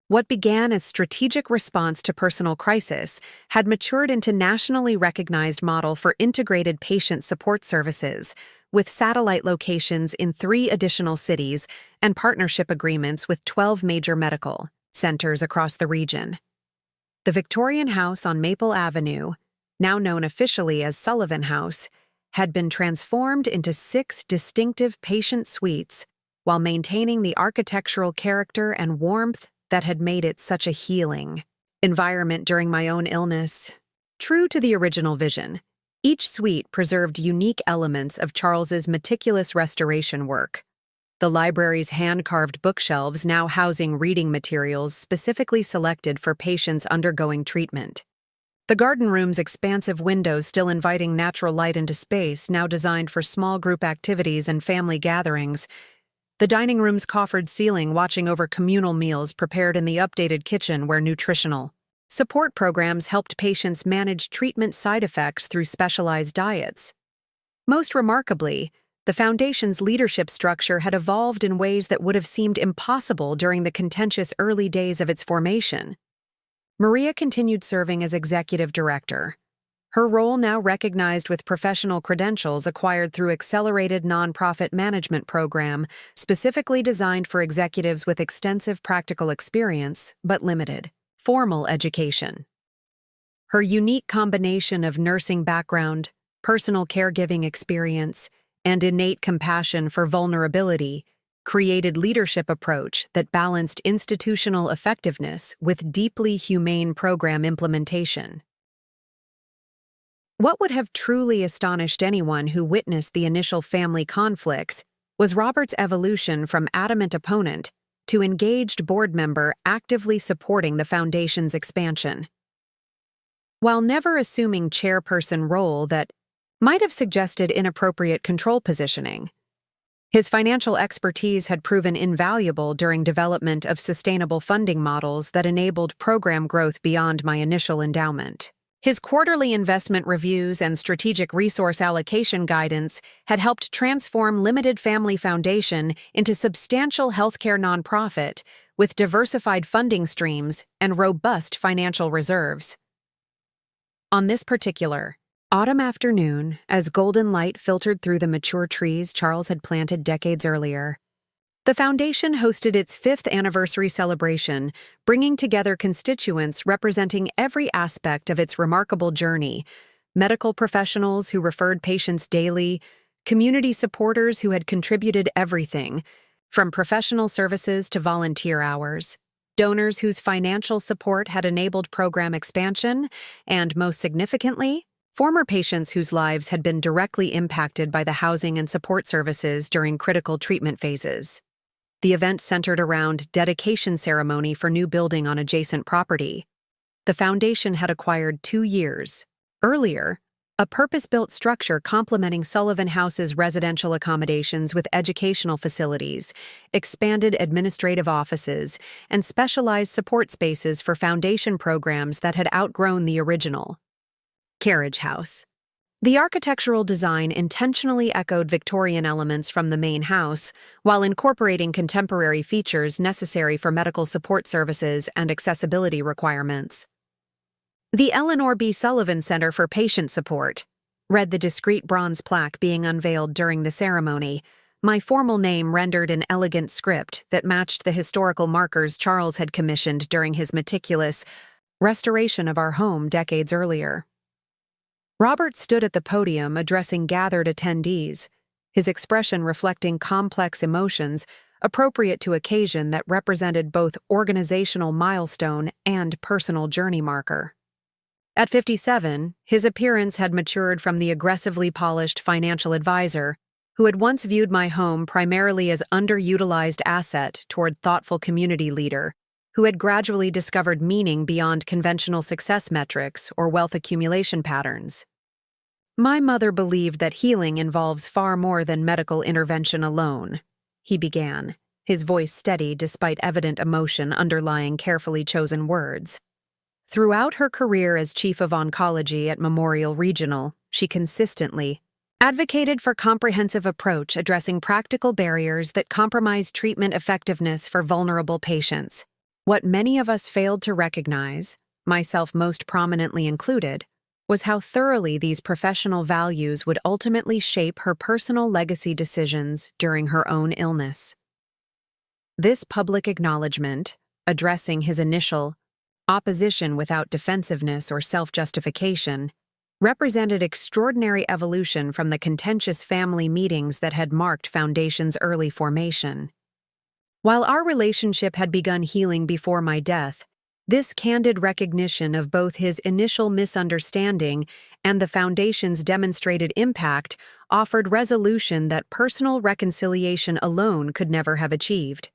What began as strategic response to personal crisis had matured into nationally recognized model for integrated patient support services, with satellite locations in 3 additional cities and partnership agreements with 12 major medical centers across the region. The Victorian house on Maple Avenue, now known officially as Sullivan House, had been transformed into 6 distinctive patient suites while maintaining the architectural character and warmth that had made it such a healing environment during my own illness. True to the original vision, each suite preserved unique elements of Charles's meticulous restoration work. The library's hand-carved bookshelves now housing reading materials specifically selected for patients undergoing treatment. The garden room's expansive windows still inviting natural light into space, now designed for small group activities and family gatherings. The dining room's coffered ceiling watching over communal meals prepared in the updated kitchen where nutritional support programs helped patients manage treatment side effects through specialized diets. Most remarkably, the Foundation's leadership structure had evolved in ways that would have seemed impossible during the contentious early days of its formation. Maria continued serving as executive director, her role now recognized with professional credentials acquired through accelerated nonprofit management program specifically designed for executives with extensive practical experience but limited formal education. Her unique combination of nursing background, personal caregiving experience, and innate compassion for vulnerability created leadership approach that balanced institutional effectiveness with deeply humane program implementation. What would have truly astonished anyone who witnessed the initial family conflicts was Robert's evolution from adamant opponent to engaged board member actively supporting the Foundation's expansion. While never assuming chairperson role that might have suggested inappropriate control positioning, His financial expertise had proven invaluable during development of sustainable funding models that enabled program growth beyond my initial endowment. His quarterly investment reviews and strategic resource allocation guidance had helped transform Limited Family Foundation into substantial healthcare nonprofit with diversified funding streams and robust financial reserves. On this particular autumn afternoon, as golden light filtered through the mature trees Charles had planted decades earlier, the foundation hosted its 5th anniversary celebration, bringing together constituents representing every aspect of its remarkable journey: medical professionals who referred patients daily, community supporters who had contributed everything, from professional services to volunteer hours, donors whose financial support had enabled program expansion, and, most significantly, former patients whose lives had been directly impacted by the housing and support services during critical treatment phases. The event centered around dedication ceremony for new building on adjacent property. The foundation had acquired 2 years earlier a purpose-built structure complementing Sullivan House's residential accommodations with educational facilities, expanded administrative offices, and specialized support spaces for foundation programs that had outgrown the original carriage house. The architectural design intentionally echoed Victorian elements from the main house, while incorporating contemporary features necessary for medical support services and accessibility requirements. The Eleanor B. Sullivan Center for Patient Support, read the discreet bronze plaque being unveiled during the ceremony, my formal name rendered in elegant script that matched the historical markers Charles had commissioned during his meticulous restoration of our home decades earlier. Robert stood at the podium addressing gathered attendees, his expression reflecting complex emotions appropriate to occasion that represented both organizational milestone and personal journey marker. At 57, his appearance had matured from the aggressively polished financial advisor who had once viewed my home primarily as underutilized asset toward thoughtful community leader who had gradually discovered meaning beyond conventional success metrics or wealth accumulation patterns. My mother believed that healing involves far more than medical intervention alone, he began, his voice steady despite evident emotion underlying carefully chosen words. Throughout her career as chief of oncology at Memorial Regional, she consistently advocated for comprehensive approach addressing practical barriers that compromise treatment effectiveness for vulnerable patients. What many of us failed to recognize, myself most prominently included, was how thoroughly these professional values would ultimately shape her personal legacy decisions during her own illness. This public acknowledgement, addressing his initial opposition without defensiveness or self-justification, represented extraordinary evolution from the contentious family meetings that had marked Foundation's early formation. While our relationship had begun healing before my death, this candid recognition of both his initial misunderstanding and the Foundation's demonstrated impact offered resolution that personal reconciliation alone could never have achieved.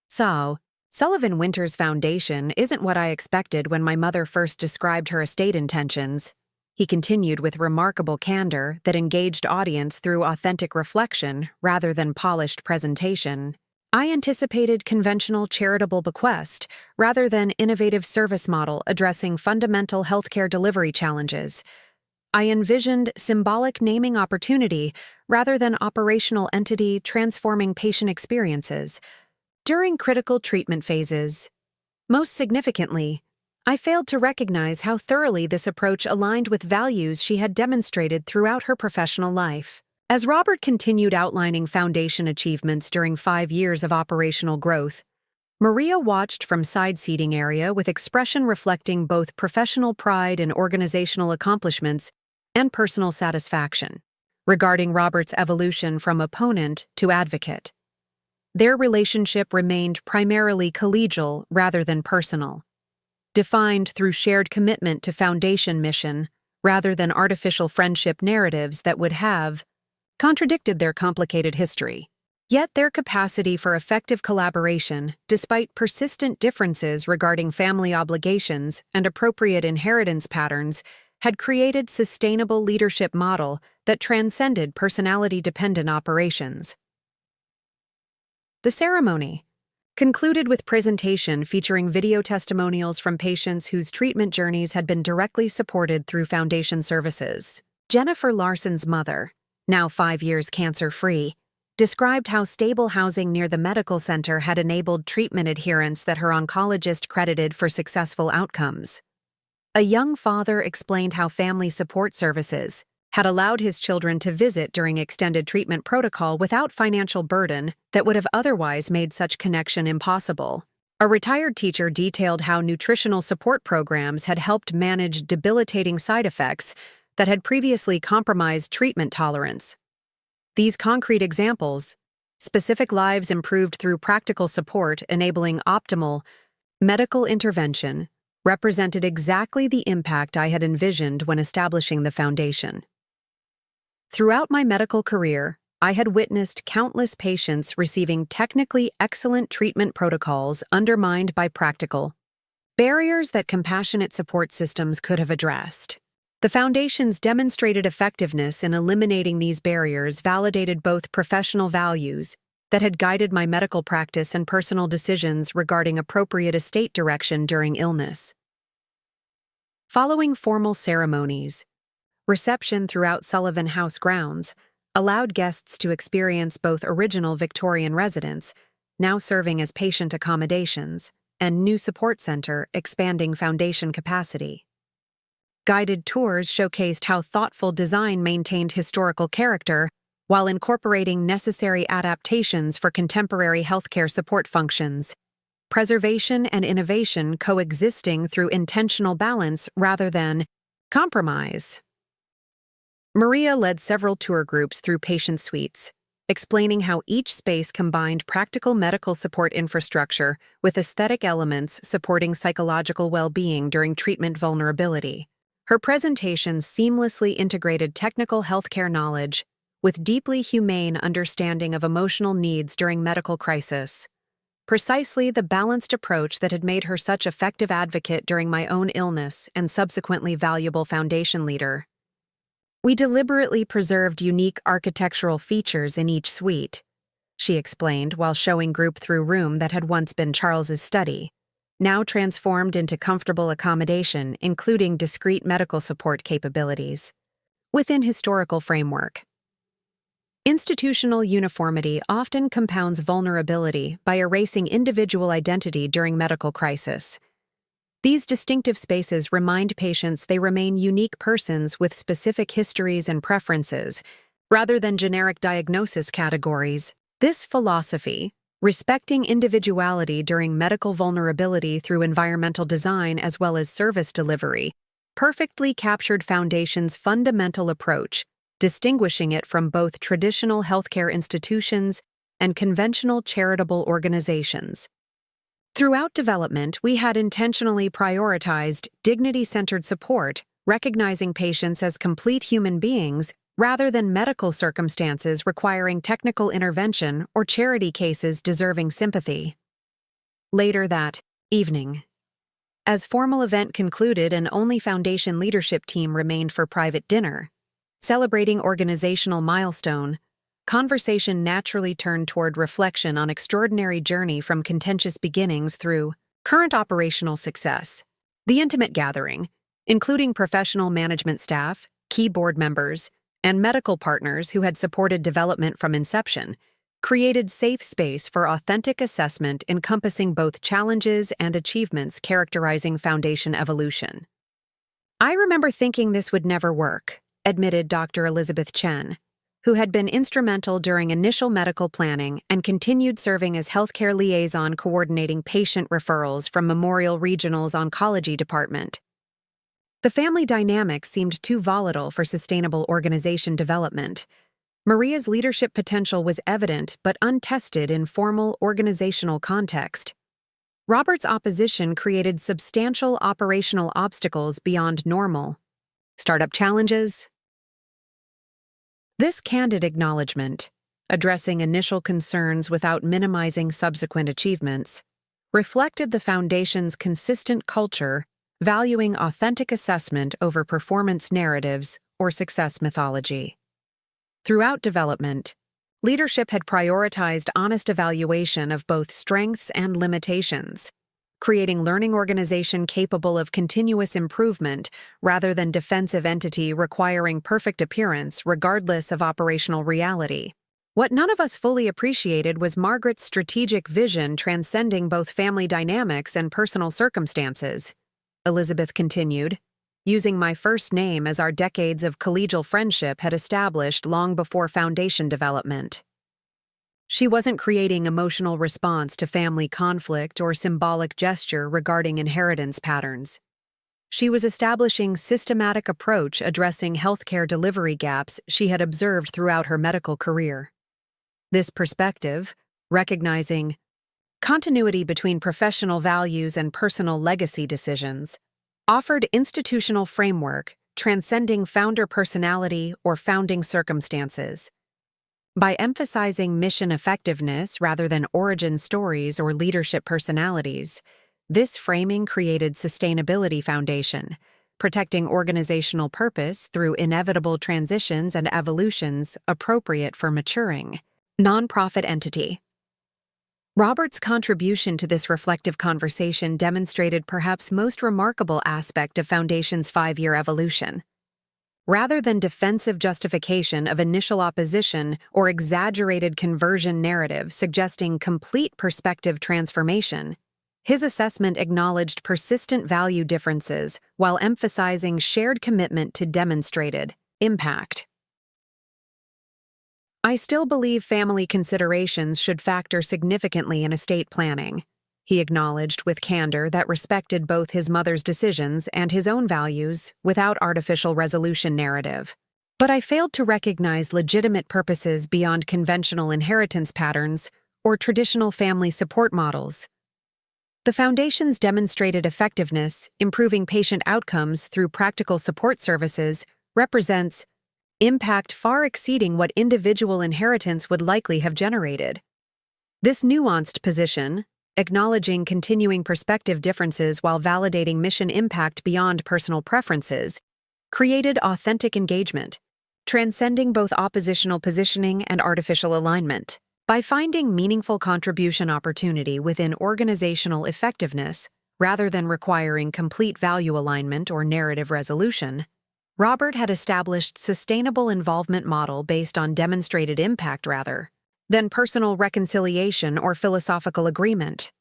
So, Sullivan Winters Foundation isn't what I expected when my mother first described her estate intentions, he continued with remarkable candor that engaged audience through authentic reflection rather than polished presentation. I anticipated conventional charitable bequest rather than innovative service model addressing fundamental healthcare delivery challenges. I envisioned symbolic naming opportunity rather than operational entity transforming patient experiences during critical treatment phases. Most significantly, I failed to recognize how thoroughly this approach aligned with values she had demonstrated throughout her professional life. As Robert continued outlining Foundation achievements during 5 years of operational growth, Maria watched from side seating area with expression reflecting both professional pride in organizational accomplishments and personal satisfaction. Regarding Robert's evolution from opponent to advocate, their relationship remained primarily collegial rather than personal, defined through shared commitment to Foundation mission rather than artificial friendship narratives that would have contradicted their complicated history. Yet their capacity for effective collaboration, despite persistent differences regarding family obligations and appropriate inheritance patterns, had created sustainable leadership model that transcended personality-dependent operations. The ceremony concluded with presentation featuring video testimonials from patients whose treatment journeys had been directly supported through Foundation services. Jennifer Larson's mother, now 5 years cancer-free, described how stable housing near the medical center had enabled treatment adherence that her oncologist credited for successful outcomes. A young father explained how family support services had allowed his children to visit during extended treatment protocol without financial burden that would have otherwise made such connection impossible. A retired teacher detailed how nutritional support programs had helped manage debilitating side effects that had previously compromised treatment tolerance. These concrete examples, specific lives improved through practical support enabling optimal medical intervention, represented exactly the impact I had envisioned when establishing the foundation. Throughout my medical career, I had witnessed countless patients receiving technically excellent treatment protocols undermined by practical barriers that compassionate support systems could have addressed. The Foundation's demonstrated effectiveness in eliminating these barriers validated both professional values that had guided my medical practice and personal decisions regarding appropriate estate direction during illness. Following formal ceremonies, reception throughout Sullivan House grounds allowed guests to experience both original Victorian residence, now serving as patient accommodations, and new support center expanding Foundation capacity. Guided tours showcased how thoughtful design maintained historical character while incorporating necessary adaptations for contemporary healthcare support functions, preservation and innovation coexisting through intentional balance rather than compromise. Maria led several tour groups through patient suites, explaining how each space combined practical medical support infrastructure with aesthetic elements supporting psychological well-being during treatment vulnerability. Her presentation seamlessly integrated technical healthcare knowledge with deeply humane understanding of emotional needs during medical crisis. Precisely the balanced approach that had made her such effective advocate during my own illness and subsequently valuable Foundation leader. We deliberately preserved unique architectural features in each suite, she explained while showing group through room that had once been Charles's study, now transformed into comfortable accommodation, including discrete medical support capabilities. Within historical framework. Institutional uniformity often compounds vulnerability by erasing individual identity during medical crisis. These distinctive spaces remind patients they remain unique persons with specific histories and preferences, rather than generic diagnosis categories. This philosophy, respecting individuality during medical vulnerability through environmental design as well as service delivery, perfectly captured Foundation's fundamental approach, distinguishing it from both traditional healthcare institutions and conventional charitable organizations. Throughout development, we had intentionally prioritized dignity-centered support, recognizing patients as complete human beings rather than medical circumstances requiring technical intervention or charity cases deserving sympathy. Later that evening, as formal event concluded and only Foundation leadership team remained for private dinner, celebrating organizational milestone, conversation naturally turned toward reflection on extraordinary journey from contentious beginnings through current operational success. The intimate gathering, including professional management staff, key board members, and medical partners who had supported development from inception, created safe space for authentic assessment encompassing both challenges and achievements characterizing Foundation evolution. I remember thinking this would never work, admitted Dr. Elizabeth Chen, who had been instrumental during initial medical planning and continued serving as healthcare liaison coordinating patient referrals from Memorial Regional's Oncology Department. The family dynamic seemed too volatile for sustainable organization development. Maria's leadership potential was evident but untested in formal organizational context. Robert's opposition created substantial operational obstacles beyond normal startup challenges. This candid acknowledgement, addressing initial concerns without minimizing subsequent achievements, reflected the Foundation's consistent culture valuing authentic assessment over performance narratives or success mythology. Throughout development, Leadership had prioritized honest evaluation of both strengths and limitations, creating learning organization capable of continuous improvement rather than defensive entity requiring perfect appearance regardless of operational reality. What none of us fully appreciated was Margaret's strategic vision transcending both family dynamics and personal circumstances. Elizabeth continued, using my first name as our decades of collegial friendship had established long before foundation development. She wasn't creating emotional response to family conflict or symbolic gesture regarding inheritance patterns. She was establishing systematic approach addressing healthcare delivery gaps she had observed throughout her medical career. This perspective, recognizing continuity between professional values and personal legacy decisions, offered institutional framework transcending founder personality or founding circumstances. By emphasizing mission effectiveness rather than origin stories or leadership personalities, this framing created sustainability foundation, protecting organizational purpose through inevitable transitions and evolutions appropriate for maturing. Nonprofit entity. Robert's contribution to this reflective conversation demonstrated perhaps most remarkable aspect of Foundation's 5-year evolution. Rather than defensive justification of initial opposition or exaggerated conversion narrative suggesting complete perspective transformation, his assessment acknowledged persistent value differences while emphasizing shared commitment to demonstrated impact. I still believe family considerations should factor significantly in estate planning, he acknowledged with candor that respected both his mother's decisions and his own values without artificial resolution narrative. But I failed to recognize legitimate purposes beyond conventional inheritance patterns or traditional family support models. The Foundation's demonstrated effectiveness, improving patient outcomes through practical support services, represents impact far exceeding what individual inheritance would likely have generated. This nuanced position, acknowledging continuing perspective differences while validating mission impact beyond personal preferences, created authentic engagement, transcending both oppositional positioning and artificial alignment. By finding meaningful contribution opportunity within organizational effectiveness, rather than requiring complete value alignment or narrative resolution, Robert had established sustainable involvement model based on demonstrated impact rather than personal reconciliation or philosophical agreement.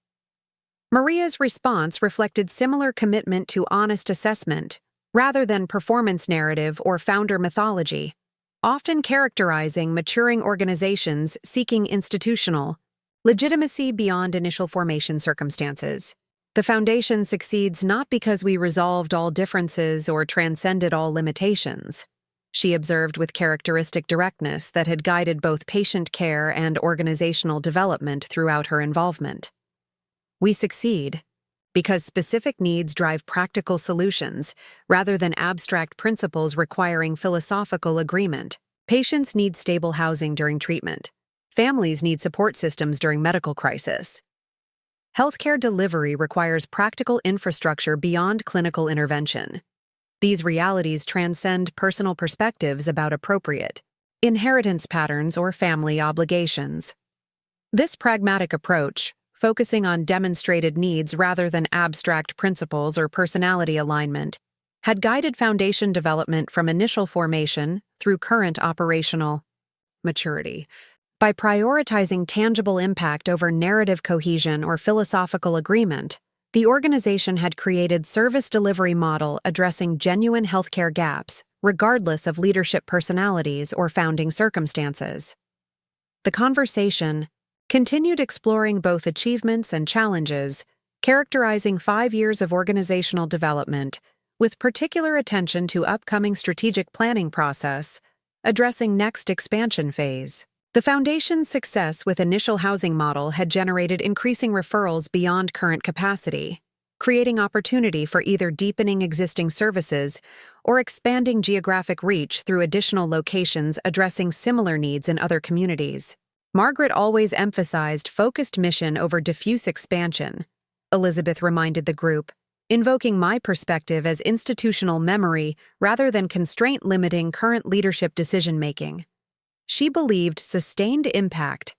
Maria's response reflected similar commitment to honest assessment rather than performance narrative or founder mythology, often characterizing maturing organizations seeking institutional legitimacy beyond initial formation circumstances. The Foundation succeeds not because we resolved all differences or transcended all limitations, she observed with characteristic directness that had guided both patient care and organizational development throughout her involvement. We succeed because specific needs drive practical solutions rather than abstract principles requiring philosophical agreement. Patients need stable housing during treatment. Families need support systems during medical crisis. Healthcare delivery requires practical infrastructure beyond clinical intervention. These realities transcend personal perspectives about appropriate inheritance patterns or family obligations. This pragmatic approach, focusing on demonstrated needs rather than abstract principles or personality alignment, had guided Foundation development from initial formation through current operational maturity. By prioritizing tangible impact over narrative cohesion or philosophical agreement, the organization had created service delivery model addressing genuine healthcare gaps, regardless of leadership personalities or founding circumstances. The conversation continued exploring both achievements and challenges, characterizing 5 years of organizational development, with particular attention to upcoming strategic planning process, addressing next expansion phase. The Foundation's success with initial housing model had generated increasing referrals beyond current capacity, creating opportunity for either deepening existing services or expanding geographic reach through additional locations addressing similar needs in other communities. Margaret always emphasized focused mission over diffuse expansion, Elizabeth reminded the group, invoking my perspective as institutional memory rather than constraint limiting current leadership decision-making. She believed sustained impact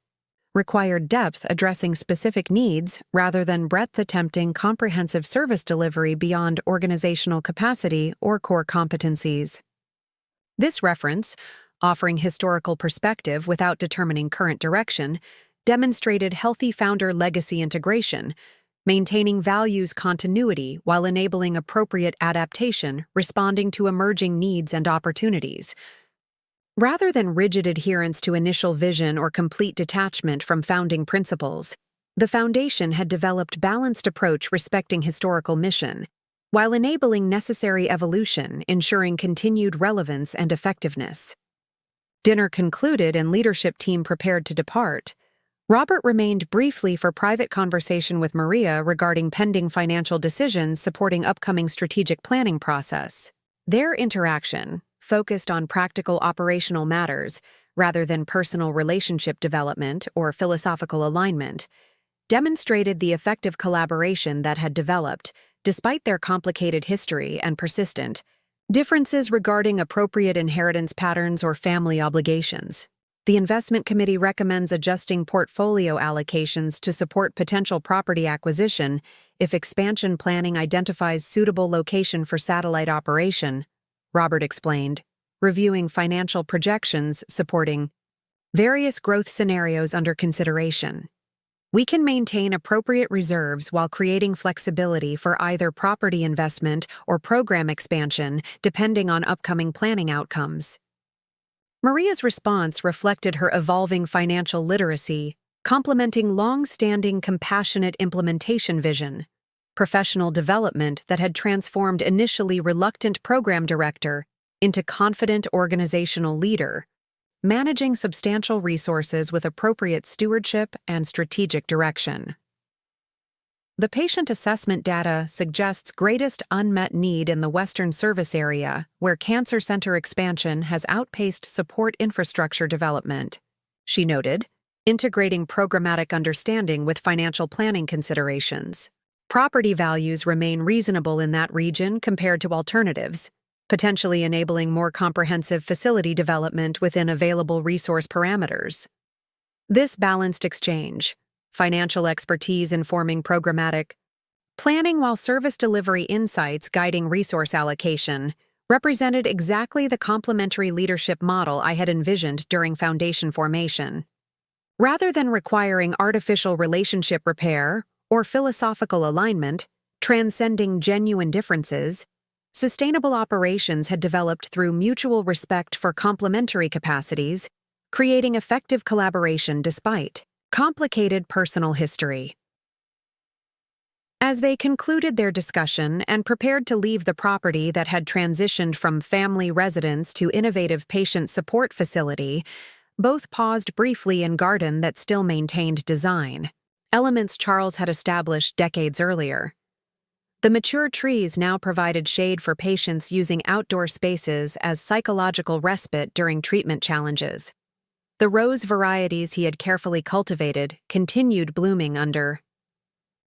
required depth addressing specific needs rather than breadth attempting comprehensive service delivery beyond organizational capacity or core competencies. This reference, offering historical perspective without determining current direction, demonstrated healthy founder legacy integration, maintaining values continuity while enabling appropriate adaptation, responding to emerging needs and opportunities. Rather than rigid adherence to initial vision or complete detachment from founding principles, the Foundation had developed balanced approach respecting historical mission, while enabling necessary evolution, ensuring continued relevance and effectiveness. Dinner concluded and leadership team prepared to depart. Robert remained briefly for private conversation with Maria regarding pending financial decisions supporting upcoming strategic planning process. Their interaction, focused on practical operational matters rather than personal relationship development or philosophical alignment, demonstrated the effective collaboration that had developed, despite their complicated history and persistent differences regarding appropriate inheritance patterns or family obligations. The investment committee recommends adjusting portfolio allocations to support potential property acquisition if expansion planning identifies suitable location for satellite operation, Robert explained, reviewing financial projections supporting various growth scenarios under consideration. We can maintain appropriate reserves while creating flexibility for either property investment or program expansion depending on upcoming planning outcomes. Maria's response reflected her evolving financial literacy, complementing long-standing compassionate implementation vision, professional development that had transformed initially reluctant program director into confident organizational leader, managing substantial resources with appropriate stewardship and strategic direction. The patient assessment data suggests greatest unmet need in the Western Service Area, where cancer center expansion has outpaced support infrastructure development, she noted, integrating programmatic understanding with financial planning considerations. Property values remain reasonable in that region compared to alternatives, potentially enabling more comprehensive facility development within available resource parameters. This balanced exchange, financial expertise informing programmatic planning while service delivery insights guiding resource allocation, represented exactly the complementary leadership model I had envisioned during Foundation formation. Rather than requiring artificial relationship repair or philosophical alignment, transcending genuine differences, sustainable operations had developed through mutual respect for complementary capacities, creating effective collaboration despite complicated personal history. As they concluded their discussion and prepared to leave the property that had transitioned from family residence to innovative patient support facility, both paused briefly in garden that still maintained design, elements Charles had established decades earlier. The mature trees now provided shade for patients using outdoor spaces as psychological respite during treatment challenges. The rose varieties he had carefully cultivated continued blooming under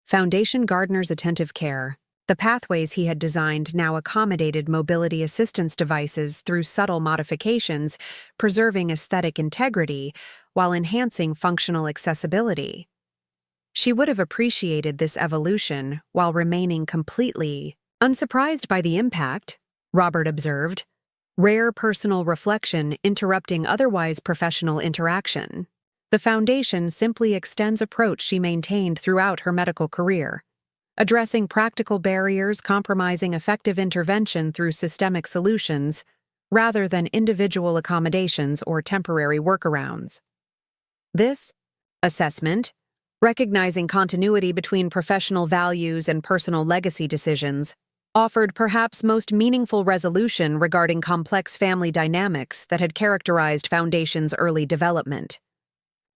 Foundation gardener's attentive care. The pathways he had designed now accommodated mobility assistance devices through subtle modifications, preserving aesthetic integrity while enhancing functional accessibility. She would have appreciated this evolution while remaining completely unsurprised by the impact, Robert observed, rare personal reflection interrupting otherwise professional interaction. The Foundation simply extends approach she maintained throughout her medical career, addressing practical barriers compromising effective intervention through systemic solutions rather than individual accommodations or temporary workarounds. This assessment, recognizing continuity between professional values and personal legacy decisions, offered perhaps most meaningful resolution regarding complex family dynamics that had characterized Foundation's early development.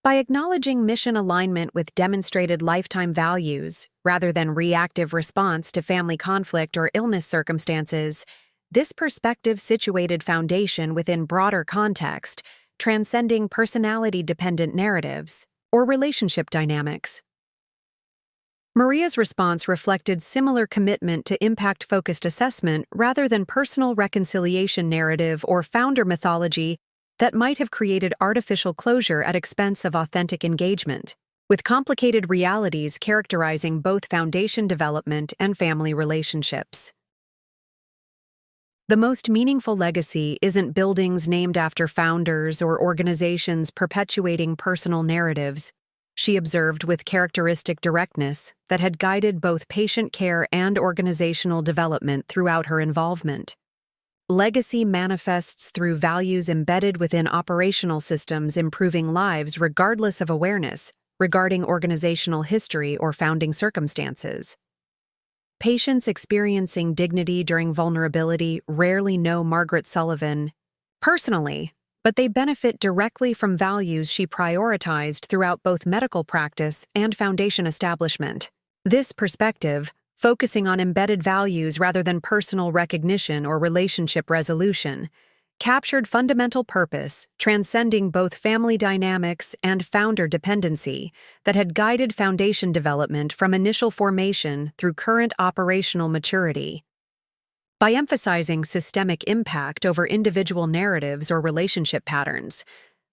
By acknowledging mission alignment with demonstrated lifetime values, rather than reactive response to family conflict or illness circumstances, this perspective situated Foundation within broader context, transcending personality-dependent narratives or relationship dynamics. Maria's response reflected similar commitment to impact-focused assessment rather than personal reconciliation narrative or founder mythology, that might have created artificial closure at expense of authentic engagement, with complicated realities characterizing both foundation development and family relationships. The most meaningful legacy isn't buildings named after founders or organizations perpetuating personal narratives, she observed with characteristic directness that had guided both patient care and organizational development throughout her involvement. Legacy manifests through values embedded within operational systems improving lives regardless of awareness regarding organizational history or founding circumstances. Patients experiencing dignity during vulnerability rarely know Margaret Sullivan personally, but they benefit directly from values she prioritized throughout both medical practice and foundation establishment. This perspective, focusing on embedded values rather than personal recognition or relationship resolution, captured fundamental purpose, transcending both family dynamics and founder dependency, that had guided foundation development from initial formation through current operational maturity. By emphasizing systemic impact over individual narratives or relationship patterns,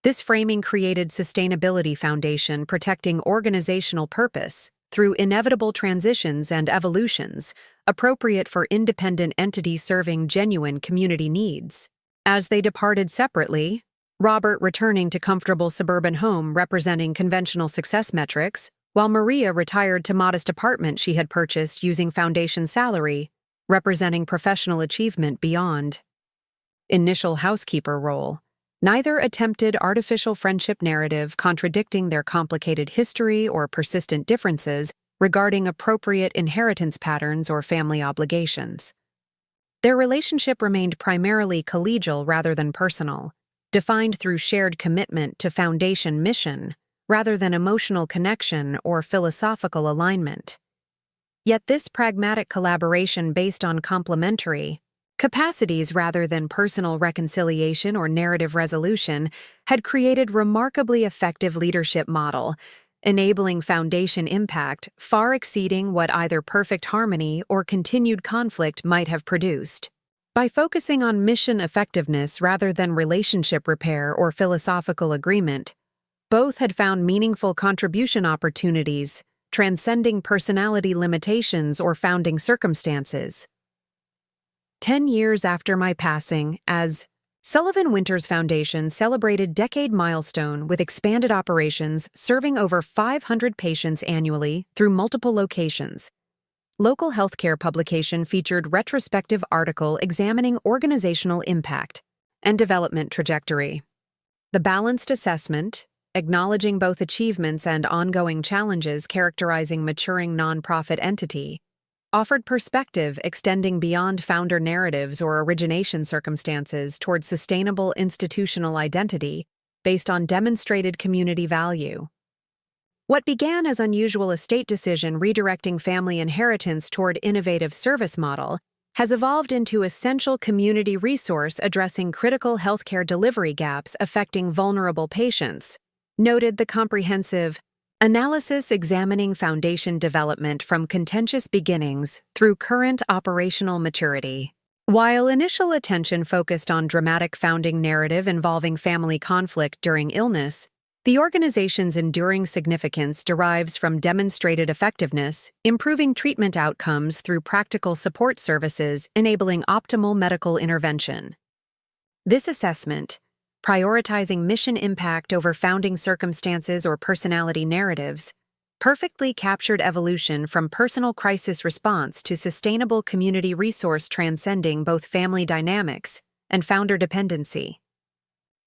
this framing created sustainability foundation protecting organizational purpose through inevitable transitions and evolutions, appropriate for independent entities serving genuine community needs. As they departed separately, Robert returning to comfortable suburban home representing conventional success metrics, while Maria retired to modest apartment she had purchased using foundation salary, representing professional achievement beyond initial housekeeper role. Neither attempted artificial friendship narrative contradicting their complicated history or persistent differences regarding appropriate inheritance patterns or family obligations. Their relationship remained primarily collegial rather than personal, defined through shared commitment to foundation mission rather than emotional connection or philosophical alignment. Yet this pragmatic collaboration based on complementary capacities rather than personal reconciliation or narrative resolution had created remarkably effective leadership model, enabling foundation impact far exceeding what either perfect harmony or continued conflict might have produced. By focusing on mission effectiveness rather than relationship repair or philosophical agreement, both had found meaningful contribution opportunities, transcending personality limitations or founding circumstances. 10 years after my passing, as Sullivan Winters Foundation celebrated decade milestone with expanded operations serving over 500 patients annually through multiple locations. Local healthcare publication featured retrospective article examining organizational impact and development trajectory. The balanced assessment, acknowledging both achievements and ongoing challenges characterizing maturing nonprofit entity, offered perspective extending beyond founder narratives or origination circumstances toward sustainable institutional identity based on demonstrated community value. What began as unusual estate decision redirecting family inheritance toward innovative service model has evolved into essential community resource addressing critical healthcare delivery gaps affecting vulnerable patients, noted the comprehensive analysis examining foundation development from contentious beginnings through current operational maturity. While initial attention focused on dramatic founding narrative involving family conflict during illness, the organization's enduring significance derives from demonstrated effectiveness, improving treatment outcomes through practical support services enabling optimal medical intervention. This assessment, prioritizing mission impact over founding circumstances or personality narratives, perfectly captured evolution from personal crisis response to sustainable community resource transcending both family dynamics and founder dependency.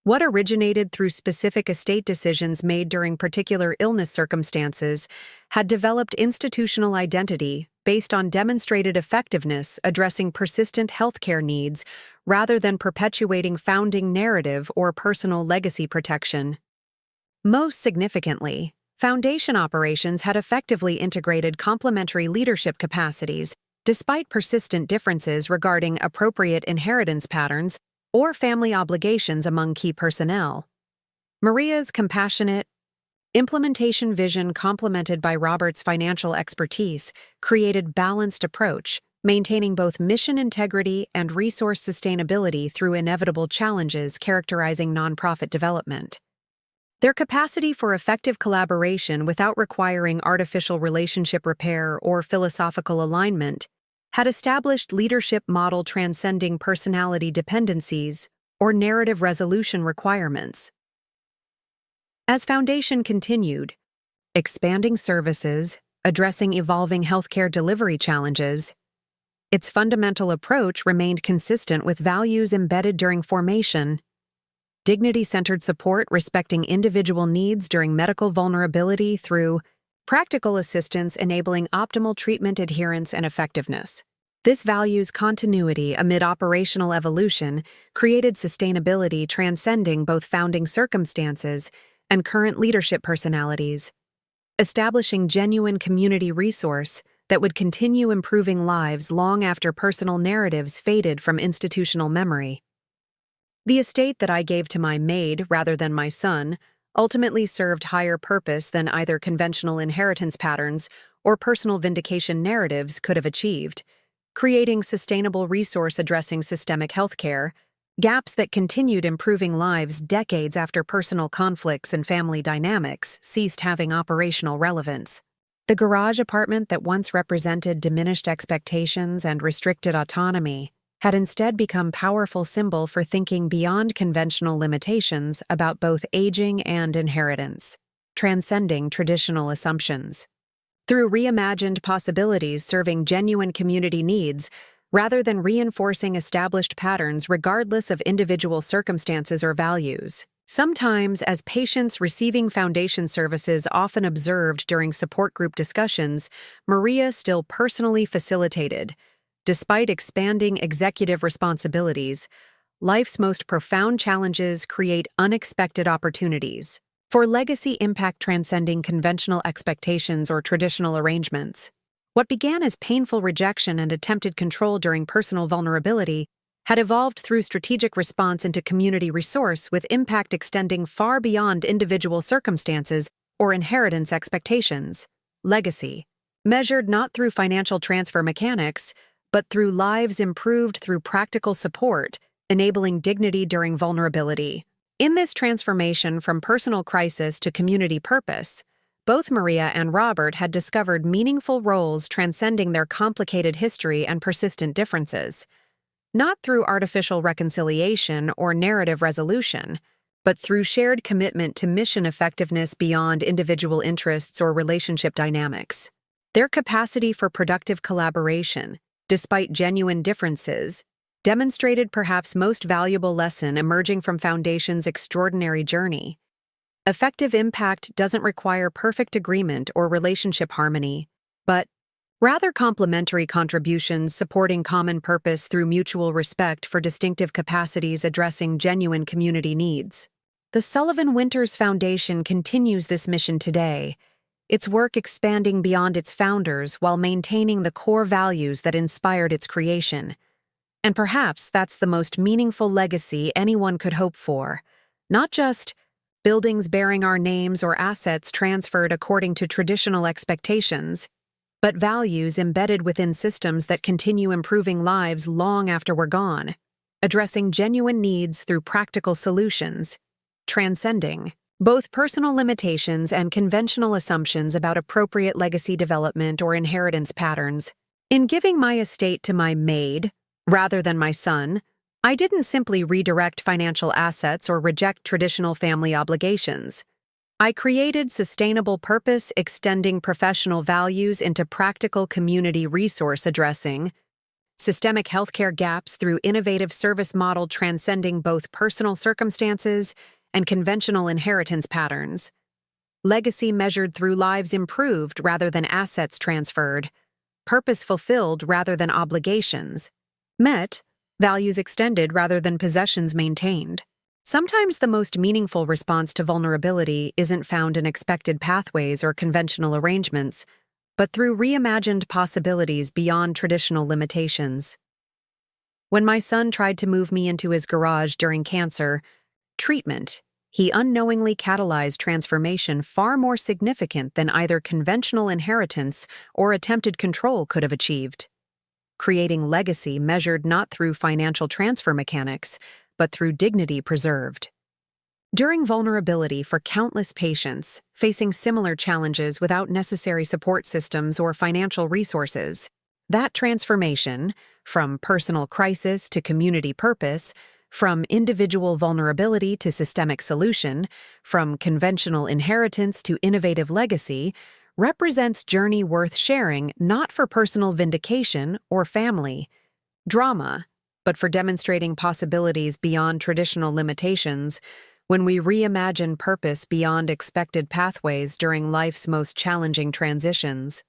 What originated through specific estate decisions made during particular illness circumstances had developed institutional identity based on demonstrated effectiveness addressing persistent healthcare needs rather than perpetuating founding narrative or personal legacy protection. Most significantly, foundation operations had effectively integrated complementary leadership capacities despite persistent differences regarding appropriate inheritance patterns or family obligations among key personnel. Maria's compassionate implementation vision complemented by Robert's financial expertise created balanced approach maintaining both mission integrity and resource sustainability through inevitable challenges characterizing nonprofit development. Their capacity for effective collaboration without requiring artificial relationship repair or philosophical alignment had established leadership model transcending personality dependencies or narrative resolution requirements. As Foundation continued, expanding services, addressing evolving healthcare delivery challenges, its fundamental approach remained consistent with values embedded during formation: dignity-centered support respecting individual needs during medical vulnerability through practical assistance enabling optimal treatment adherence and effectiveness. This value's continuity amid operational evolution created sustainability transcending both founding circumstances and current leadership personalities, establishing genuine community resource that would continue improving lives long after personal narratives faded from institutional memory. The estate that I gave to my maid rather than my son ultimately served higher purpose than either conventional inheritance patterns or personal vindication narratives could have achieved, creating sustainable resource addressing systemic healthcare, gaps that continued improving lives decades after personal conflicts and family dynamics ceased having operational relevance. The garage apartment that once represented diminished expectations and restricted autonomy had instead become powerful symbol for thinking beyond conventional limitations about both aging and inheritance, transcending traditional assumptions. Through reimagined possibilities serving genuine community needs, rather than reinforcing established patterns regardless of individual circumstances or values. Sometimes, as patients receiving Foundation services often observed during support group discussions, Maria still personally facilitated. Despite expanding executive responsibilities, life's most profound challenges create unexpected opportunities for legacy impact transcending conventional expectations or traditional arrangements. What began as painful rejection and attempted control during personal vulnerability had evolved through strategic response into community resource with impact extending far beyond individual circumstances or inheritance expectations. Legacy, measured not through financial transfer mechanics, but through lives improved through practical support, enabling dignity during vulnerability. In this transformation from personal crisis to community purpose, both Maria and Robert had discovered meaningful roles transcending their complicated history and persistent differences, not through artificial reconciliation or narrative resolution, but through shared commitment to mission effectiveness beyond individual interests or relationship dynamics. Their capacity for productive collaboration, despite genuine differences, demonstrated perhaps most valuable lesson emerging from Foundation's extraordinary journey. Effective impact doesn't require perfect agreement or relationship harmony, but rather complementary contributions supporting common purpose through mutual respect for distinctive capacities addressing genuine community needs. The Sullivan Winters Foundation continues this mission today, its work expanding beyond its founders while maintaining the core values that inspired its creation. And perhaps that's the most meaningful legacy anyone could hope for, not just buildings bearing our names or assets transferred according to traditional expectations, but values embedded within systems that continue improving lives long after we're gone, addressing genuine needs through practical solutions, transcending both personal limitations and conventional assumptions about appropriate legacy development or inheritance patterns. In giving my estate to my maid, rather than my son, I didn't simply redirect financial assets or reject traditional family obligations. I created sustainable purpose extending professional values into practical community resource addressing, systemic healthcare gaps through innovative service model transcending both personal circumstances and conventional inheritance patterns, legacy measured through lives improved rather than assets transferred, purpose fulfilled rather than obligations met, values extended rather than possessions maintained. Sometimes the most meaningful response to vulnerability isn't found in expected pathways or conventional arrangements, but through reimagined possibilities beyond traditional limitations. When my son tried to move me into his garage during cancer treatment, he unknowingly catalyzed transformation far more significant than either conventional inheritance or attempted control could have achieved. creating legacy measured not through financial transfer mechanics, but through dignity preserved. During vulnerability for countless patients facing similar challenges without necessary support systems or financial resources, that transformation, from personal crisis to community purpose, from individual vulnerability to systemic solution, from conventional inheritance to innovative legacy, represents journey worth sharing not for personal vindication or family drama, but for demonstrating possibilities beyond traditional limitations. When we reimagine purpose beyond expected pathways during life's most challenging transitions.